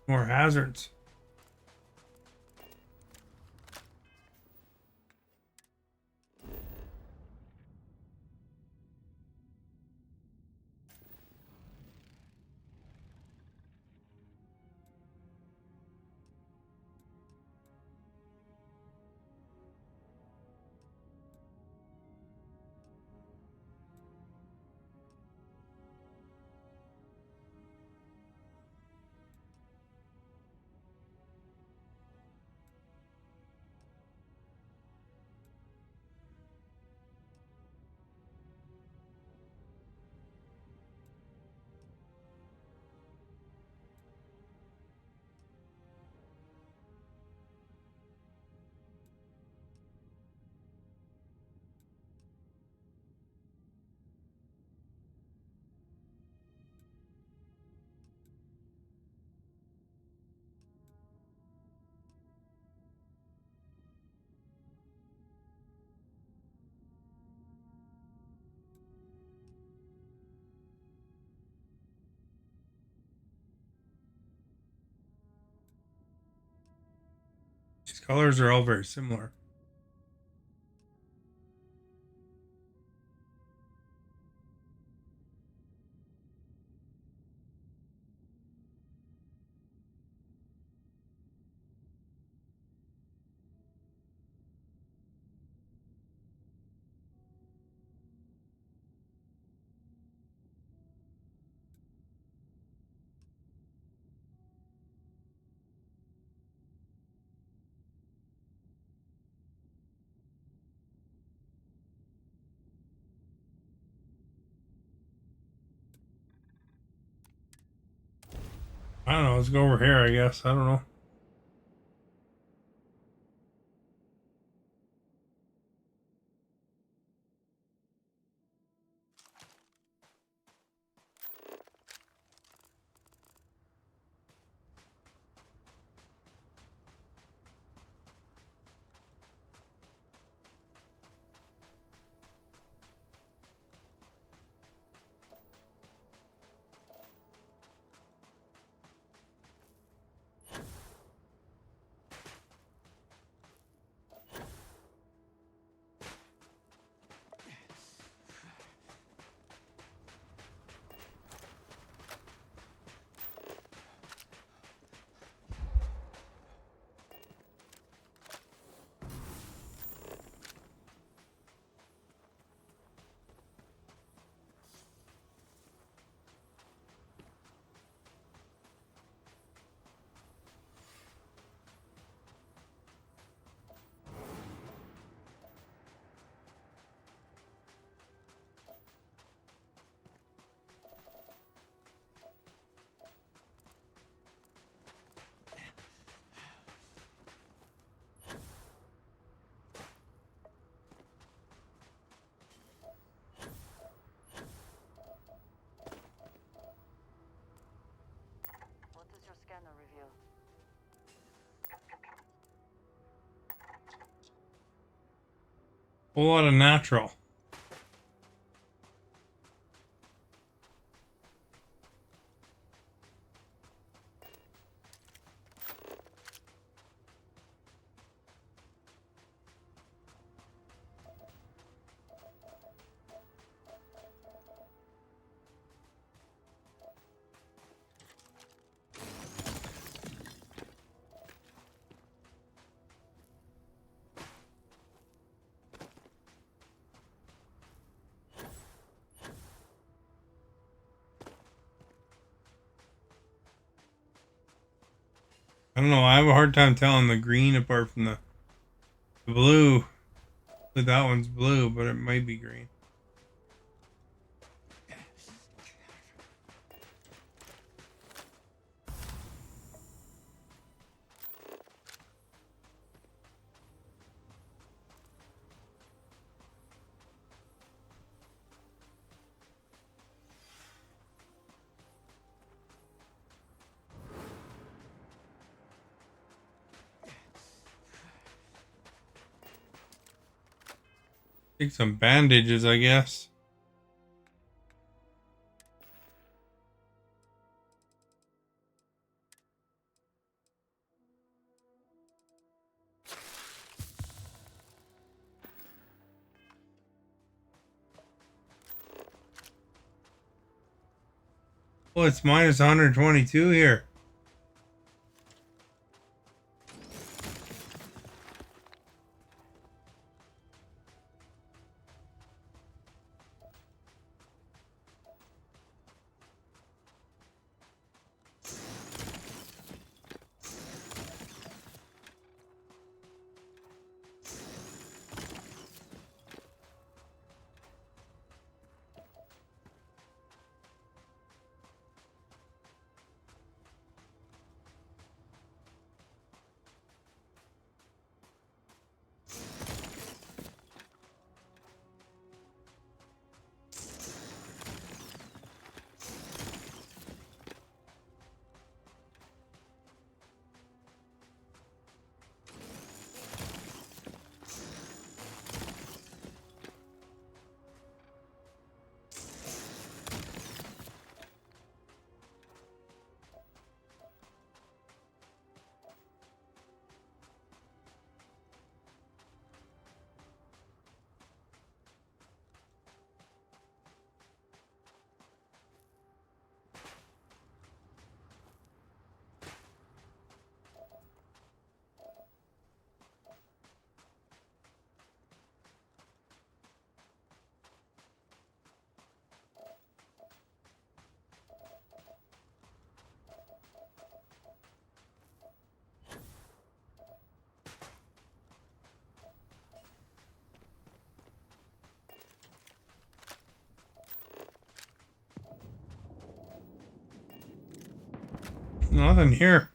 More hazards. These colors are all very similar. I don't know. Let's go over here, I guess. I don't know. A whole lot of natural. I don't know. I have a hard time telling the green apart from the blue. That one's blue, but it might be green. Take some bandages, I guess. Well, it's minus 122 here. Nothing here.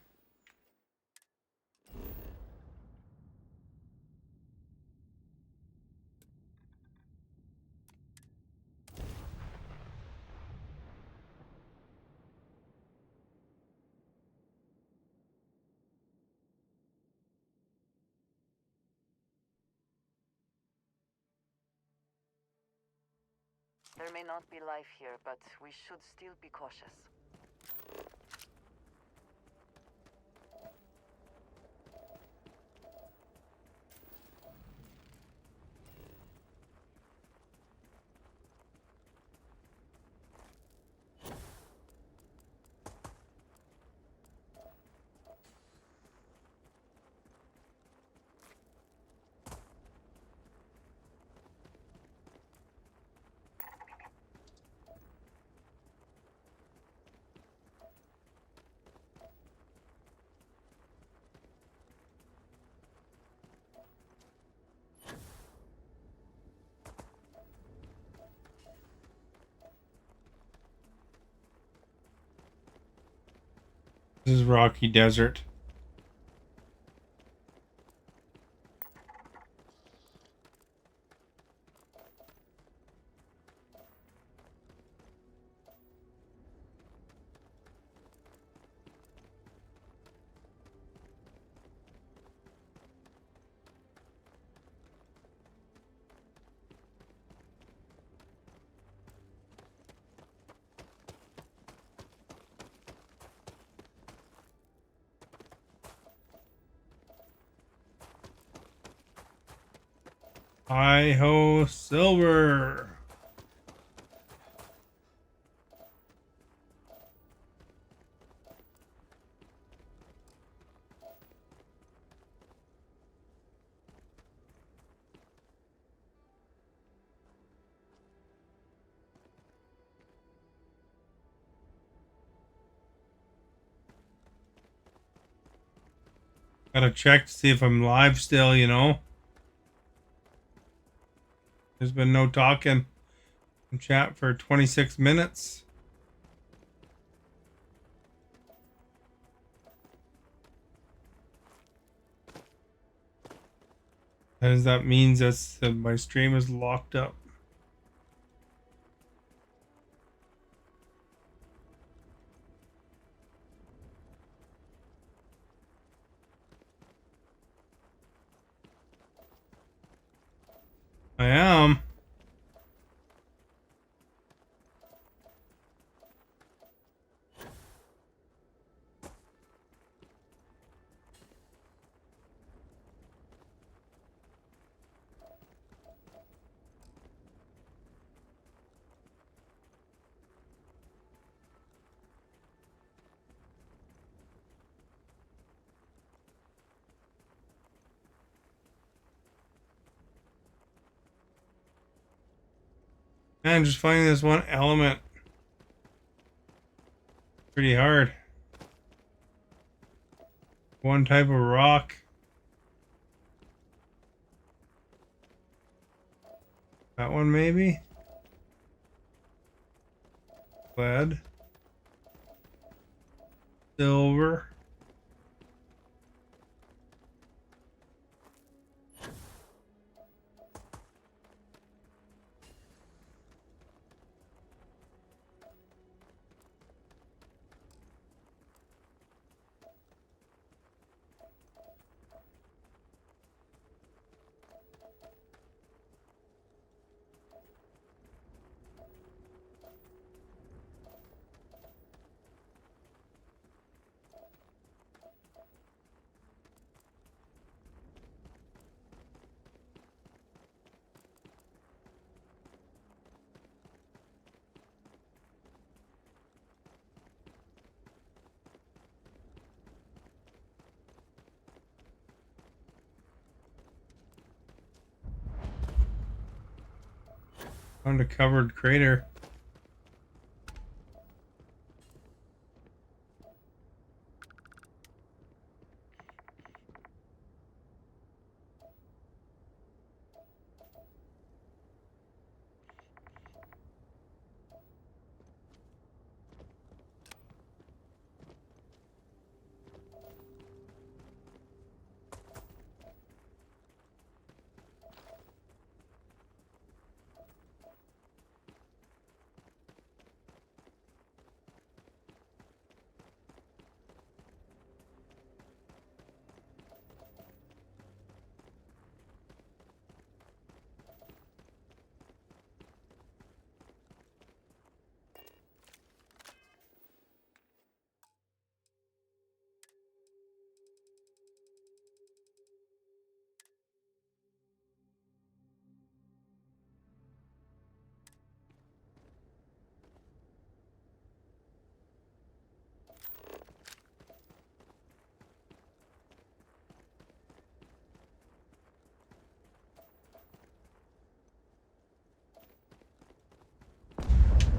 There may not be life here, but we should still be cautious. This is rocky desert. Hi-ho silver. Gotta check to see if I'm live still, you know. There's been no talking in chat for 26 minutes. As that means that my stream is locked up. I am. Man, just finding this one element pretty hard. One type of rock. That one maybe? Lead. Silver. Uncovered crater.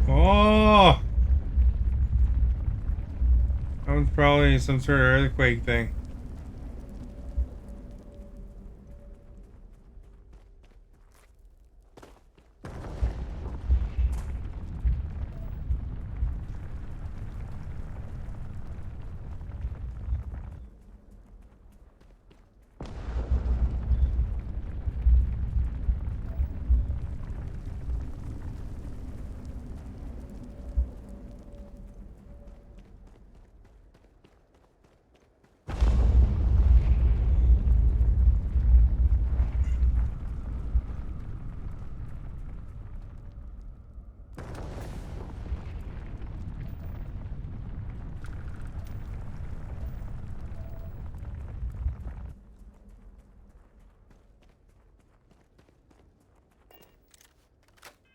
Oh! That was probably some sort of earthquake thing.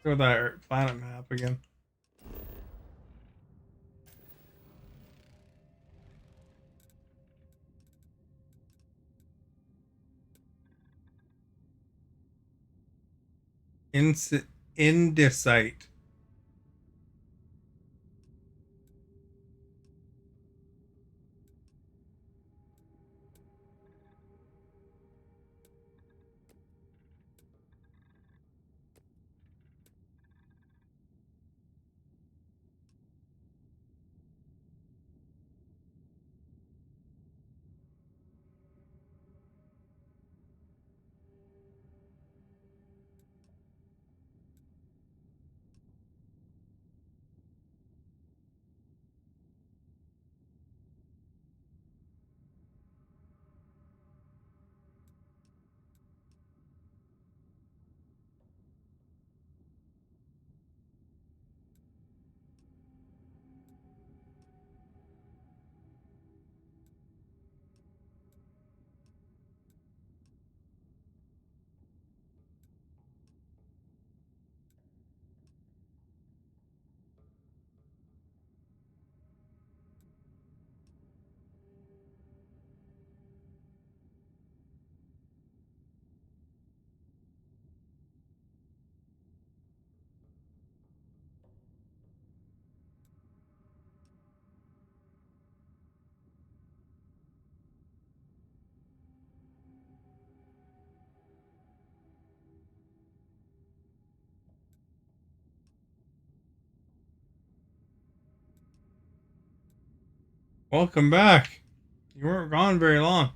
Go to that planet map again. Indicite. Welcome back. You weren't gone very long.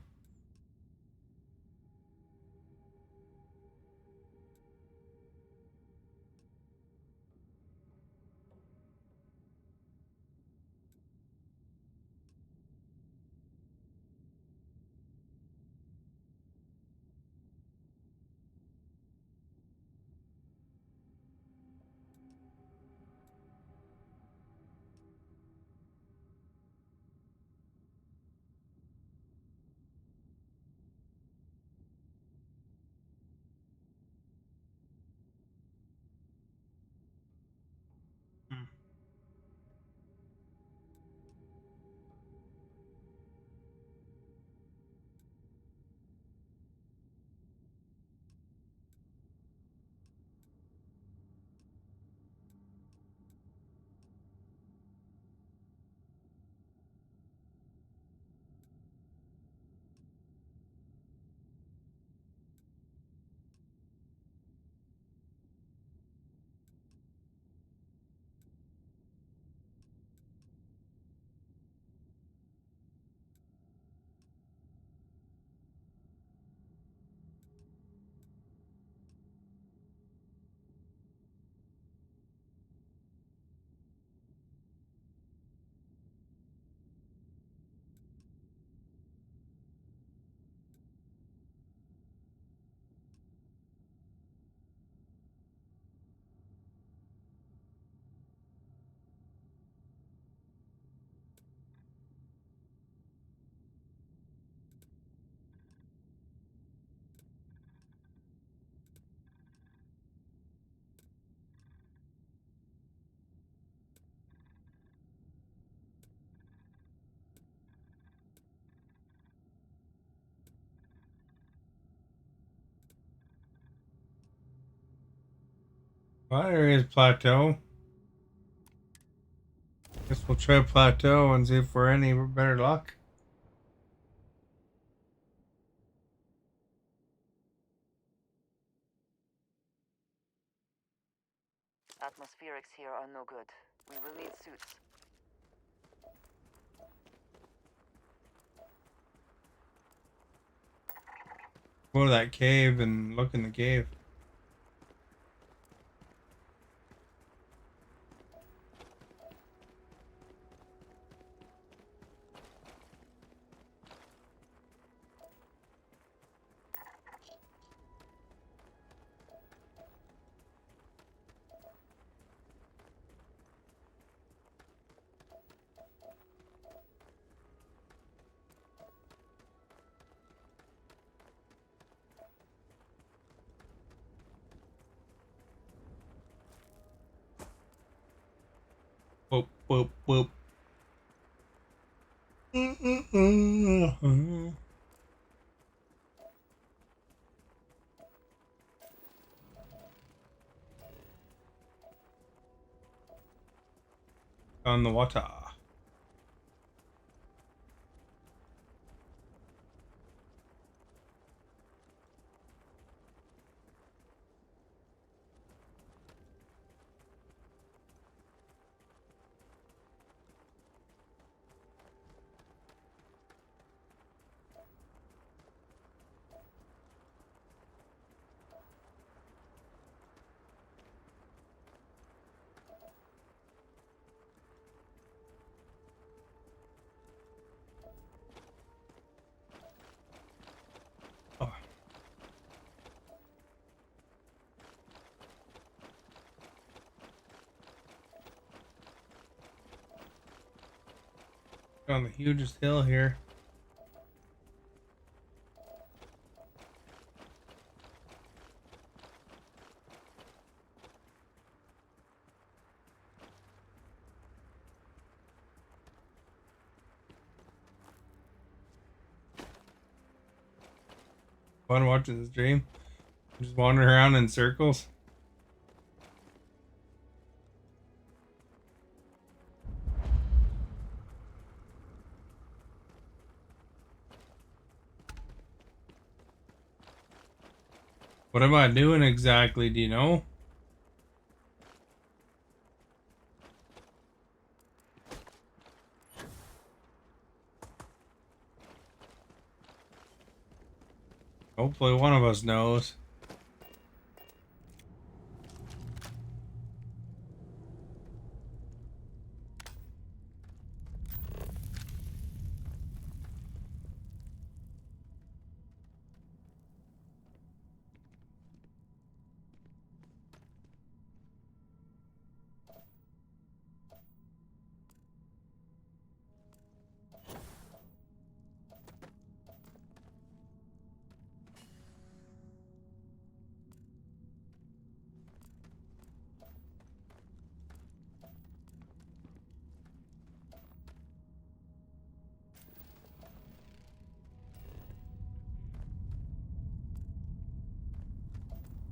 Well, that area's plateau. Guess we'll try plateau and see if we're any better luck. Atmospherics here are no good. We will need suits. Go to that cave and look in the cave. boop, boop. On the water. On the hugest hill here. Fun watching this stream. Just wandering around in circles. What am I doing exactly? Do you know? Hopefully one of us knows.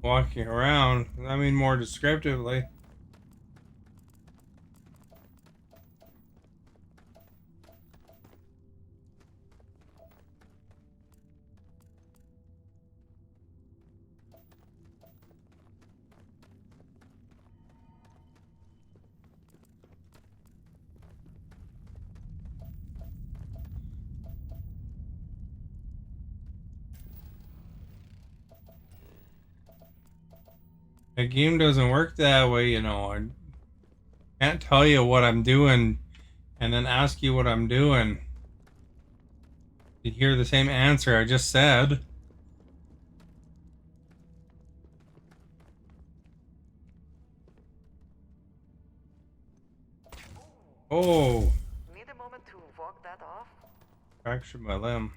Walking around. I mean more descriptively. The game doesn't work that way, you know. I can't tell you what I'm doing and then ask you what I'm doing. You hear the same answer I just said. Oh. Need a moment to walk that off? Fractured my limb.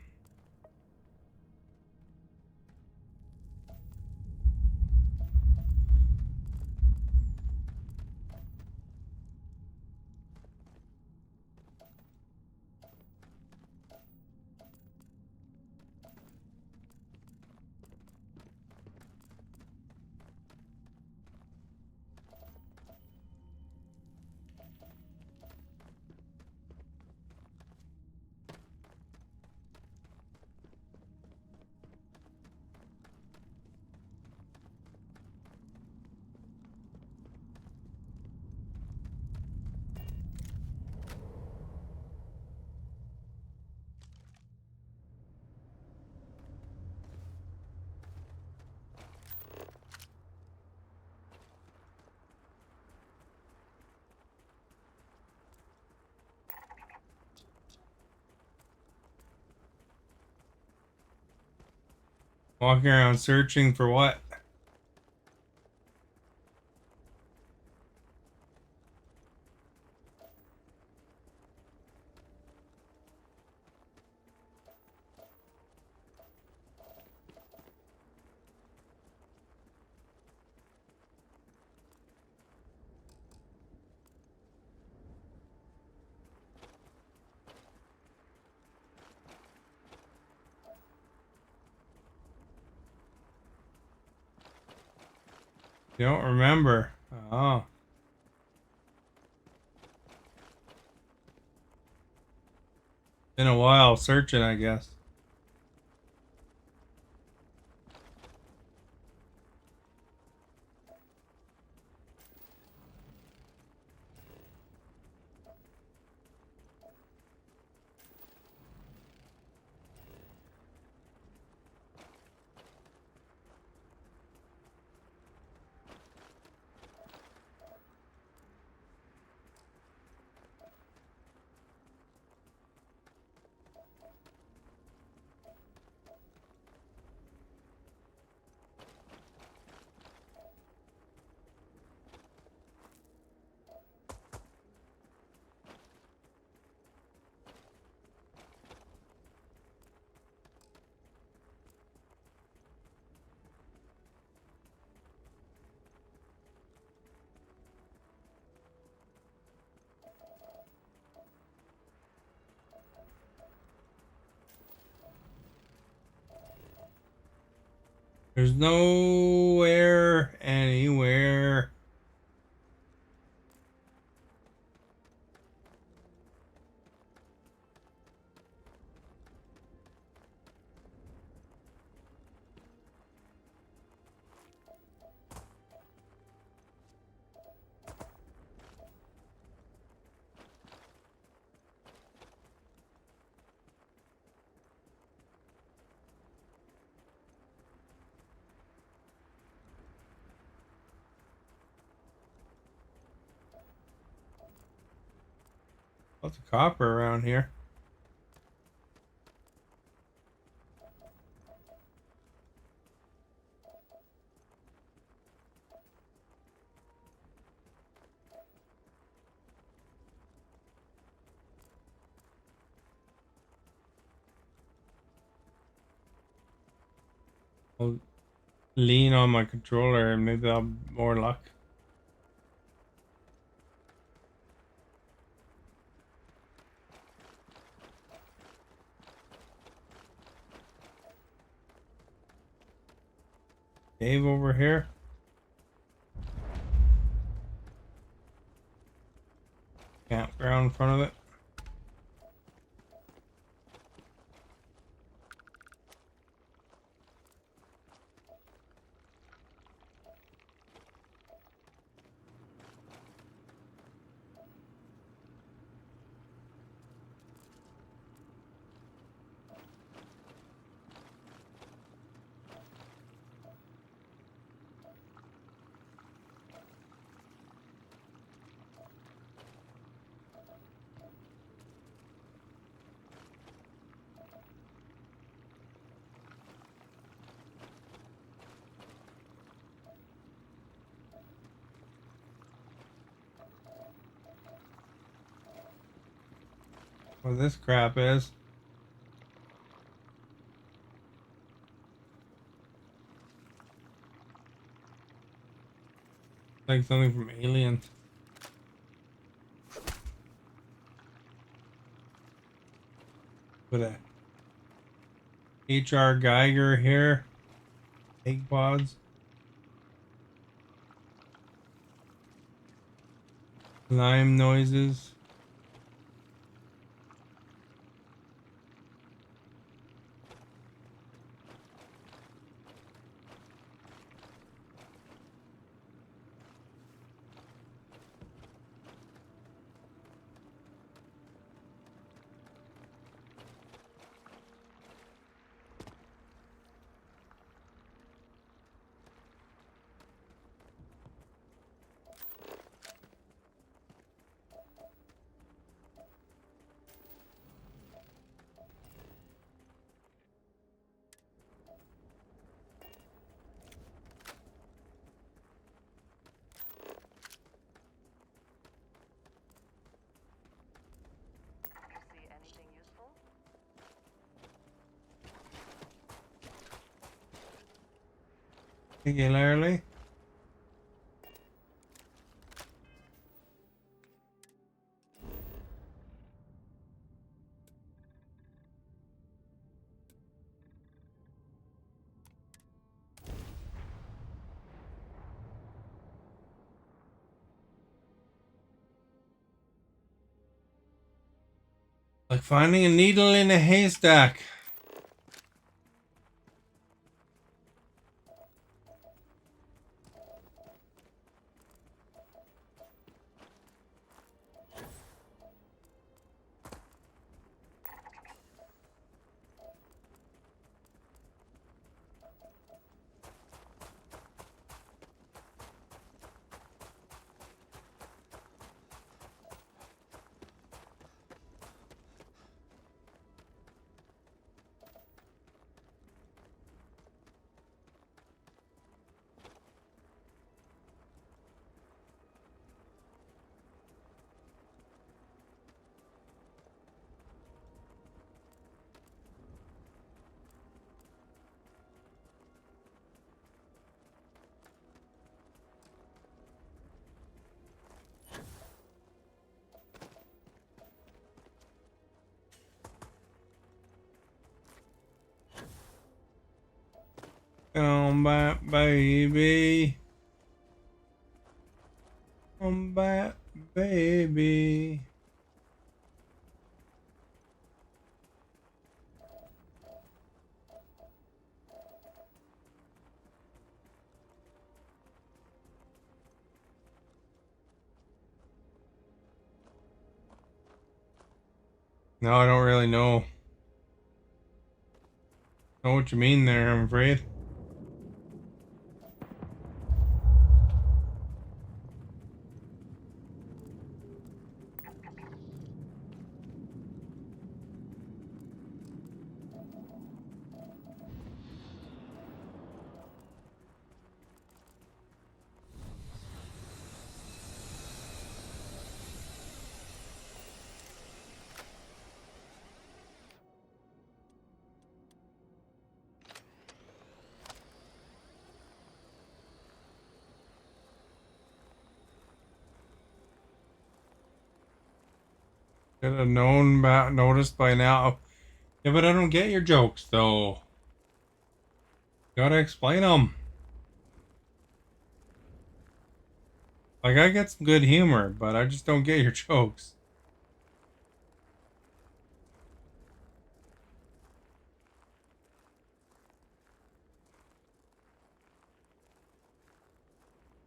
Walking around searching for what? You don't remember. Oh. Been a while searching, I guess. There's nowhere, anywhere. Lots of copper around here. I'll lean on my controller and maybe I'll have more luck. Cave over here. Campground in front of it. What this crap is. Like something from Aliens. With a HR Geiger here. Egg pods. Lime noises. See anything useful? Particularly. Like finding a needle in a haystack. Come back, baby. Come back, baby. No, I don't really know what you mean there, I'm afraid. Should have noticed by now. Yeah, but I don't get your jokes, though. Gotta explain them. Like, I get some good humor, but I just don't get your jokes.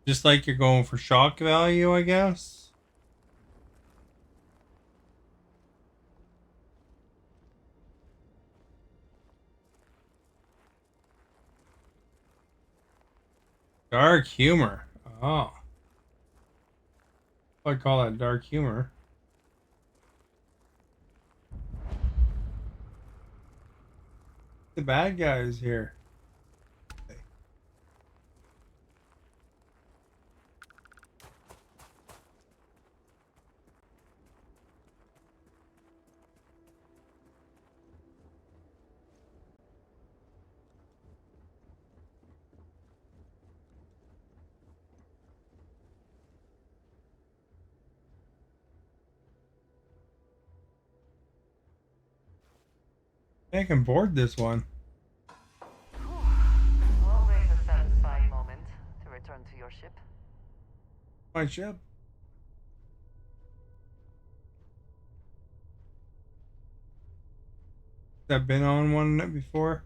Just like you're going for shock value, I guess. Dark humor. Oh. I call that dark humor. The bad guys here. I can board this one. Always a satisfying moment to return to your ship. My ship. I've been on one before.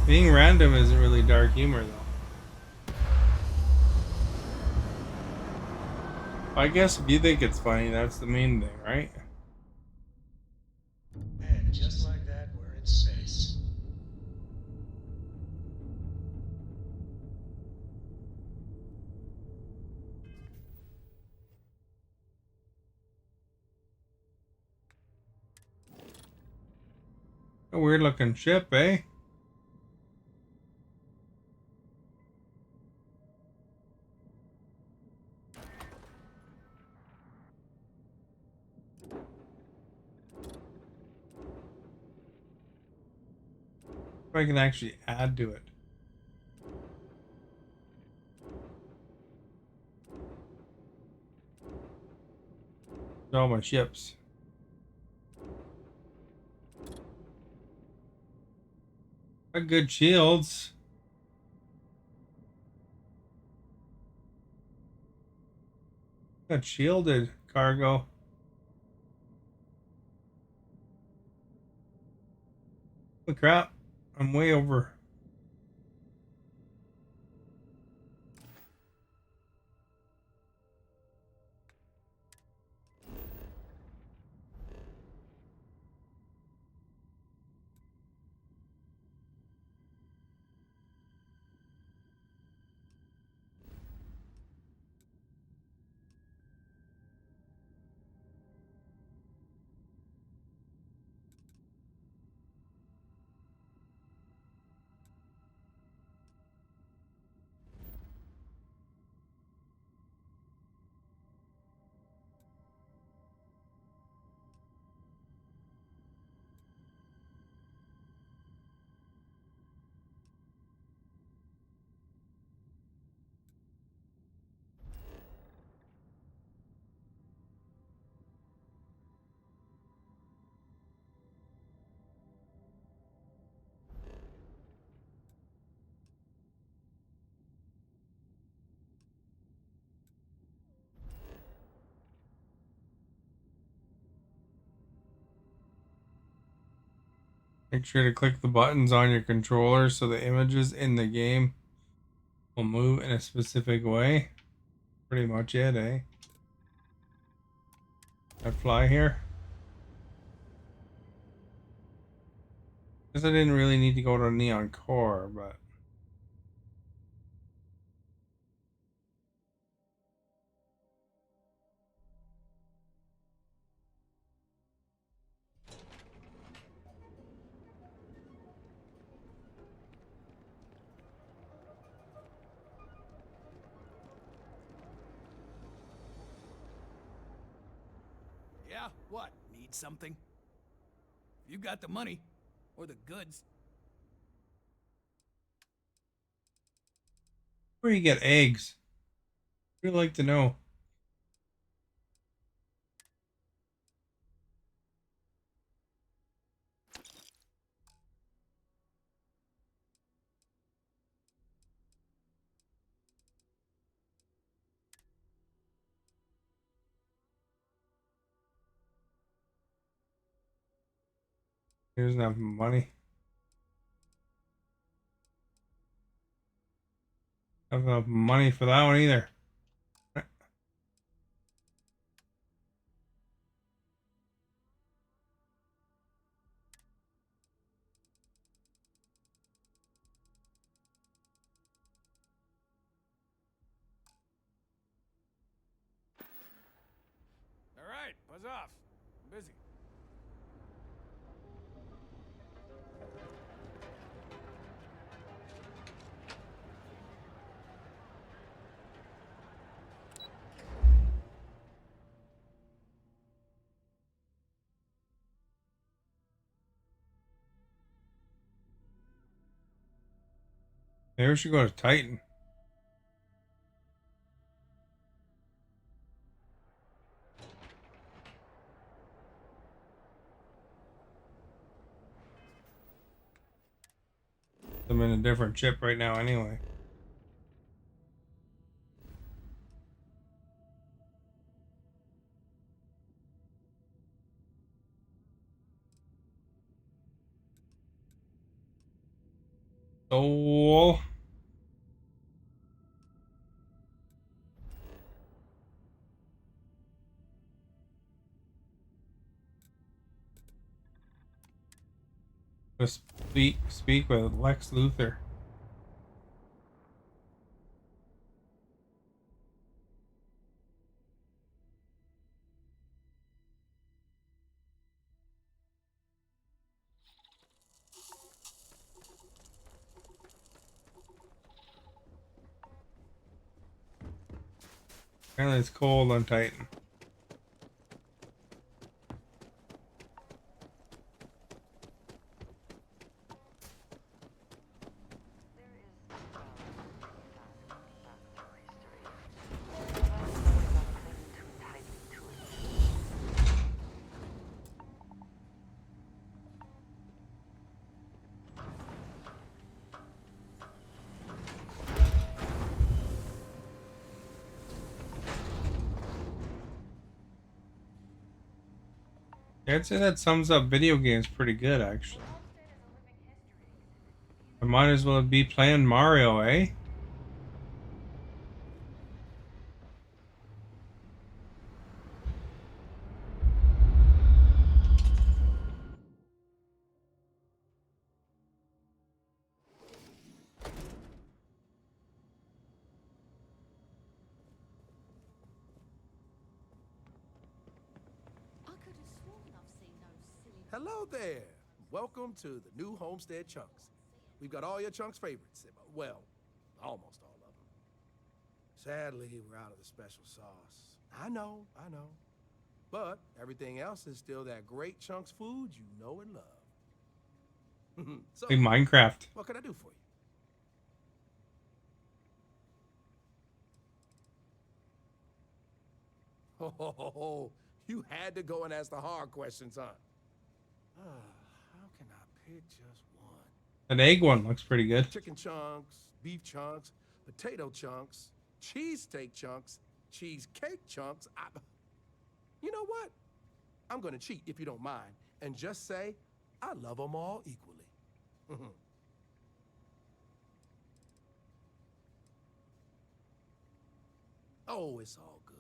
Being random isn't really dark humor, though. I guess if you think it's funny, that's the main thing, right? And just like that, we're in space. A weird looking ship, eh? I can actually add to it. All my ships. Got good shields. Got shielded cargo. Holy crap. I'm way over. Make sure to click the buttons on your controller so the images in the game will move in a specific way. Pretty much it, eh? I fly here. Guess I didn't really need to go to Neon Core, but Yeah? What? Need something? You got the money. Or the goods. where do you get eggs? I'd like to know. He doesn't have money. Have enough money for that one either. Alright, buzz off. I'm busy. Maybe we should go to Titan. I'm in a different ship right now anyway. Soul. Just speak with Lex Luthor. Apparently it's cold on Titan. I'd say that sums up video games pretty good, actually. I might as well be playing Mario, eh? Hello there. Welcome to the new Homestead Chunks. We've got all your Chunks' favorites. Well, almost all of them. Sadly, we're out of the special sauce. I know. But everything else is still that great Chunks food you know and love. So, Like Minecraft. what can I do for you? Oh, you had to go and ask the hard questions, huh? How can I pick just one? An egg one looks pretty good. Chicken chunks, beef chunks, potato chunks, cheesesteak chunks, cheesecake chunks. You know what? I'm gonna cheat if you don't mind and just say I love them all equally. Oh, it's all good.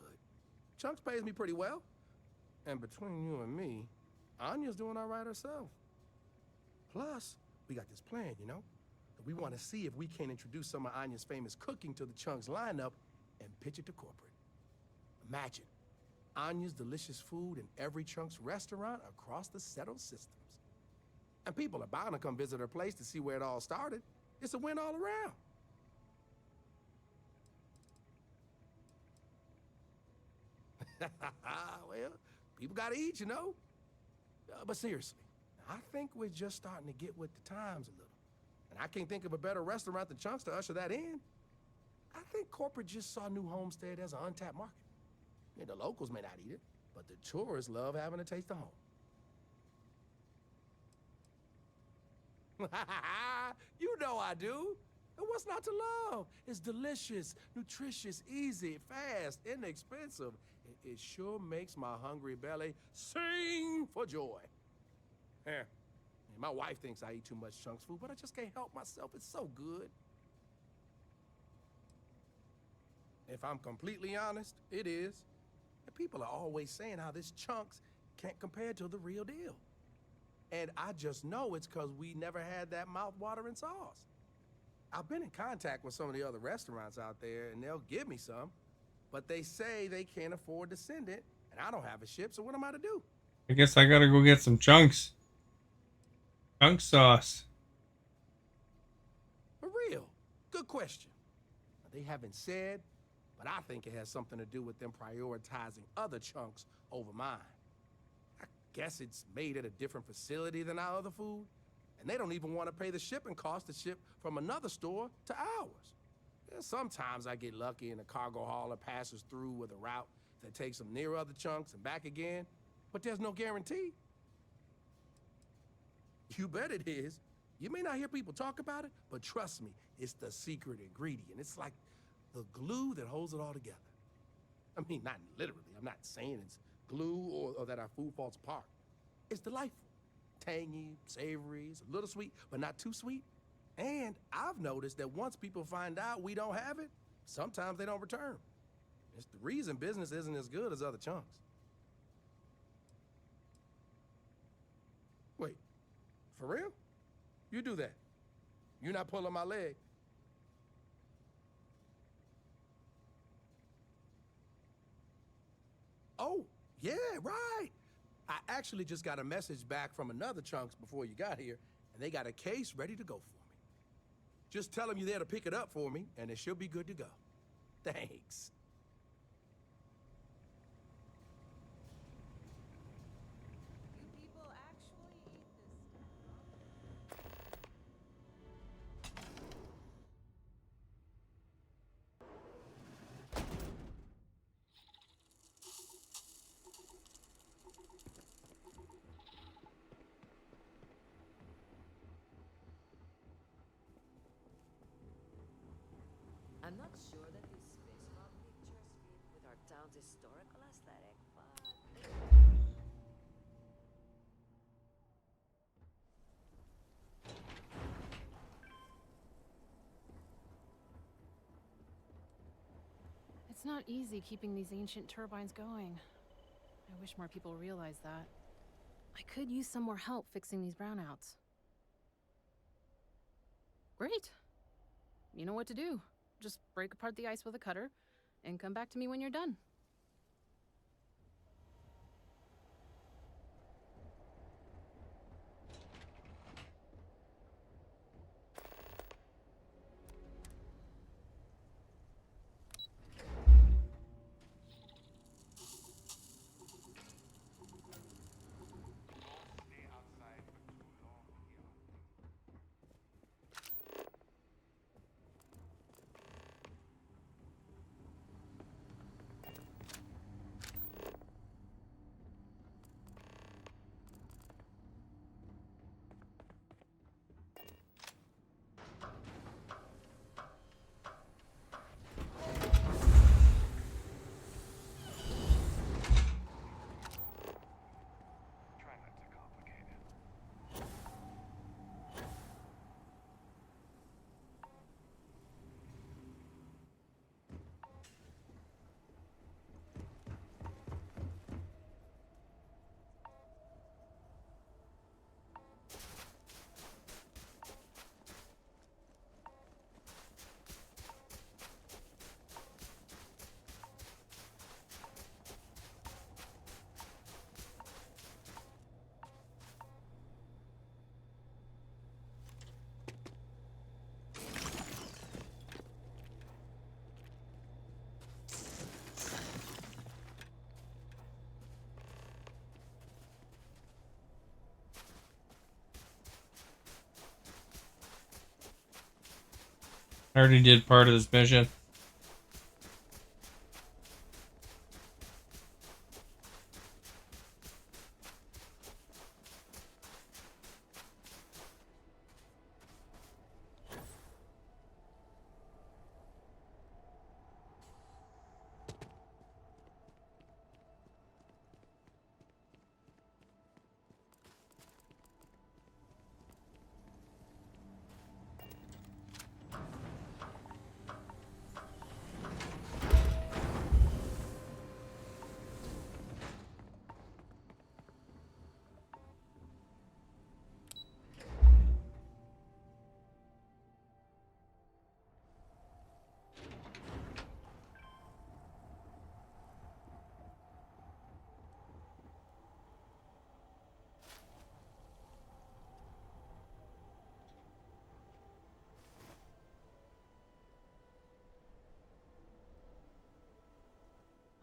Chunks pays me pretty well. And between you and me, Anya's doing all right herself. Plus, we got this plan, you know? We want to see if we can introduce some of Anya's famous cooking to the Chunks lineup and pitch it to corporate. Imagine Anya's delicious food in every Chunks restaurant across the settled systems. And people are bound to come visit her place to see where it all started. It's a win all around. Well, people gotta eat, you know? But seriously, I think we're just starting to get with the times a little. And I can't think of a better restaurant than Chunks to usher that in. I think corporate just saw New Homestead as an untapped market. Yeah, the locals may not eat it, but the tourists love having a taste of home. You know I do. And what's not to love? It's delicious, nutritious, easy, fast, inexpensive. It sure makes my hungry belly sing for joy. Here, my wife thinks I eat too much Chunks food, but I just can't help myself. It's so good. If I'm completely honest, it is. And people are always saying how this Chunks can't compare to the real deal. And I just know it's because we never had that mouth-watering sauce. I've been in contact with some of the other restaurants out there, and they'll give me some. But they say they can't afford to send it, and I don't have a ship, so what am I to do? I guess I gotta go get some chunks. Chunk sauce. For real? Good question. They haven't said, but I think it has something to do with them prioritizing other Chunks over mine. I guess it's made at a different facility than our other food, and they don't even want to pay the shipping cost to ship from another store to ours. Sometimes I get lucky and a cargo hauler passes through with a route that takes them near other Chunks and back again, but there's no guarantee. You bet it is. You may not hear people talk about it, but trust me, it's the secret ingredient. It's like the glue that holds it all together. I mean, not literally. I'm not saying it's glue or that our food falls apart. It's delightful. Tangy, savory, it's a little sweet, but not too sweet. And I've noticed that once people find out we don't have it, sometimes they don't return. It's the reason business isn't as good as other Chunks. Wait, for real? You do that. You're not pulling my leg. Oh, yeah, right. I actually just got a message back from another Chunks before you got here, and they got a case ready to go for me. Just tell them you're there to pick it up for me, and it should be good to go. Thanks. I'm not sure that these space rock pictures fit with our town's historical aesthetic, but... It's not easy keeping these ancient turbines going. I wish more people realize that. I could use some more help fixing these brownouts. Great. You know what to do. Just break apart the ice with a cutter, and come back to me when you're done. I already did part of this mission.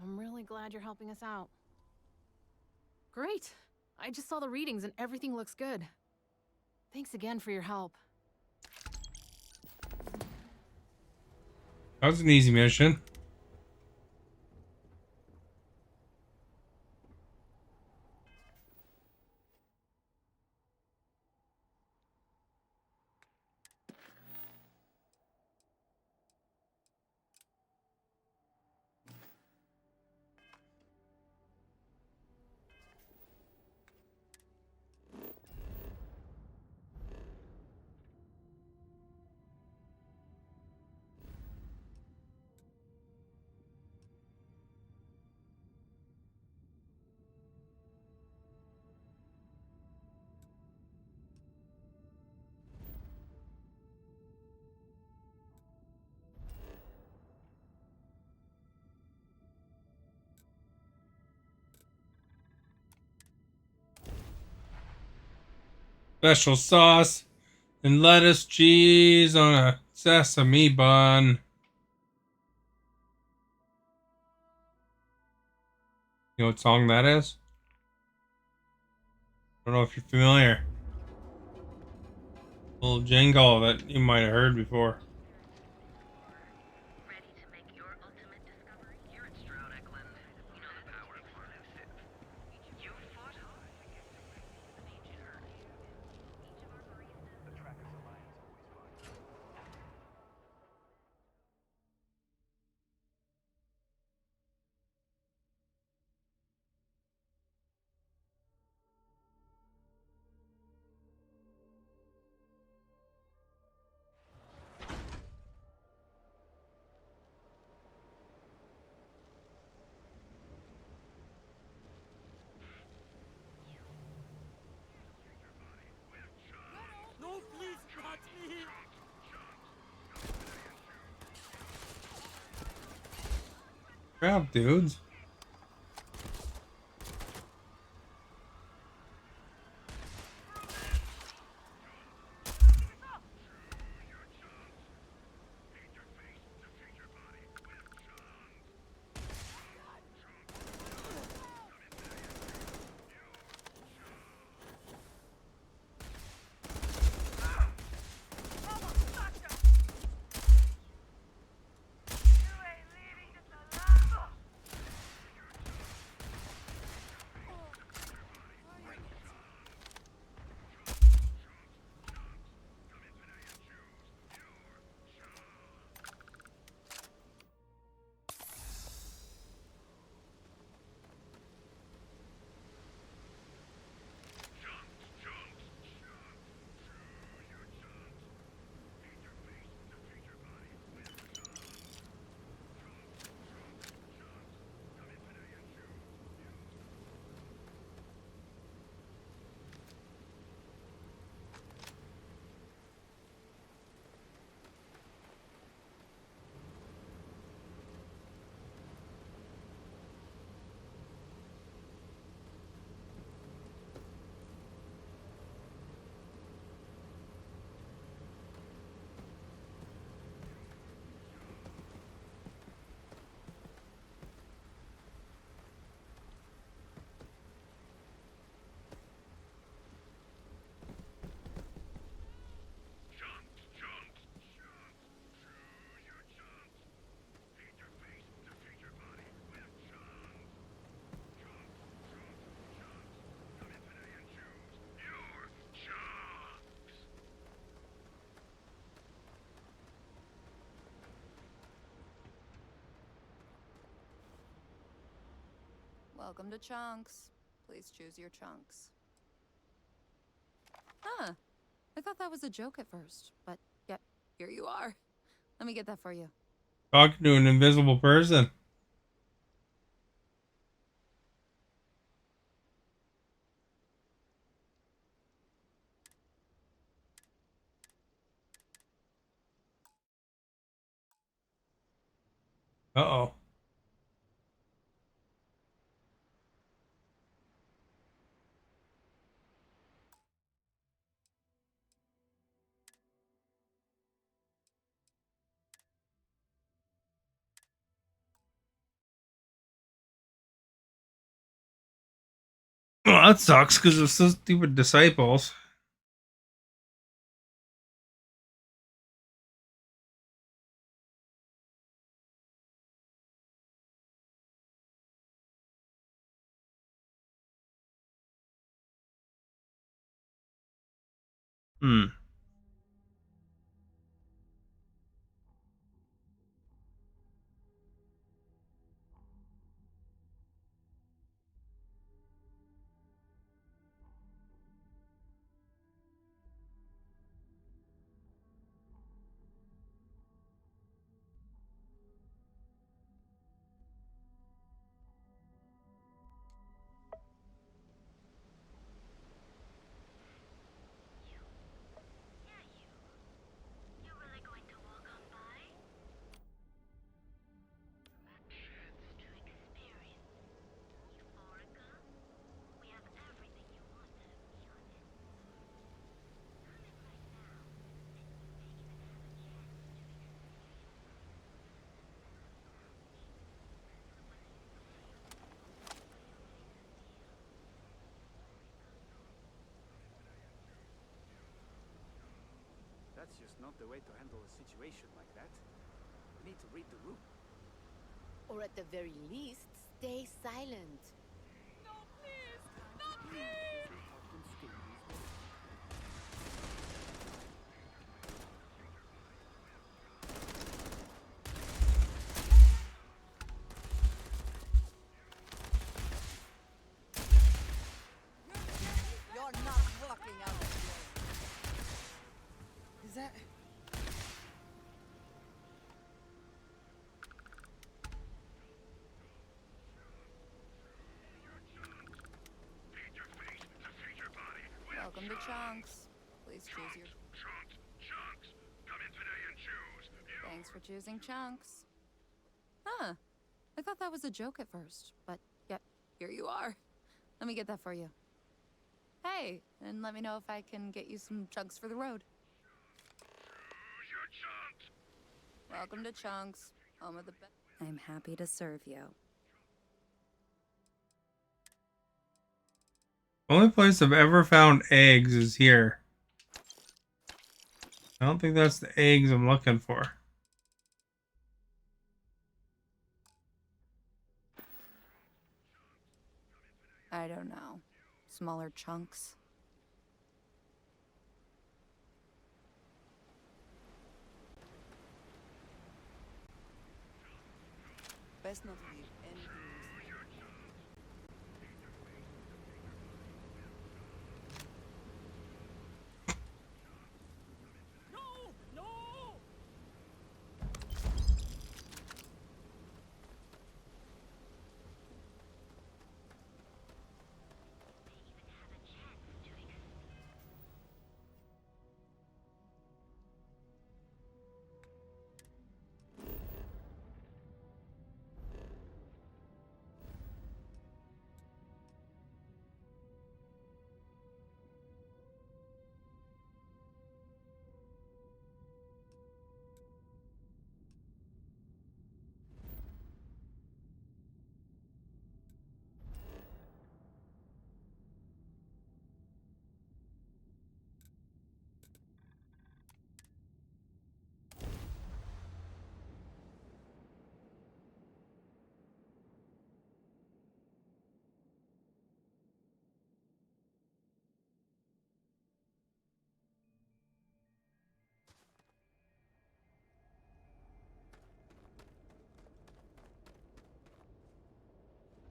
I'm really glad you're helping us out. Great! I just saw the readings and everything looks good. Thanks again for your help. That was an easy mission. Special sauce and lettuce cheese on a sesame bun. You know what song that is? I don't know if you're familiar. A little jingle that you might have heard before. Crap, dudes. Welcome to Chunks. Please choose your chunks. Huh. I thought that was a joke at first, but yep, here you are. Let me get that for you. Talking to an invisible person. Uh-oh. Well, that sucks because it's so stupid disciples. Hmm. That's just not the way to handle a situation like that. We need to read the room. Or at the very least, stay silent. No, please! Not please! You're not walking out of here. Is that... Welcome to Chunks. Please choose your... Thanks for choosing Chunks. Huh. I I thought that was a joke at first, but yep, here you are. Let me get that for you. Hey, and let me know if I can get you some chunks for the road. Welcome to Chunks, home of the best. I'm happy to serve you. Only place I've ever found eggs is here. I don't think that's the eggs I'm looking for. I don't know. Smaller chunks. Best not to leave anything. No! No!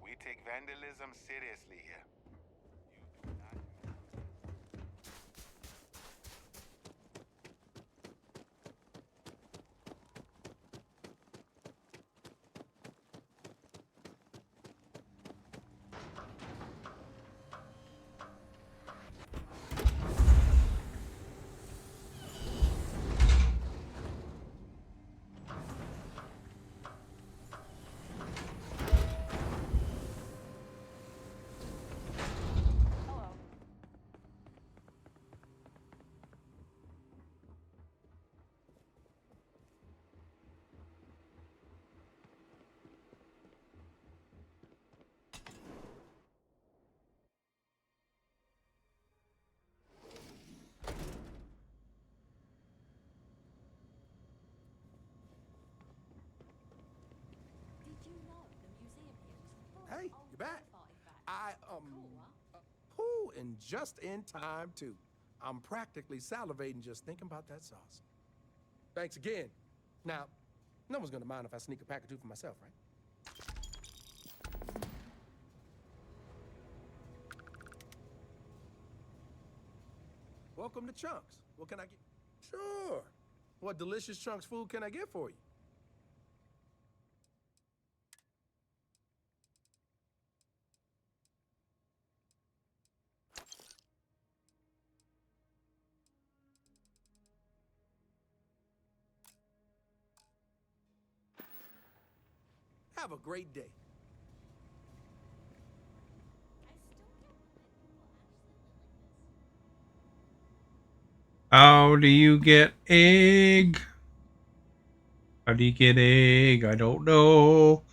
We take vandalism seriously here. Hey, you're back. Whew, and just in time, too. I'm practically salivating just thinking about that sauce. Thanks again. Now, no one's gonna mind if I sneak a pack or two for myself, right? Welcome to Chunks. What can I get? Sure. What delicious Chunks food can I get for you? Have a great day. How do you get egg? How do you get egg? I don't know.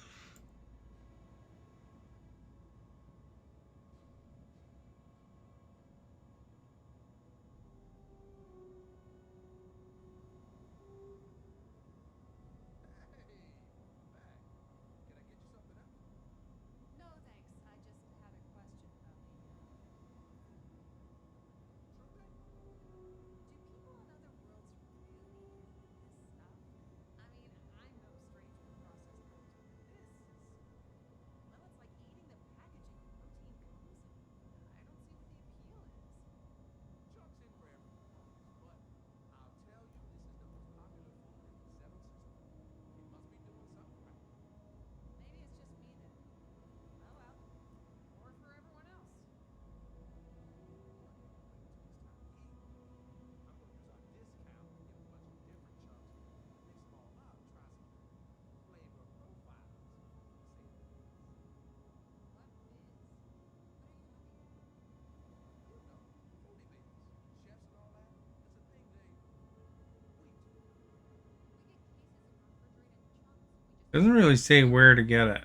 Doesn't really say where to get it.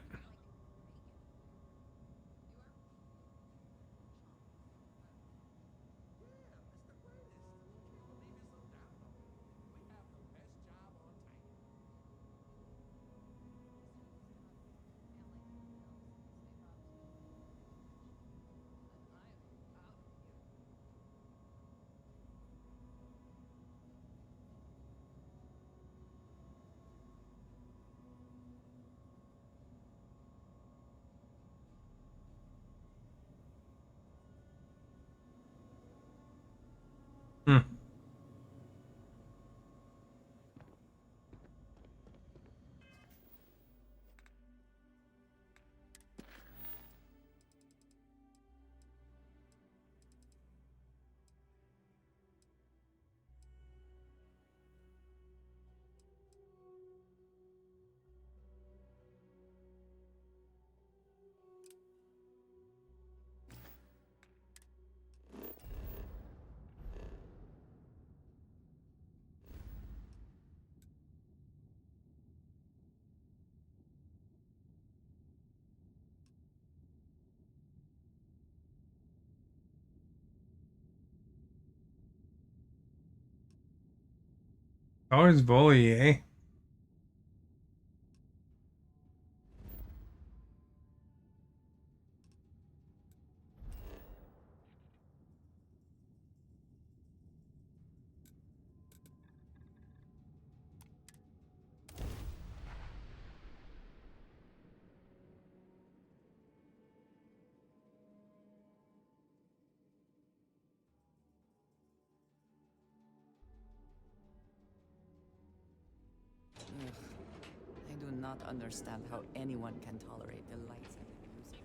Hmm. Always bully, eh? Ugh. I do not understand how anyone can tolerate the lights and the music.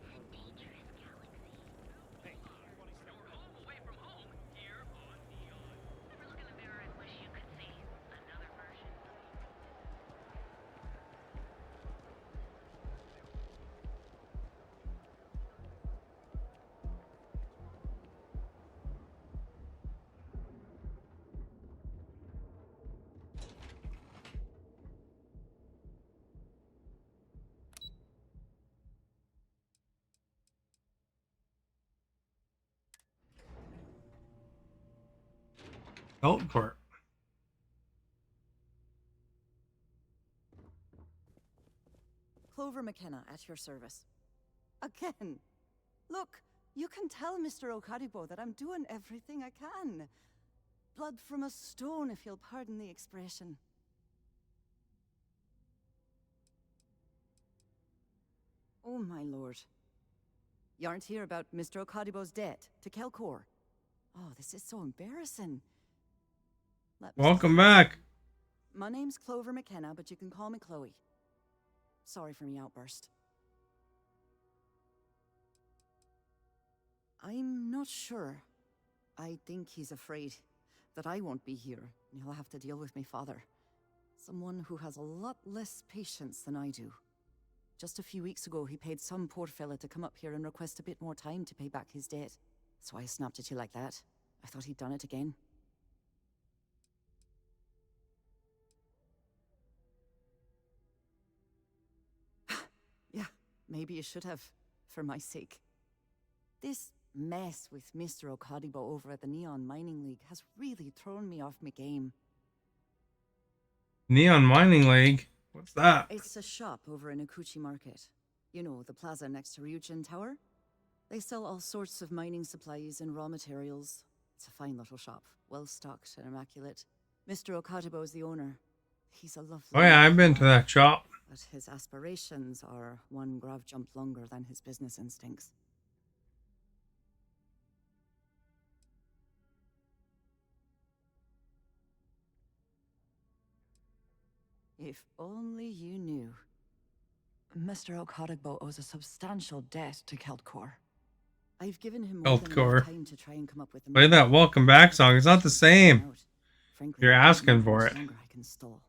Adult court. Clover McKenna, at your service. Again. Look, you can tell Mr. Okaribo that I'm doing everything I can. Blood from a stone, if you'll pardon the expression. Oh, my lord. You aren't here about Mr. Okaribo's debt to Kelkor. Oh, this is so embarrassing. Welcome back. My name's Clover McKenna, but you can call me Chloe. Sorry for me outburst. I'm not sure. I think he's afraid that I won't be here, and he'll have to deal with my father. Someone who has a lot less patience than I do. Just a few weeks ago, he paid some poor fella to come up here and request a bit more time to pay back his debt. That's why I snapped at you like that. I thought he'd done it again. Yeah, maybe you should have, for my sake. This mess with Mr. Okaribo over at the Neon Mining League has really thrown me off my game. Neon Mining League? What's that? It's a shop over in Akuchi Market. You know, the plaza next to Ryujin Tower? They sell all sorts of mining supplies and raw materials. It's a fine little shop, well stocked and immaculate. Mr. Okaribo is the owner. He's a lovely... Oh yeah, I've been to that shop. But his aspirations are one grav jump longer than his business instincts. If only you knew. Mr. Okaribo owes a substantial debt to Keldcor. I've given him more than enough time to try and come up with the Play that welcome back song. It's not the same. Frankly, You're asking for it. longer I can stall.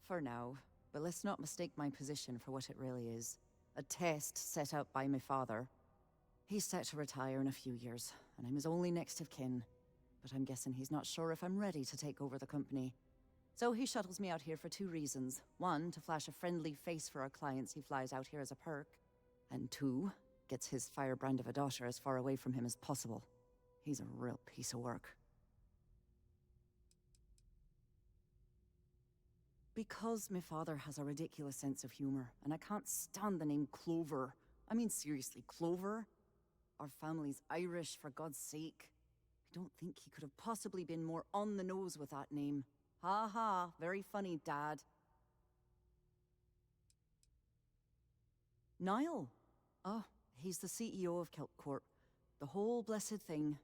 For now, but let's not mistake my position for what it really is. A test set out by my father. He's set to retire in a few years, and I'm his only next of kin. but I'm guessing he's not sure if I'm ready to take over the company. So he shuttles me out here for 2 reasons. 1, to flash a friendly face for our clients he flies out here as a perk. And 2, gets his firebrand of a daughter as far away from him as possible. He's a real piece of work. Because my father has a ridiculous sense of humor, and I can't stand the name Clover. I mean, seriously, Clover? Our family's Irish, for God's sake. I don't think he could have possibly been more on the nose with that name. Ha ha, very funny, Dad. Niall? Oh, he's the CEO of Kelp Corp. The whole blessed thing.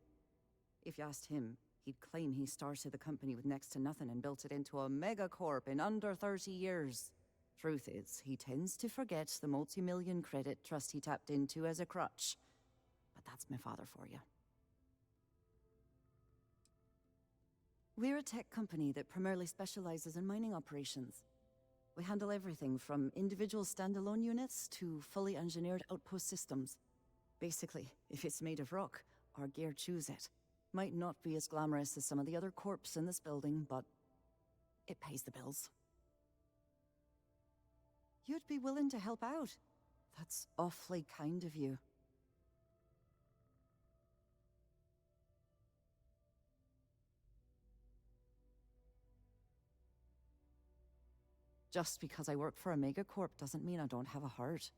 If you asked him, he'd claim he started the company with next to nothing and built it into a megacorp in under 30 years. Truth is, he tends to forget the multi-million credit trust he tapped into as a crutch. But that's my father for you. We're a tech company that primarily specializes in mining operations. We handle everything from individual standalone units to fully engineered outpost systems. Basically, if it's made of rock, our gear chews it. Might not be as glamorous as some of the other corps in this building, but it pays the bills. You'd be willing to help out. That's awfully kind of you. Just because I work for a megacorp doesn't mean I don't have a heart.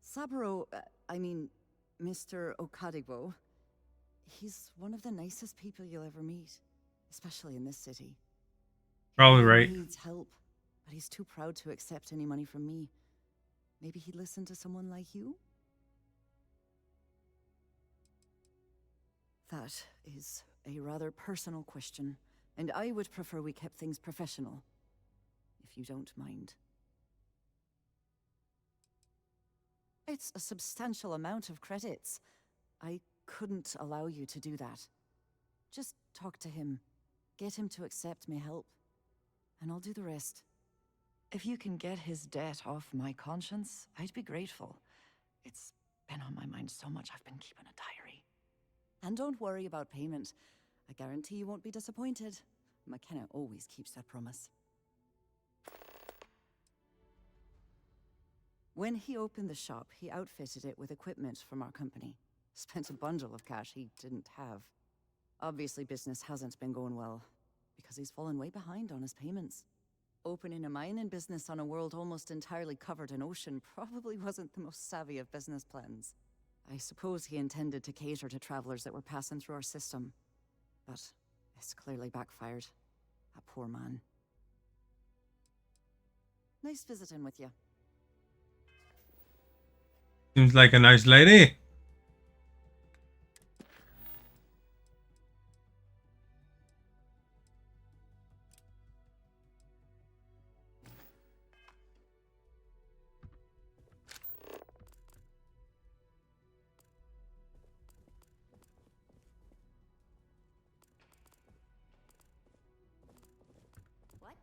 Saburo, Mr. Okadigbo, he's one of the nicest people you'll ever meet, especially in this city. Probably He right. needs help, but he's too proud to accept any money from me. Maybe he'd listen to someone like you? That is a rather personal question, and I would prefer we kept things professional, if you don't mind. It's a substantial amount of credits. I couldn't allow you to do that. Just talk to him. Get him to accept my help. And I'll do the rest. If you can get his debt off my conscience, I'd be grateful. It's been on my mind so much I've been keeping a diary. And don't worry about payment. I guarantee you won't be disappointed. McKenna always keeps that promise. When he opened the shop, he outfitted it with equipment from our company. Spent a bundle of cash he didn't have. Obviously, business hasn't been going well, because he's fallen way behind on his payments. Opening a mining business on a world almost entirely covered in ocean probably wasn't the most savvy of business plans. I suppose he intended to cater to travelers that were passing through our system. But it's clearly backfired. A poor man. Nice visiting with you. Seems like a nice lady. What?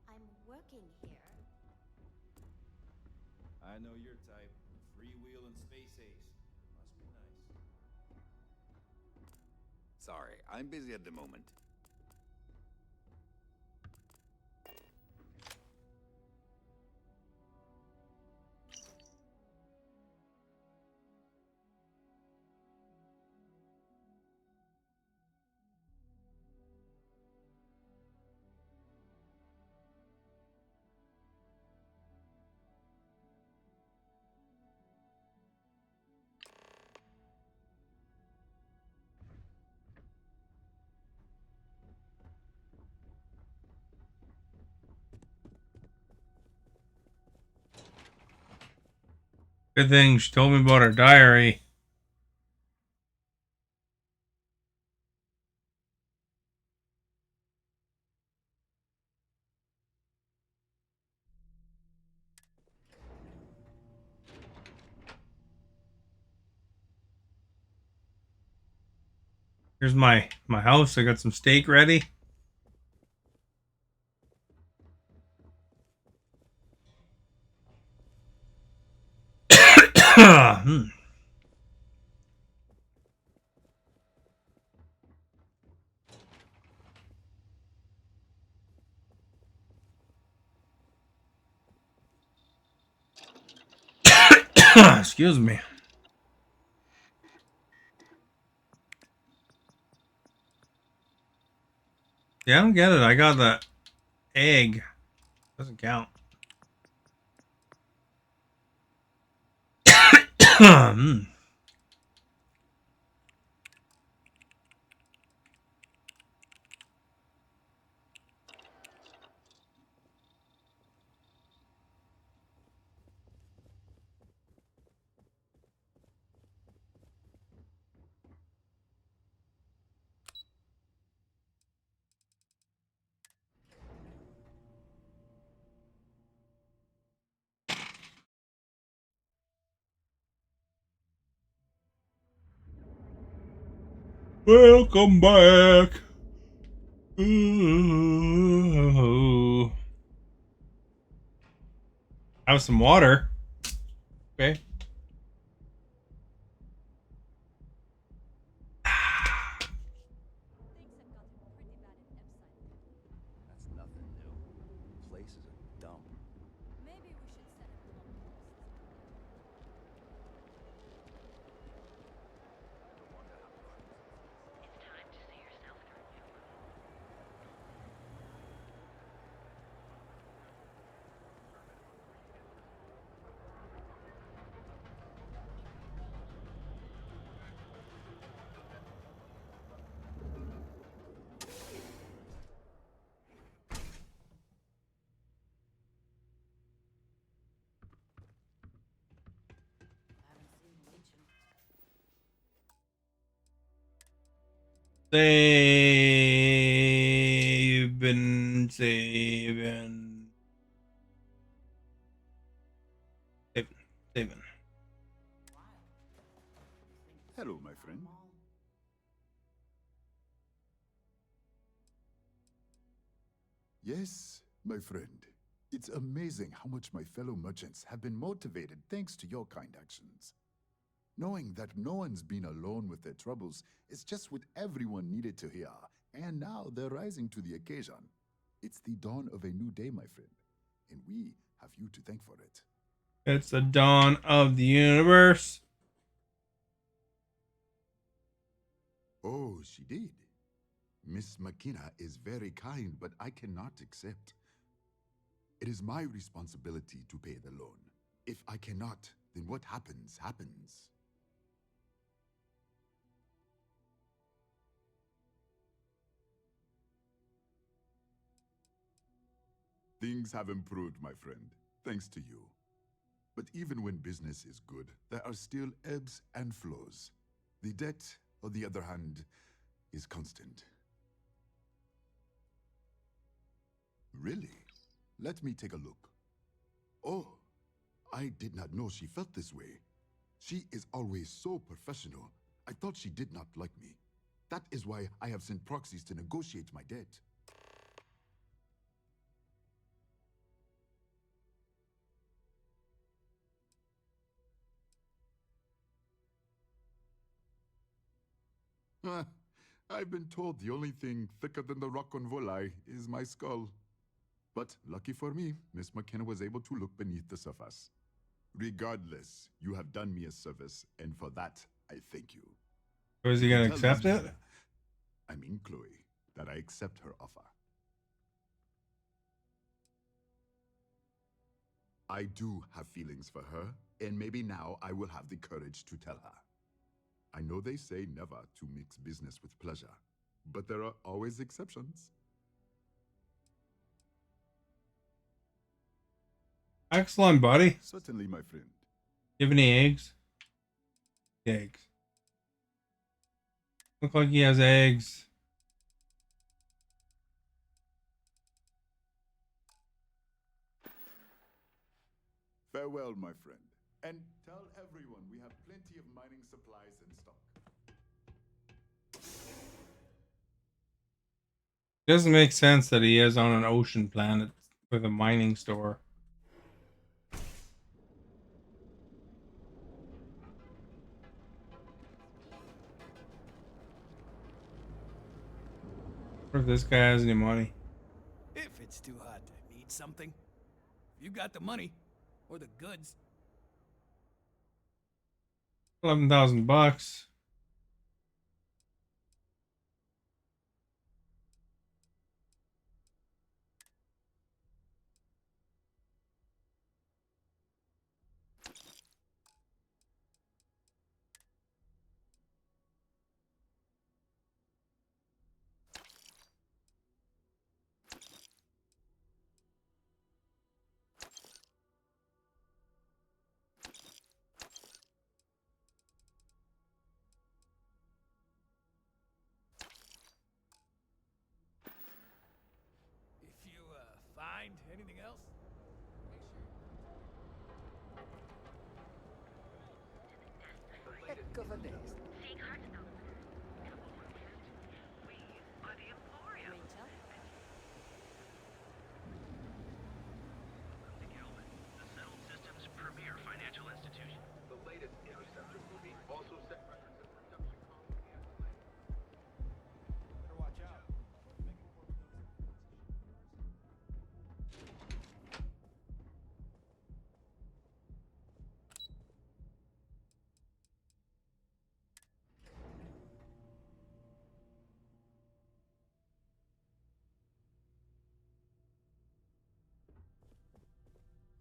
I'm working here. I know your type. Freewheeling space ace. Must be nice. Sorry, I'm busy at the moment. Good thing she told me about her diary. Here's my house. I got some steak ready. Excuse me. Yeah, I don't get it. I got the egg. Doesn't count. Hmm. Welcome back. Ooh. Have some water. Okay. That's nothing new. The place is a dump. Maybe we should set up Tom Saving. Saving. Saving. Hello, my friend. Yes, my friend. It's amazing how much my fellow merchants have been motivated thanks to your kind actions. Knowing that no one's been alone with their troubles is just what everyone needed to hear, and now they're rising to the occasion. It's the dawn of a new day, my friend, and we have you to thank for it. It's the dawn of the universe. Oh, she did. Miss McKenna is very kind, but I cannot accept. It is my responsibility to pay the loan. If I cannot, then what happens, happens. Things have improved, my friend, thanks to you. But even when business is good, there are still ebbs and flows. The debt, on the other hand, is constant. Really? Let me take a look. Oh, I did not know she felt this way. She is always so professional. I thought she did not like me. That is why I have sent proxies to negotiate my debt. I've been told the only thing thicker than the rock on Volai is my skull. But lucky for me, Miss McKenna was able to look beneath the surface. Regardless, you have done me a service, and for that, I thank you. So is he You gonna tell accept Miss it? McKenna, I mean Chloe, that I accept her offer. I do have feelings for her, and maybe now I will have the courage to tell her. I know they say never to mix business with pleasure, but there are always exceptions. Excellent, buddy. Certainly, my friend. You have any eggs? Eggs. Look like he has eggs. Farewell, my friend. And tell everyone we have plenty of mining supplies in stock. It doesn't make sense that he is on an ocean planet with a mining store. What if this guy has any money? If it's too hot to need something, if you got the money or the goods, $11,000. If you, find anything else? Heck of a day.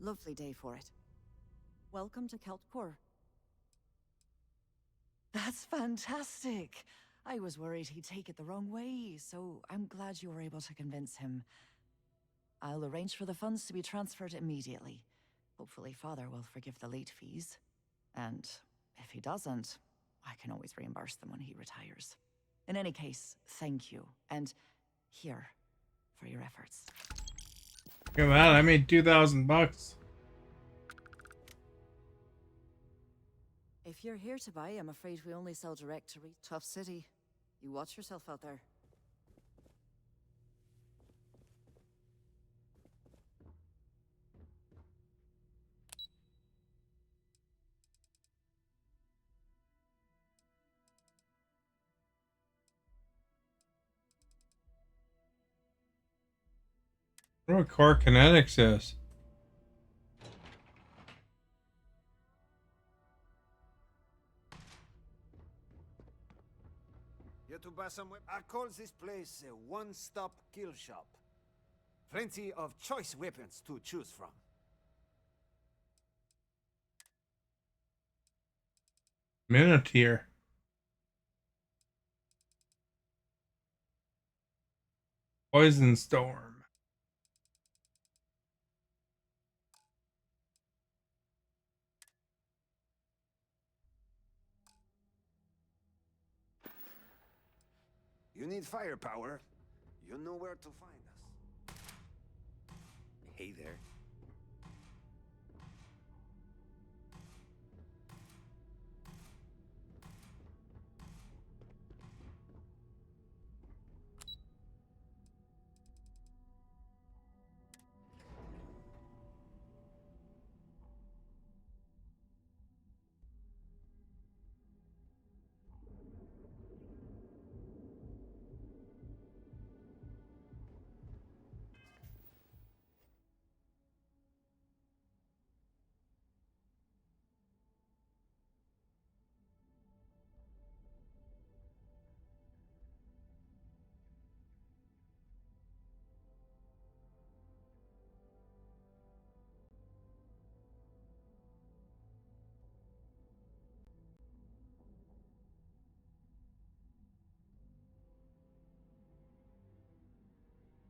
Lovely day for it. Welcome to Keltcore. That's fantastic! I was worried he'd take it the wrong way, so I'm glad you were able to convince him. I'll arrange for the funds to be transferred immediately. Hopefully Father will forgive the late fees. And if he doesn't, I can always reimburse them when he retires. In any case, thank you. And here, for your efforts. Come on, I made $2,000. If you're here to buy, I'm afraid we only sell direct to Tough City. You watch yourself out there. I wonder what core kinetics is. You to buy some I call this place a one-stop kill shop. Plenty of choice weapons to choose from. Minotaur. Poison Storm. You need firepower. You know where to find us. Hey there.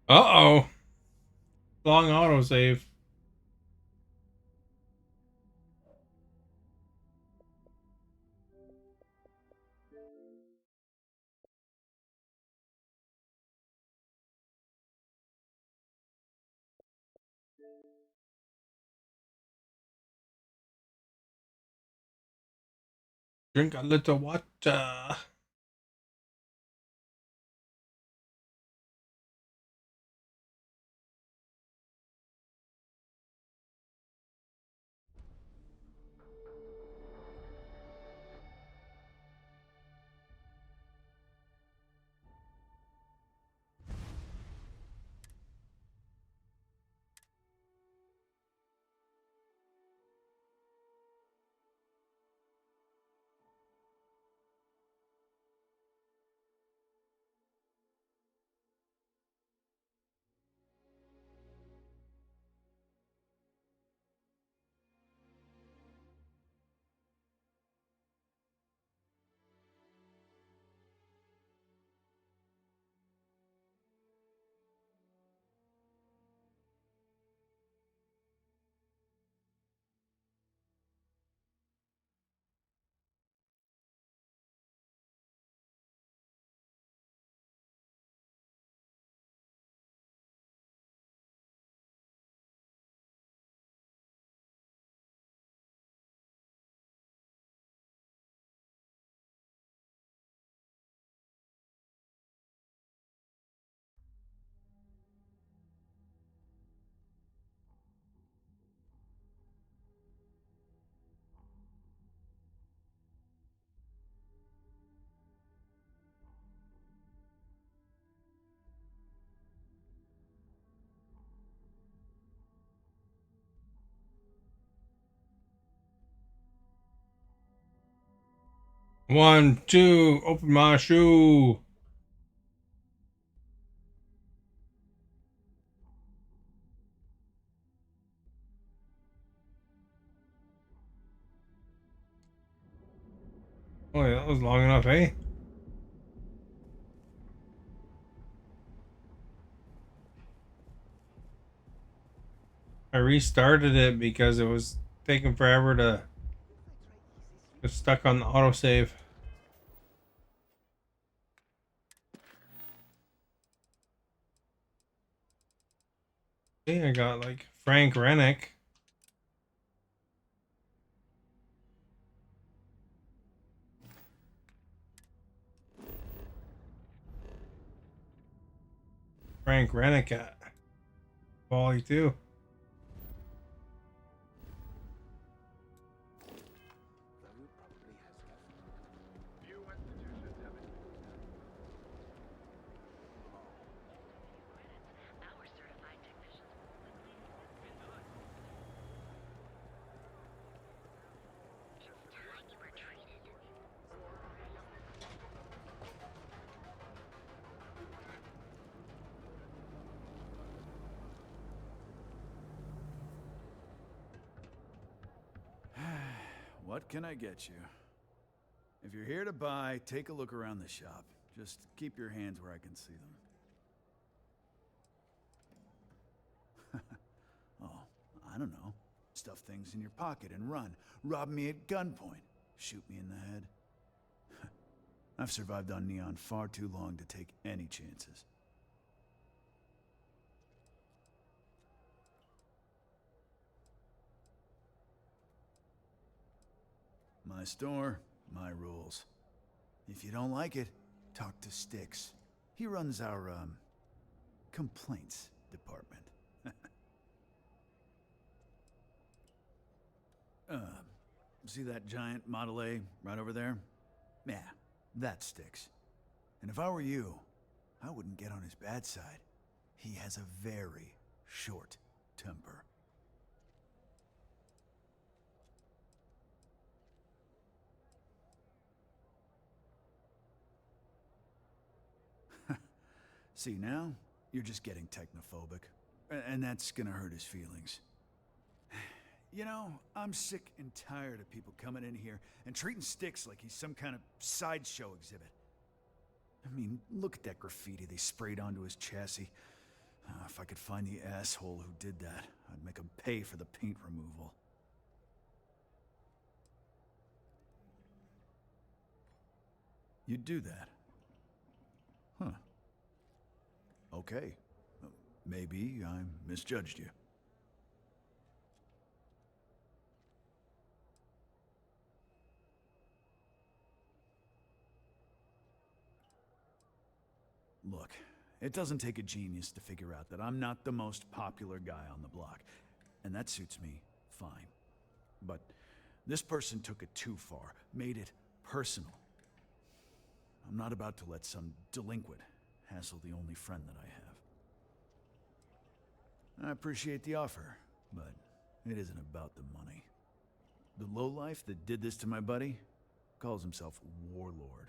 Uh-oh. Long autosave. Drink a little water. 1, 2, open my shoe. Oh, yeah, that was long enough, eh? I restarted it because it was taking forever to get stuck on the autosave. Okay, I got like Frank Rennick. Frank Rennick at Volley 2. What can I get you? If you're here to buy, take a look around the shop. Just keep your hands where I can see them. Oh, I don't know. Stuff things in your pocket and run. Rob me at gunpoint. Shoot me in the head. I've survived on Neon far too long to take any chances. My store, my rules. If you don't like it, talk to Styx. He runs our, complaints department. See that giant Model A right over there? Yeah, that's Styx. And if I were you, I wouldn't get on his bad side. He has a very short temper. See, now, you're just getting technophobic. And that's gonna hurt his feelings. You know, I'm sick and tired of people coming in here and treating Styx like he's some kind of sideshow exhibit. I mean, look at that graffiti they sprayed onto his chassis. If I could find the asshole who did that, I'd make him pay for the paint removal. You'd do that? Huh. Okay. Maybe I misjudged you. Look, it doesn't take a genius to figure out that I'm not the most popular guy on the block. And that suits me fine. But this person took it too far, made it personal. I'm not about to let some delinquent hassle the only friend that I have. I appreciate the offer, but it isn't about the money. The lowlife that did this to my buddy calls himself Warlord.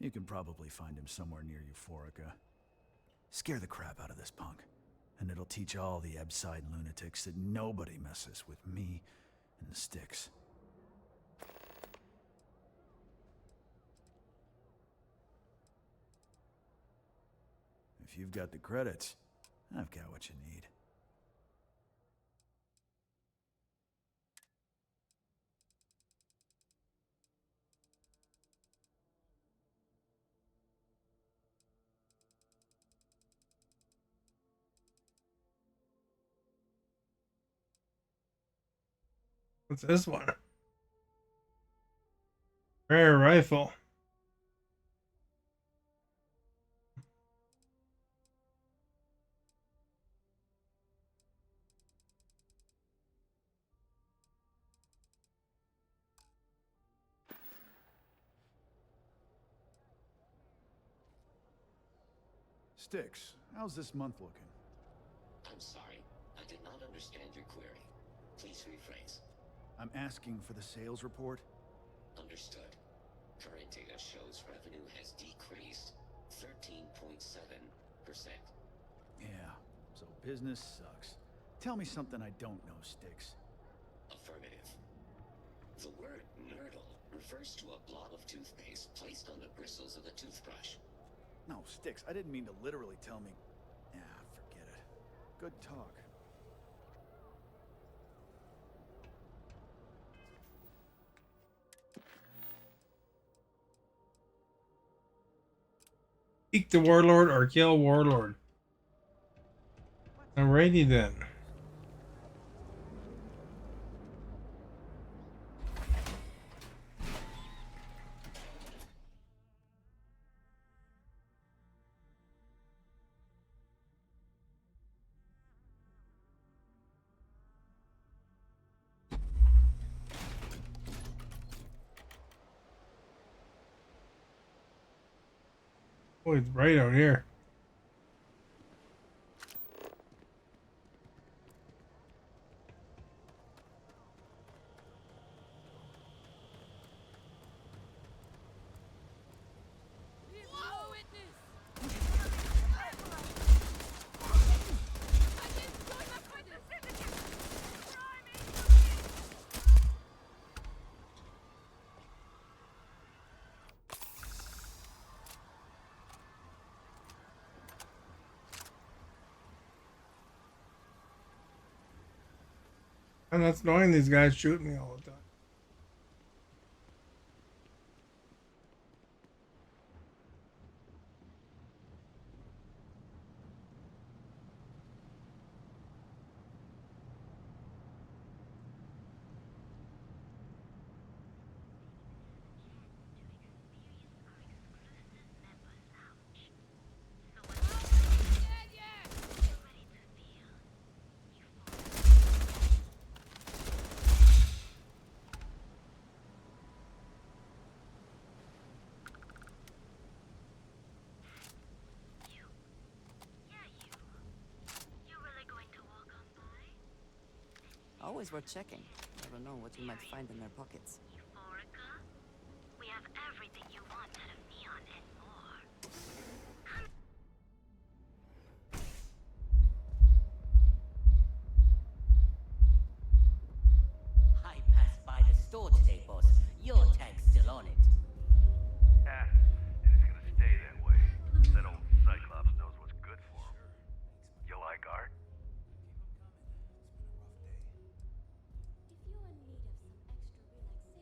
You can probably find him somewhere near Euphorica. Scare the crap out of this punk, and it'll teach all the Ebside lunatics that nobody messes with me and the Styx. If you've got the credits, I've got what you need. What's this one? Rare rifle. Styx, how's this month looking? I'm sorry. I did not understand your query. Please rephrase. I'm asking for the sales report. Understood. Current data shows revenue has decreased 13.7%. Yeah, so business sucks. Tell me something I don't know, Styx. Affirmative. The word nurdle refers to a blob of toothpaste placed on the bristles of a toothbrush. No, Styx, I didn't mean to literally tell me. Yeah, forget it. Good talk. Seek the warlord or kill warlord. Alrighty then. Oh, it's bright out here. And that's annoying, these guys shooting me all the time. Always worth checking. Never know what you might find in their pockets. We have everything you want out of Neon and more. I passed by the store today, boss. Your tag's still on it. Yeah, and it's gonna stay that way. That old Cyclops knows what's good for him. You like art? If you're in need of some extra relaxation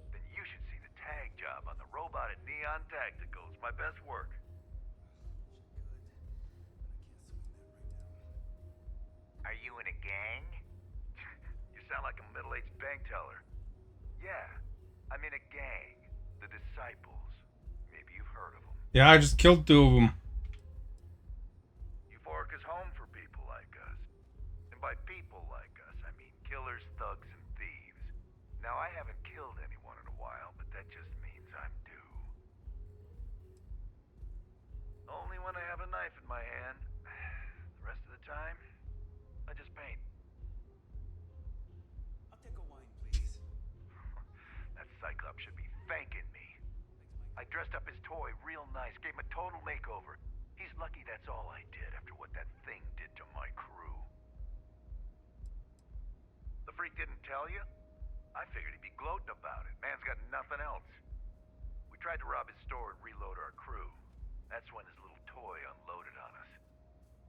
today, Then you should see the tag job on the robot at Neon Tacticals. My best work. Are you in a gang? You sound like a middle-aged bank teller. Yeah, I'm in a gang. The Disciples. Maybe you've heard of them. Yeah, I just killed 2 of them. Euphoric is home for people like us. And by people like us, I mean killers, thugs, and thieves. Now, I haven't killed anyone in a while, but that just means I'm due. Only when I have a knife in my hand. The rest of the time, I just paint. I'll take a wine, please. That Cyclops should be thanking me. I dressed up his toy real nice, gave him a total makeover. He's lucky that's all I did after what that thing did to my crew. The freak didn't tell you? I figured he'd be gloating about it. Man's got nothing else. We tried to rob his store and reload our crew. That's when his little toy unloaded on us.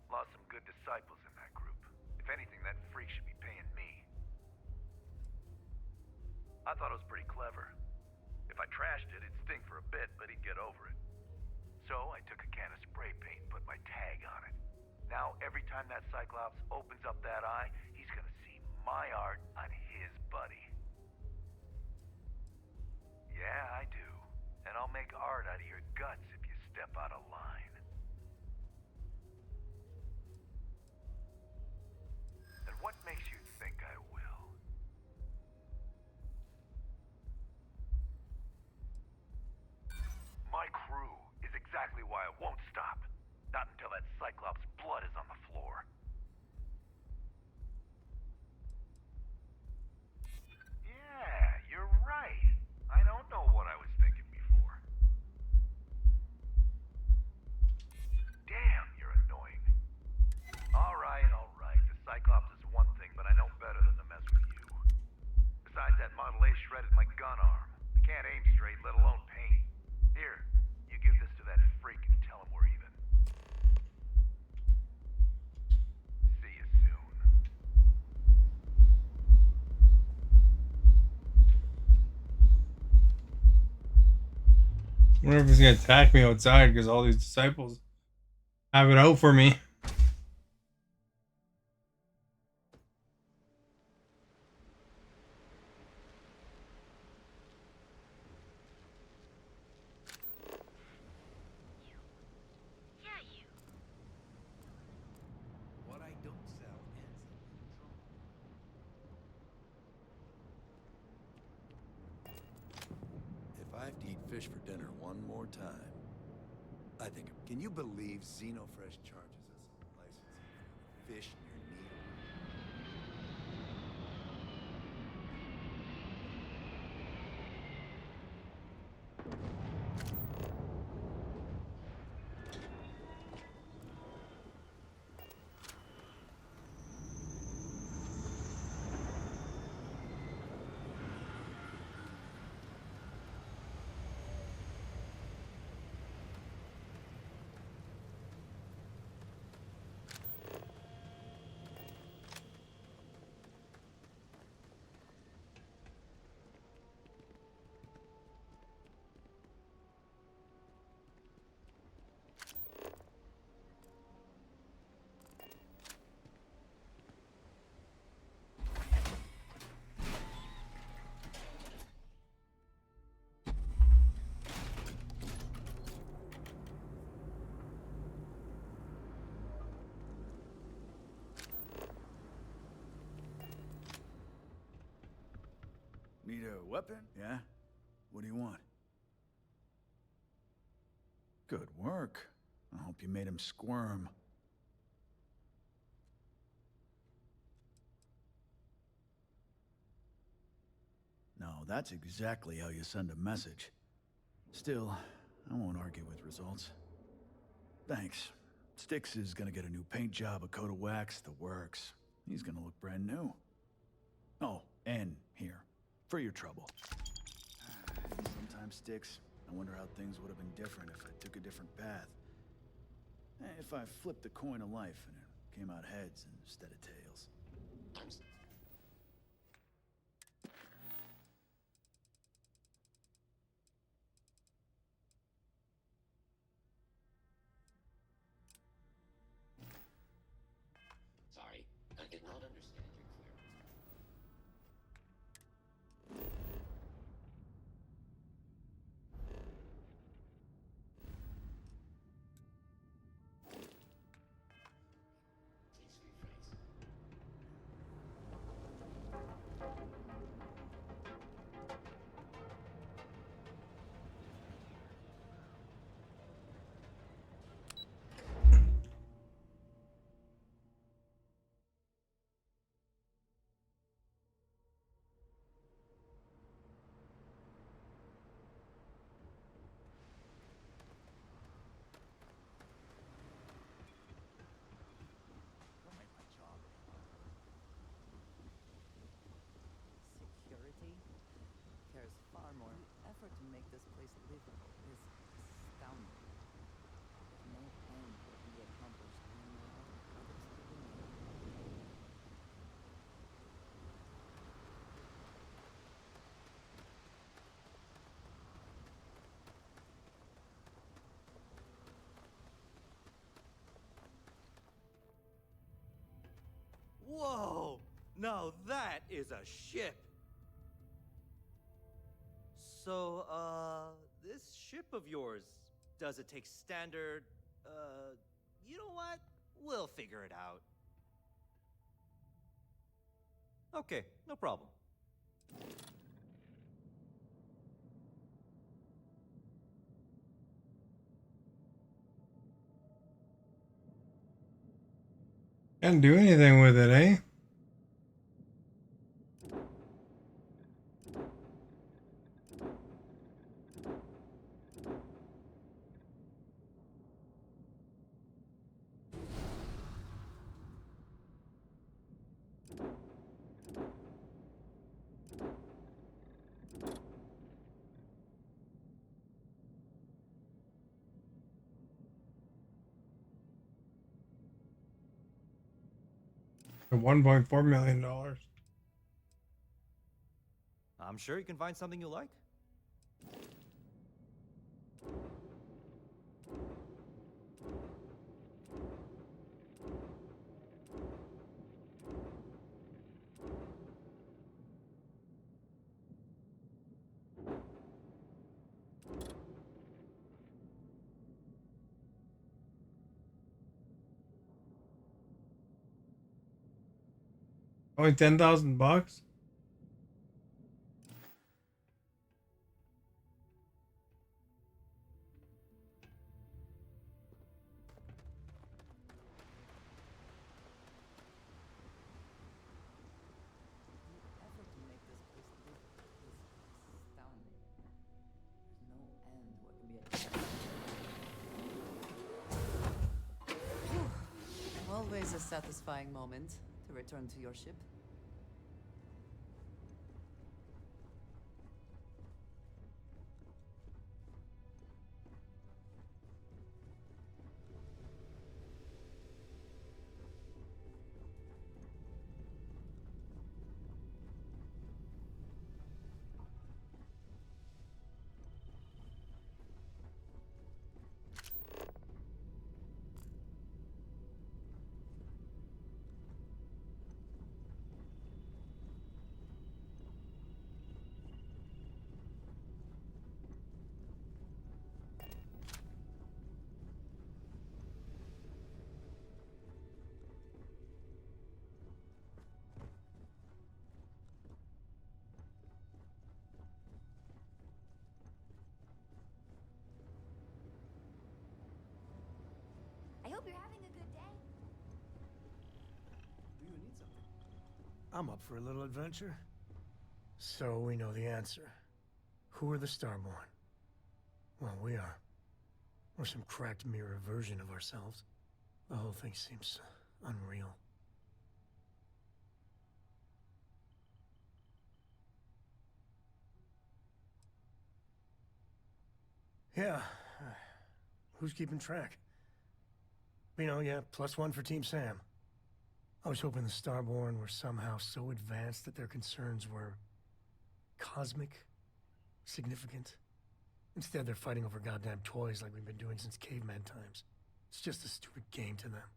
Lost some good disciples in that group. If anything, that freak should be paying me. I thought it was pretty clever. If I trashed it, it'd stink for a bit, but he'd get over it. So I took a can of spray paint and put my tag on it. Now, every time that Cyclops opens up that eye, he's gonna see my art on his buddy. Yeah, I do. And I'll make art out of your guts if you step out of line. And what makes you think I will? My crew is exactly why I won't stop. Not until that Cyclops' blood is on the floor. Yeah, you're right. I don't know what I was thinking before. wonder if he's gonna attack me outside because all these disciples have it out for me. What I don't sell ends up. If I have to eat fish for dinner one more time, I think. Can you believe Xenofresh charges us a licensing for fish near Needle? Need a weapon? Yeah? What do you want? Good work. I hope you made him squirm. No, that's exactly how you send a message. Still, I won't argue with results. Thanks. Styx is gonna get a new paint job, a coat of wax, the works. He's gonna look brand new. Oh, and here, for your trouble. Sometimes, Styx, I wonder how things would have been different if I took a different path. If I flipped the coin of life and it came out heads instead of tails. Sorry, I did not understand your query. Please rephrase. Security cares far more. The effort to make this place livable is astounding. No plan could be accomplished anywhere else. Whoa! Now that is a ship! So, this ship of yours, does it take standard, you know what? We'll figure it out. Okay, no problem. Can't do anything with it, eh? For $1.4 million. I'm sure you can find something you like. Only $10,000. Effort to make this place livable is astounding. There's no end what can be achieved. Always a satisfying moment to return to your ship. I hope you're having a good day. Do you need something? I'm up for a little adventure. So we know the answer. Who are the Starborn? Well, we are. We're some cracked mirror version of ourselves. The whole thing seems unreal. Yeah. Who's keeping track? You know, yeah, +1 for Team Sam. I was hoping the Starborn were somehow so advanced that their concerns were cosmic, significant. Instead, they're fighting over goddamn toys like we've been doing since caveman times. It's just a stupid game to them.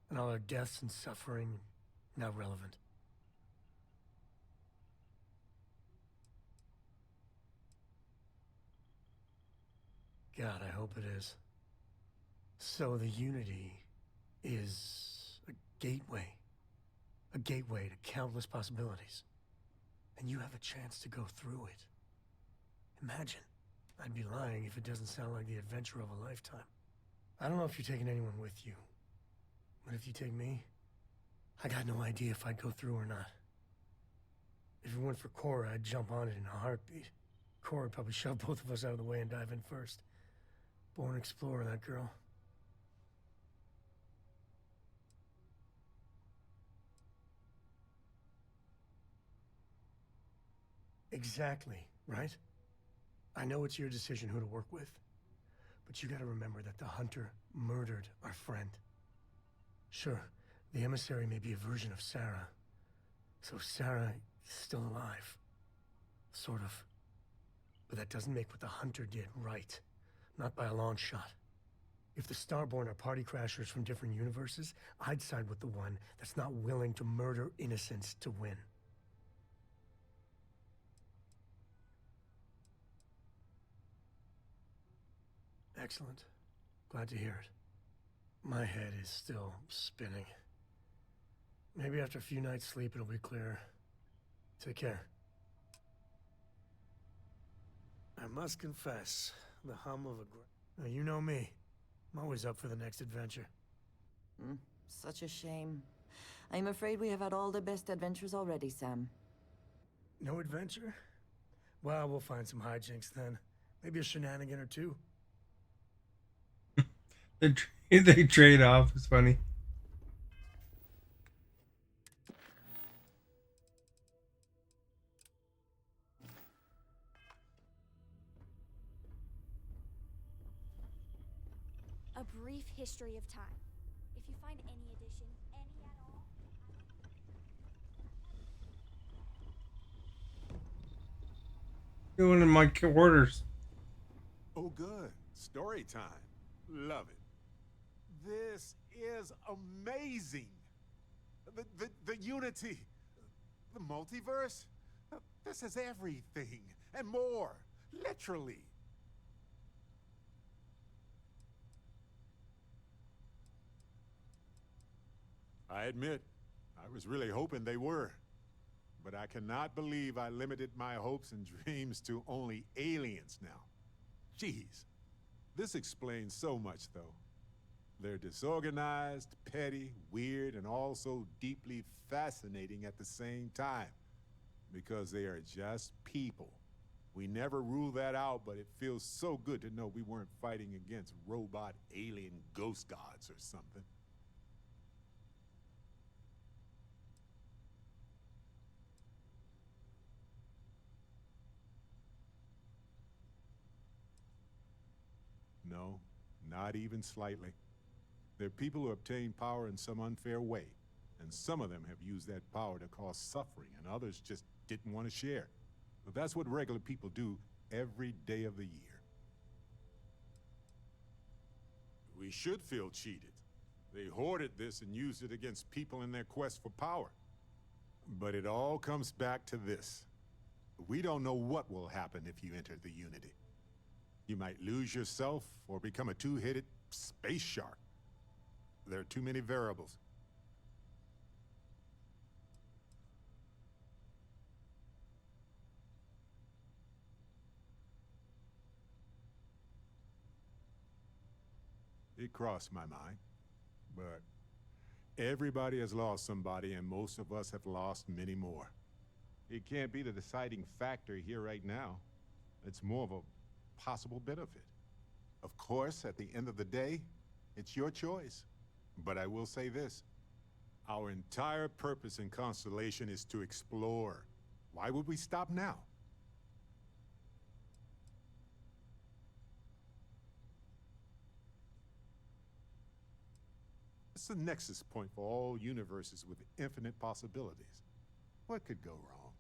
And all our deaths and suffering, now relevant. God, I hope it is. So the Unity is a gateway. A gateway to countless possibilities. And you have a chance to go through it. Imagine. I'd be lying if it doesn't sound like the adventure of a lifetime. I don't know if you're taking anyone with you. But if you take me, I got no idea if I'd go through or not. If it weren't for Cora, I'd jump on it in a heartbeat. Cora would probably shove both of us out of the way and dive in first. Born explorer, that girl. Exactly, right? I know it's your decision who to work with, but you gotta remember that the Hunter murdered our friend. Sure, the emissary may be a version of Sarah, so Sarah is still alive. Sort of. But that doesn't make what the Hunter did right. Not by a long shot. If the Starborn are party crashers from different universes, I'd side with the one that's not willing to murder innocents to win. Excellent. Glad to hear it. My head is still spinning. Maybe after a few nights' sleep it'll be clearer. Take care. I must confess, the hum of a... Now, you know me. I'm always up for the next adventure. Such a shame. I'm afraid we have had all the best adventures already, Sam. No adventure? Well, we'll find some hijinks then. Maybe a shenanigan or two. They trade off. It's funny. A brief history of time. If you find any addition, any at all, Doing in my quarters. Oh, good. Story time. Love it. This is amazing. The Unity. The multiverse. This is everything and more. Literally. I admit, I I was really hoping they were. But I cannot believe I limited my hopes and dreams to only aliens now. Jeez. This explains so much, though. They're disorganized, petty, weird, and also deeply fascinating at the same time. Because they are just people. We never rule that out, but it feels so good to know we weren't fighting against robot alien ghost gods or something. No, not even slightly. They're people who obtain power in some unfair way, and some of them have used that power to cause suffering, and others just didn't want to share. But that's what regular people do every day of the year. We should feel cheated. They hoarded this and used it against people in their quest for power. But it all comes back to this. We don't know what will happen if you enter the Unity. You might lose yourself or become a two-headed space shark. There are too many variables. It crossed my mind, but everybody has lost somebody, and most of us have lost many more. It can't be the deciding factor here right now. It's more of a possible benefit. Of course, at the end of the day, it's your choice. But I will say this. Our entire purpose in Constellation is to explore. Why would we stop now? It's the nexus point for all universes with infinite possibilities. What could go wrong?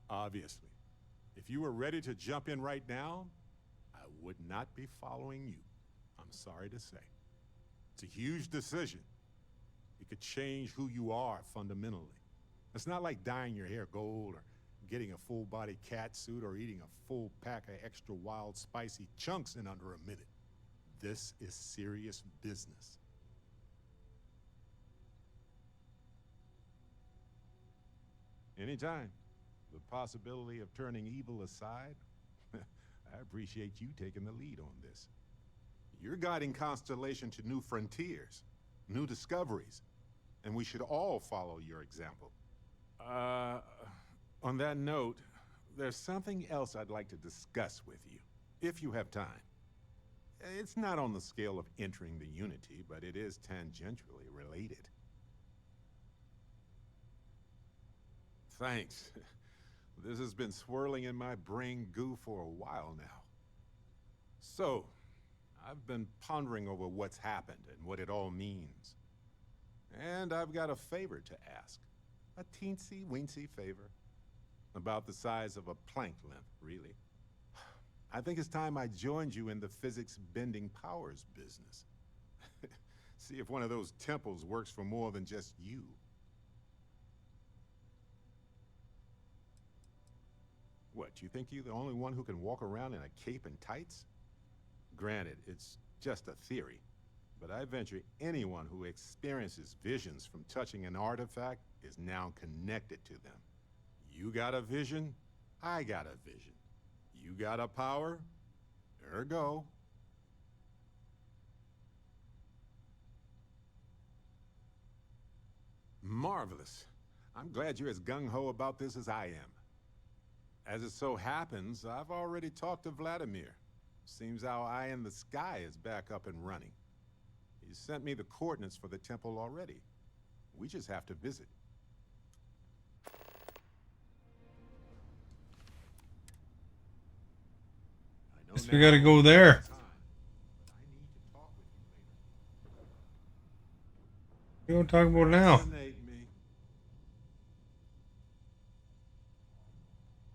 Obviously. If you were ready to jump in right now, I would not be following you. I'm sorry to say. It's a huge decision. It could change who you are fundamentally. It's not like dyeing your hair gold or getting a full-body cat suit or eating a full pack of extra wild spicy chunks in under a minute. This is serious business. Anytime. The possibility of turning evil aside, I appreciate you taking the lead on this. You're guiding Constellation to new frontiers, new discoveries, and we should all follow your example. On that note, there's something else I'd like to discuss with you, if you have time. It's not on the scale of entering the Unity, but it is tangentially related. Thanks. This has been swirling in my brain goo for a while now. So, I've been pondering over what's happened and what it all means. And I've got a favor to ask. A teensy-weensy favor. About the size of a plank length, really. I think it's time I joined you in the physics-bending powers business. See if one of those temples works for more than just you. What, you think you're the only one who can walk around in a cape and tights? Granted, it's just a theory, but I venture anyone who experiences visions from touching an artifact is now connected to them. You got a vision, I got a vision. You got a power, ergo. Marvelous. I'm glad you're as gung-ho about this as I am. As it so happens, I've already talked to Vladimir. Seems our eye in the sky is back up and running. He sent me the coordinates for the temple already. We just have to visit. Guess we gotta go there. We don't talk about it now.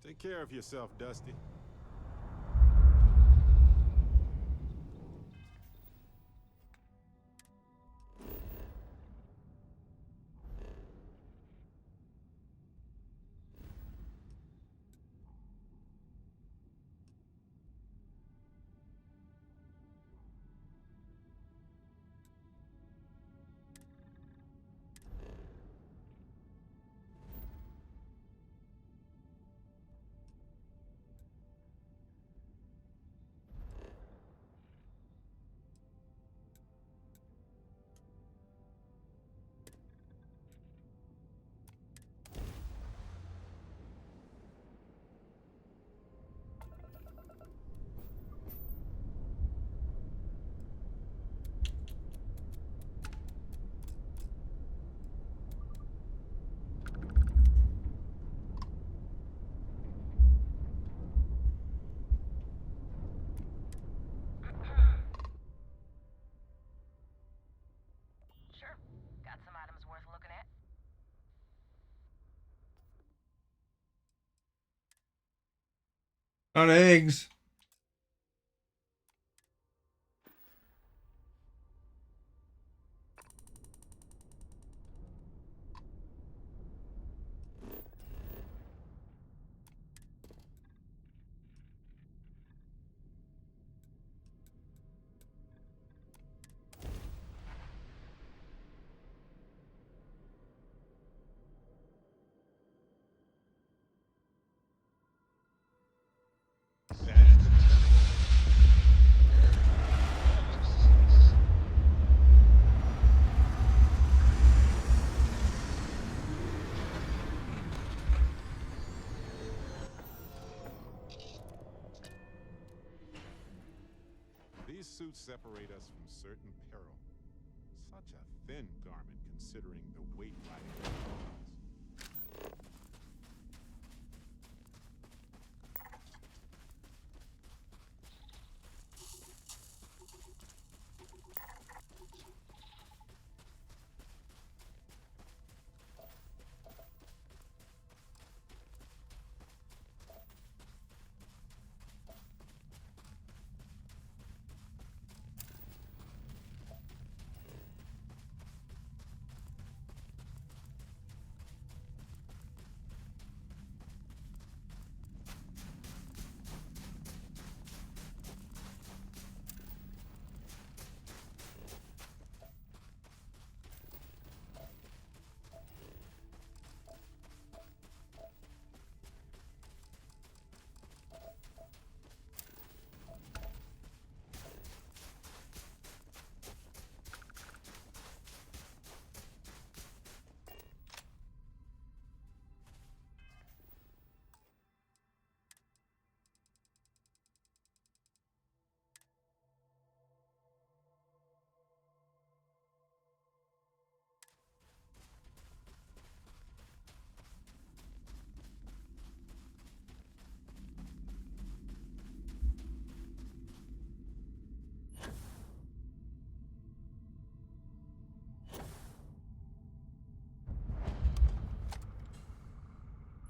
Take care of yourself, Dusty. Not eggs. These suits separate us from certain peril. Such a thin garment considering the weight riding on us.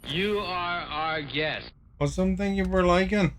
You are our guest. What's something you were liking?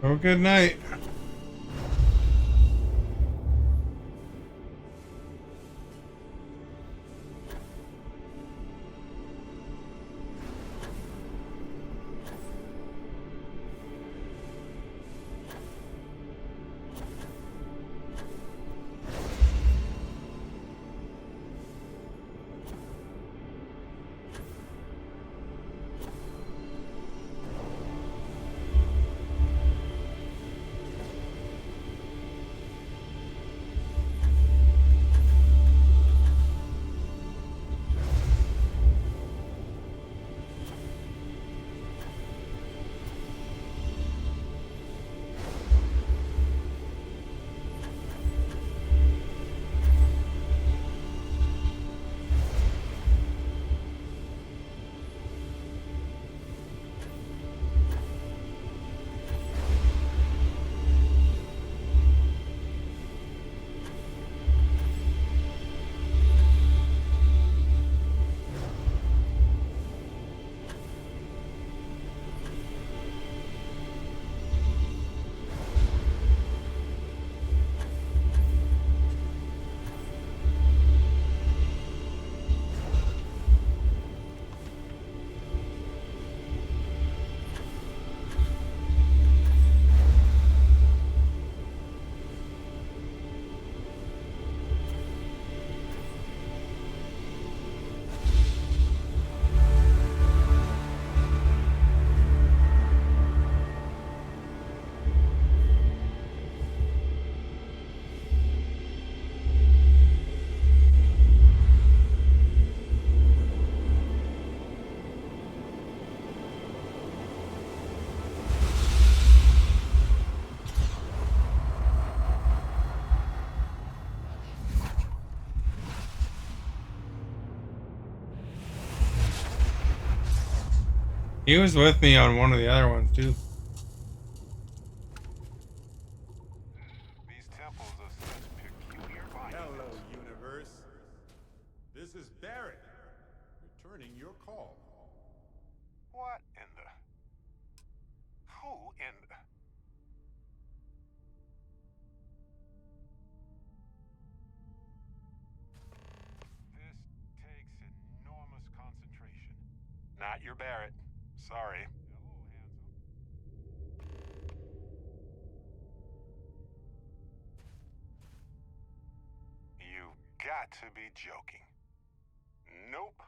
Oh, good night. He was with me on one of the other ones too. These temples are such peculiar monuments. Hello, universe. This is Barrett, returning your call. What in the... Who in the... This takes enormous concentration. Not your Barrett. Sorry. You've got to be joking. Nope.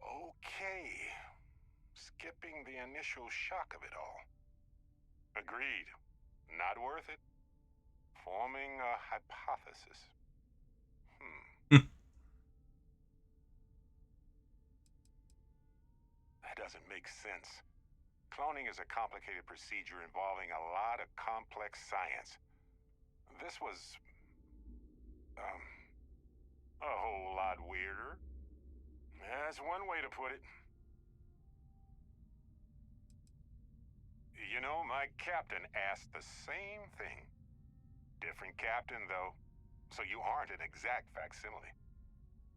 Okay. Skipping the initial shock of it all. Agreed. Not worth it. Forming a hypothesis. That doesn't make sense. Cloning is a complicated procedure involving a lot of complex science. This was... a whole lot weirder. That's one way to put it. You know, my captain asked the same thing. Different captain, though, so you aren't an exact facsimile.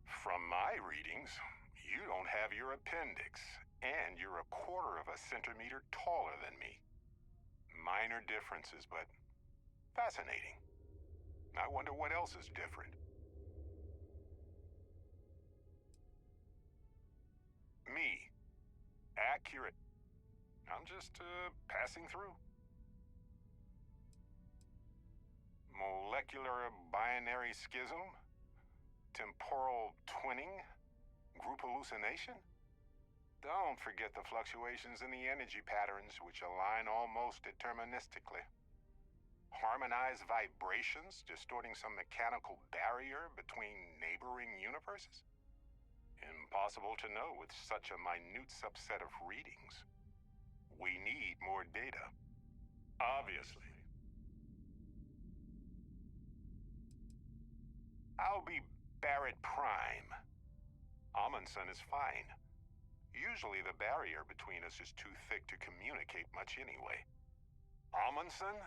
From my readings, you don't have your appendix, and you're a quarter of a centimeter taller than me. Minor differences, but fascinating. I wonder what else is different. Me. Accurate. I'm just, passing through. Molecular binary schism? Temporal twinning? Group hallucination? Don't forget the fluctuations in the energy patterns, which align almost deterministically. Harmonized vibrations distorting some mechanical barrier between neighboring universes? Impossible to know with such a minute subset of readings. We need more data. Obviously. I'll be Barrett Prime. Amundsen is fine. Usually the barrier between us is too thick to communicate much anyway. Amundsen?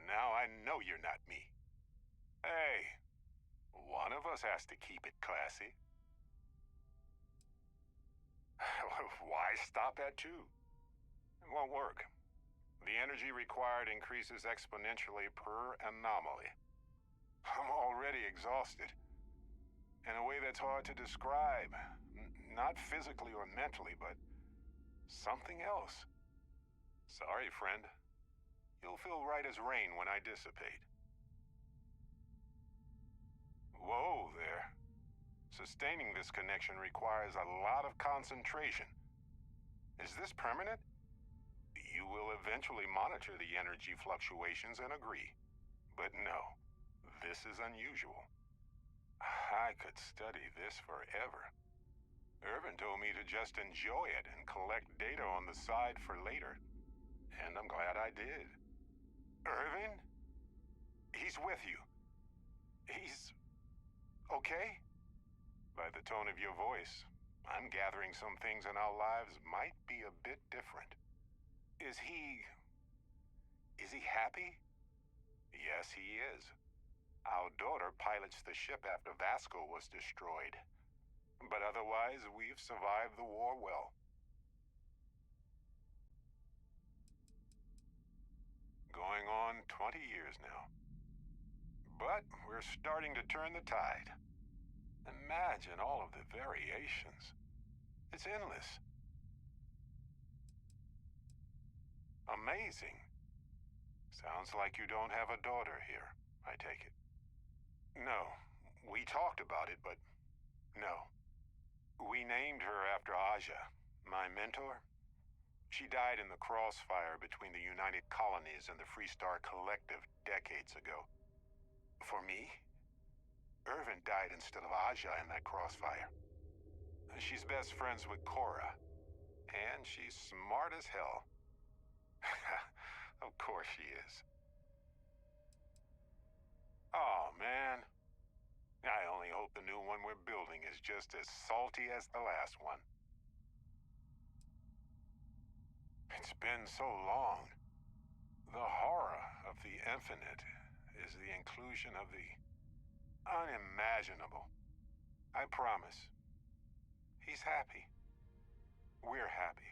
Now I know you're not me. Hey, one of us has to keep it classy. Why stop at two? It won't work. The energy required increases exponentially per anomaly. I'm already exhausted. In a way that's hard to describe. Not physically or mentally, but something else. Sorry, friend. You'll feel right as rain when I dissipate. Whoa there. Sustaining this connection requires a lot of concentration. Is this permanent? You will eventually monitor the energy fluctuations and agree. But no, this is unusual. I could study this forever. Irvin told me to just enjoy it and collect data on the side for later. And I'm glad I did. Irvin? He's with you. He's... okay? By the tone of your voice, I'm gathering some things in our lives might be a bit different. Is he happy? Yes, he is. Our daughter pilots the ship after Vasco was destroyed. But otherwise, we've survived the war well. Going on 20 years now. But we're starting to turn the tide. Imagine all of the variations. It's endless. Amazing. Sounds like you don't have a daughter here, I take it. No, we talked about it, but no. We named her after Aja, my mentor. She died in the crossfire between the United Colonies and the Freestar Collective decades ago. For me, Irvin died instead of Aja in that crossfire. She's best friends with Cora, and she's smart as hell. Of course she is. Oh, man. I only hope the new one we're building is just as salty as the last one. It's been so long. The horror of the infinite is the inclusion of the unimaginable. I promise. He's happy. We're happy.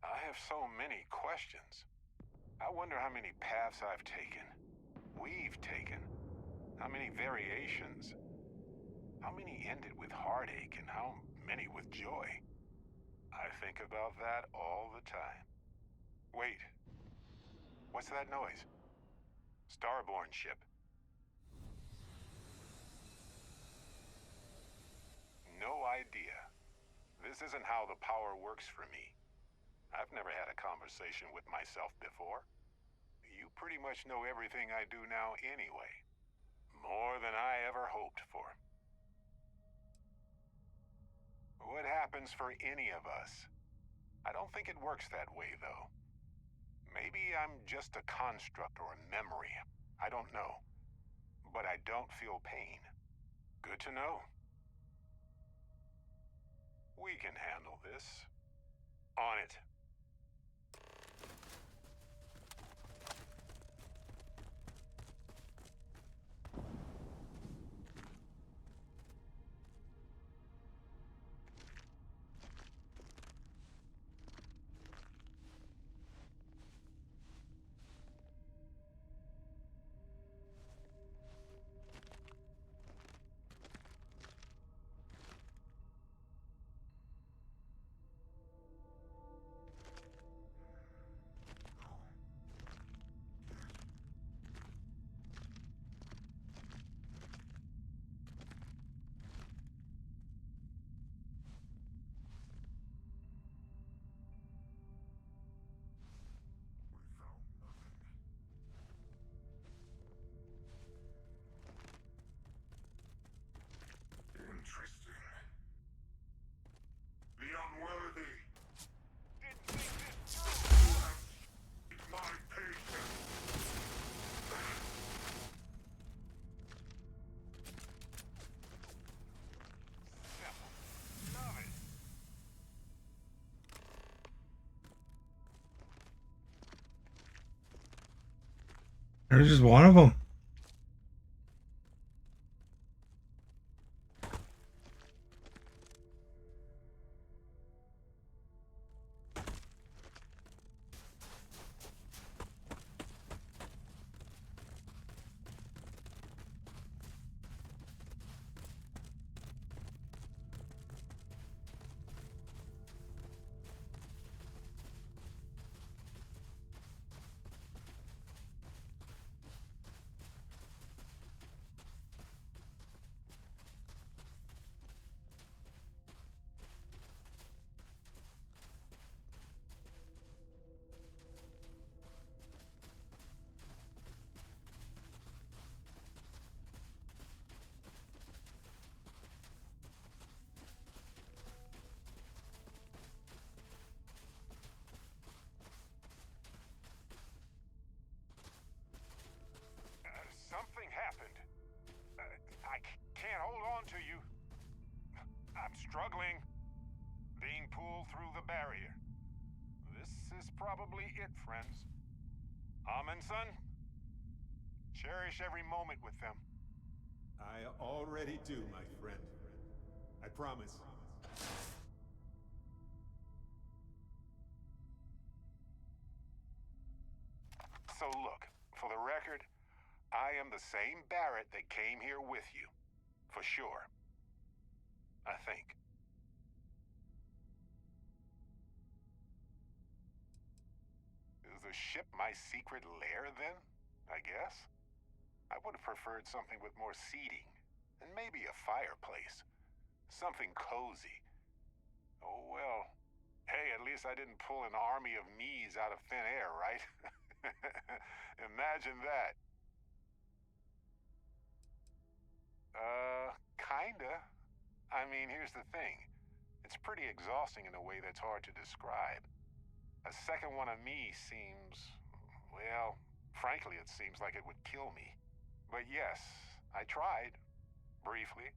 I have so many questions. I wonder how many paths I've taken. We've taken. How many variations. How many ended with heartache and how many with joy. I think about that all the time. Wait. What's that noise? Starborn ship. No idea. This isn't how the power works for me. I've never had a conversation with myself before. You pretty much know everything I do now anyway. More than I ever hoped for. What happens for any of us? I don't think it works that way, though. Maybe I'm just a construct or a memory. I don't know. But I don't feel pain. Good to know. We can handle this. On it. Interesting. The unworthy. Didn't think this through. My patience. Love it. There's just one of them. Something happened. I can't hold on to you. I'm struggling. Being pulled through the barrier. This is probably it, friends. Amundsen? Cherish every moment with them. I already do, my friend. I promise. So look, for the record, I am the same Barrett that came here with you. For sure. I think. Is the ship my secret lair, then? I guess? I would have preferred something with more seating. And maybe a fireplace. Something cozy. Oh, well. Hey, at least I didn't pull an army of me's out of thin air, right? Imagine that. Kinda. I mean, here's the thing. It's pretty exhausting in a way that's hard to describe. A second one of me seems... well, frankly, it seems like it would kill me. But yes, I tried. Briefly.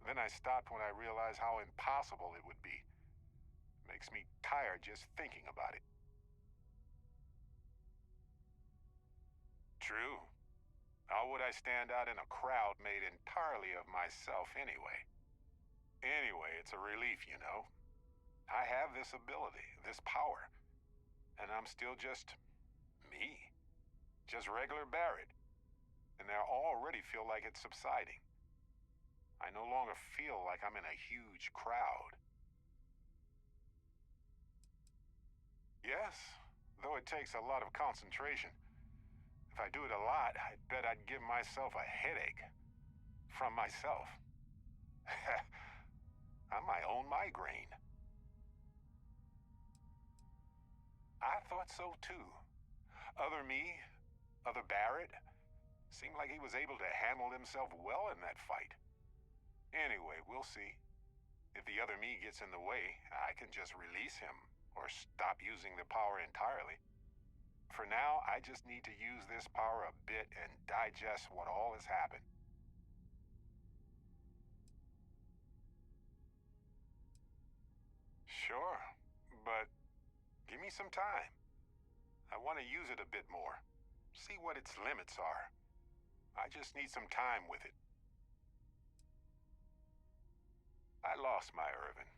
Then I stopped when I realized how impossible it would be. Makes me tired just thinking about it. True. How would I stand out in a crowd made entirely of myself anyway? Anyway, it's a relief, you know. I have this ability, this power, and I'm still just me. Just regular Barrett. And I already feel like it's subsiding. I no longer feel like I'm in a huge crowd. Yes, though it takes a lot of concentration. If I do it a lot, I bet I'd give myself a headache. From myself. I'm my own migraine. I thought so too. Other me, other Barrett, seemed like he was able to handle himself well in that fight. Anyway, we'll see. If the other me gets in the way, I can just release him or stop using the power entirely. For now, I just need to use this power a bit and digest what all has happened. Sure, but give me some time. I want to use it a bit more. See what its limits are. I just need some time with it. I lost my Irvin.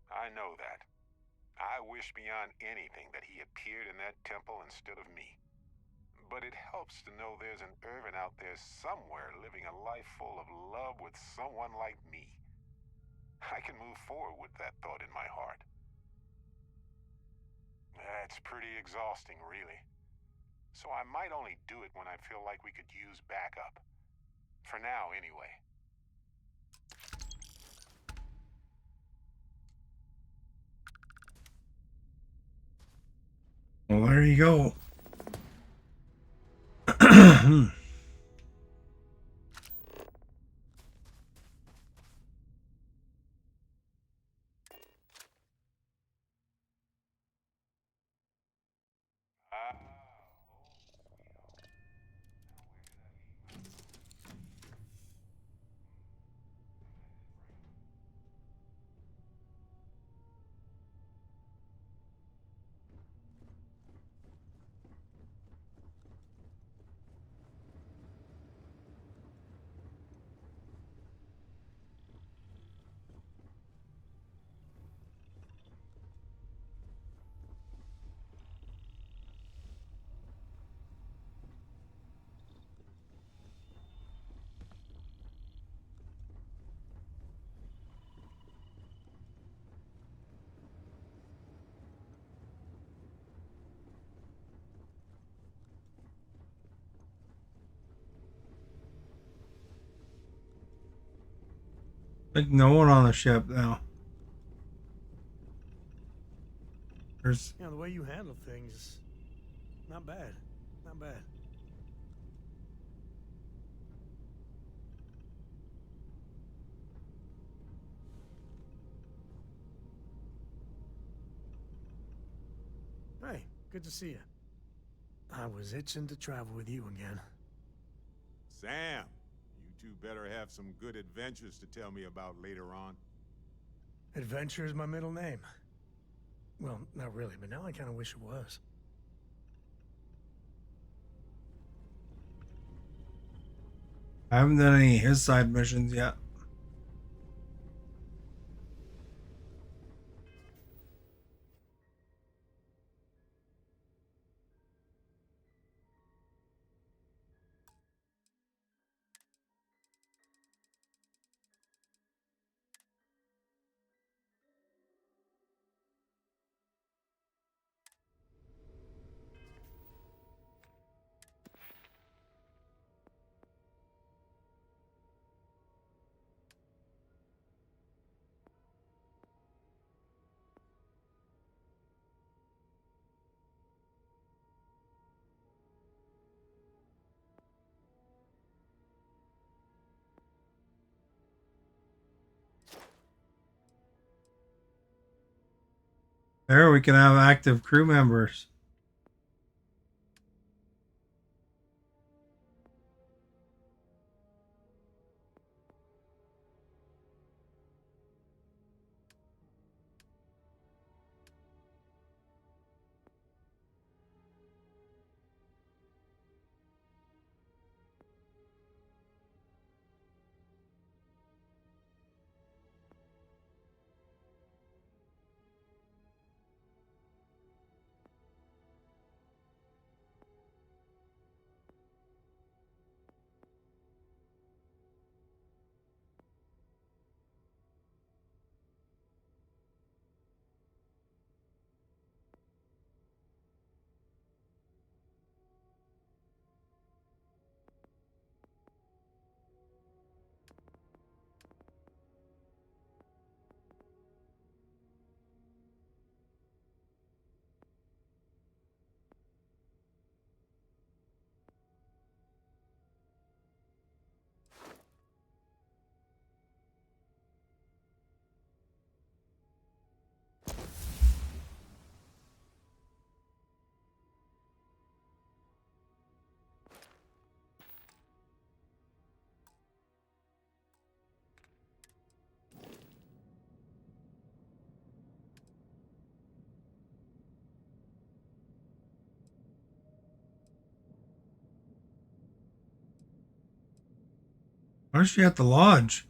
I know that. I wish beyond anything that he appeared in that temple instead of me. But it helps to know there's an Irvin out there somewhere living a life full of love with someone like me. I can move forward with that thought in my heart. That's pretty exhausting, really. So I might only do it when I feel like we could use backup. For now, anyway. Well, there you go. Like no one on the ship now. There's You know, the way you handle things, not bad. Not bad. Hey, good to see you. I was itching to travel with you again. Sam, you two better have some good adventures to tell me about later on. Adventure is my middle name. Well, not really, but now I kind of wish it was. I haven't done any his side missions yet. There we can have active crew members. Why is she at the lodge?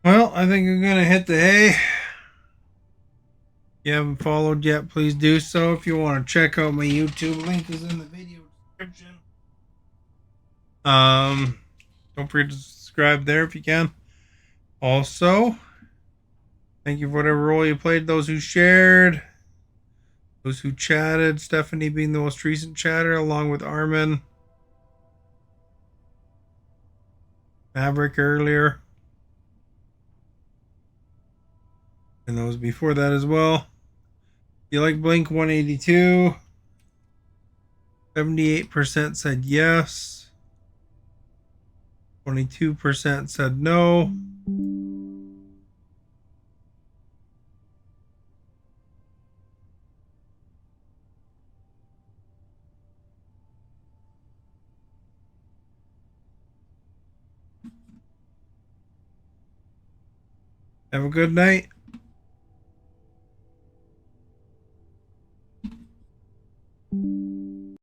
Well, I think I'm gonna hit the hay. If you haven't followed yet, please do so. If you want to check out my YouTube, link is in the video description. Don't forget to subscribe there if you can. Also, thank you for whatever role you played. Those who shared, those who chatted. Stephanie being the most recent chatter, along with Armin, Maverick earlier, and those before that as well. If you like Blink 182, 78% said yes. 22% said no. Have a good night.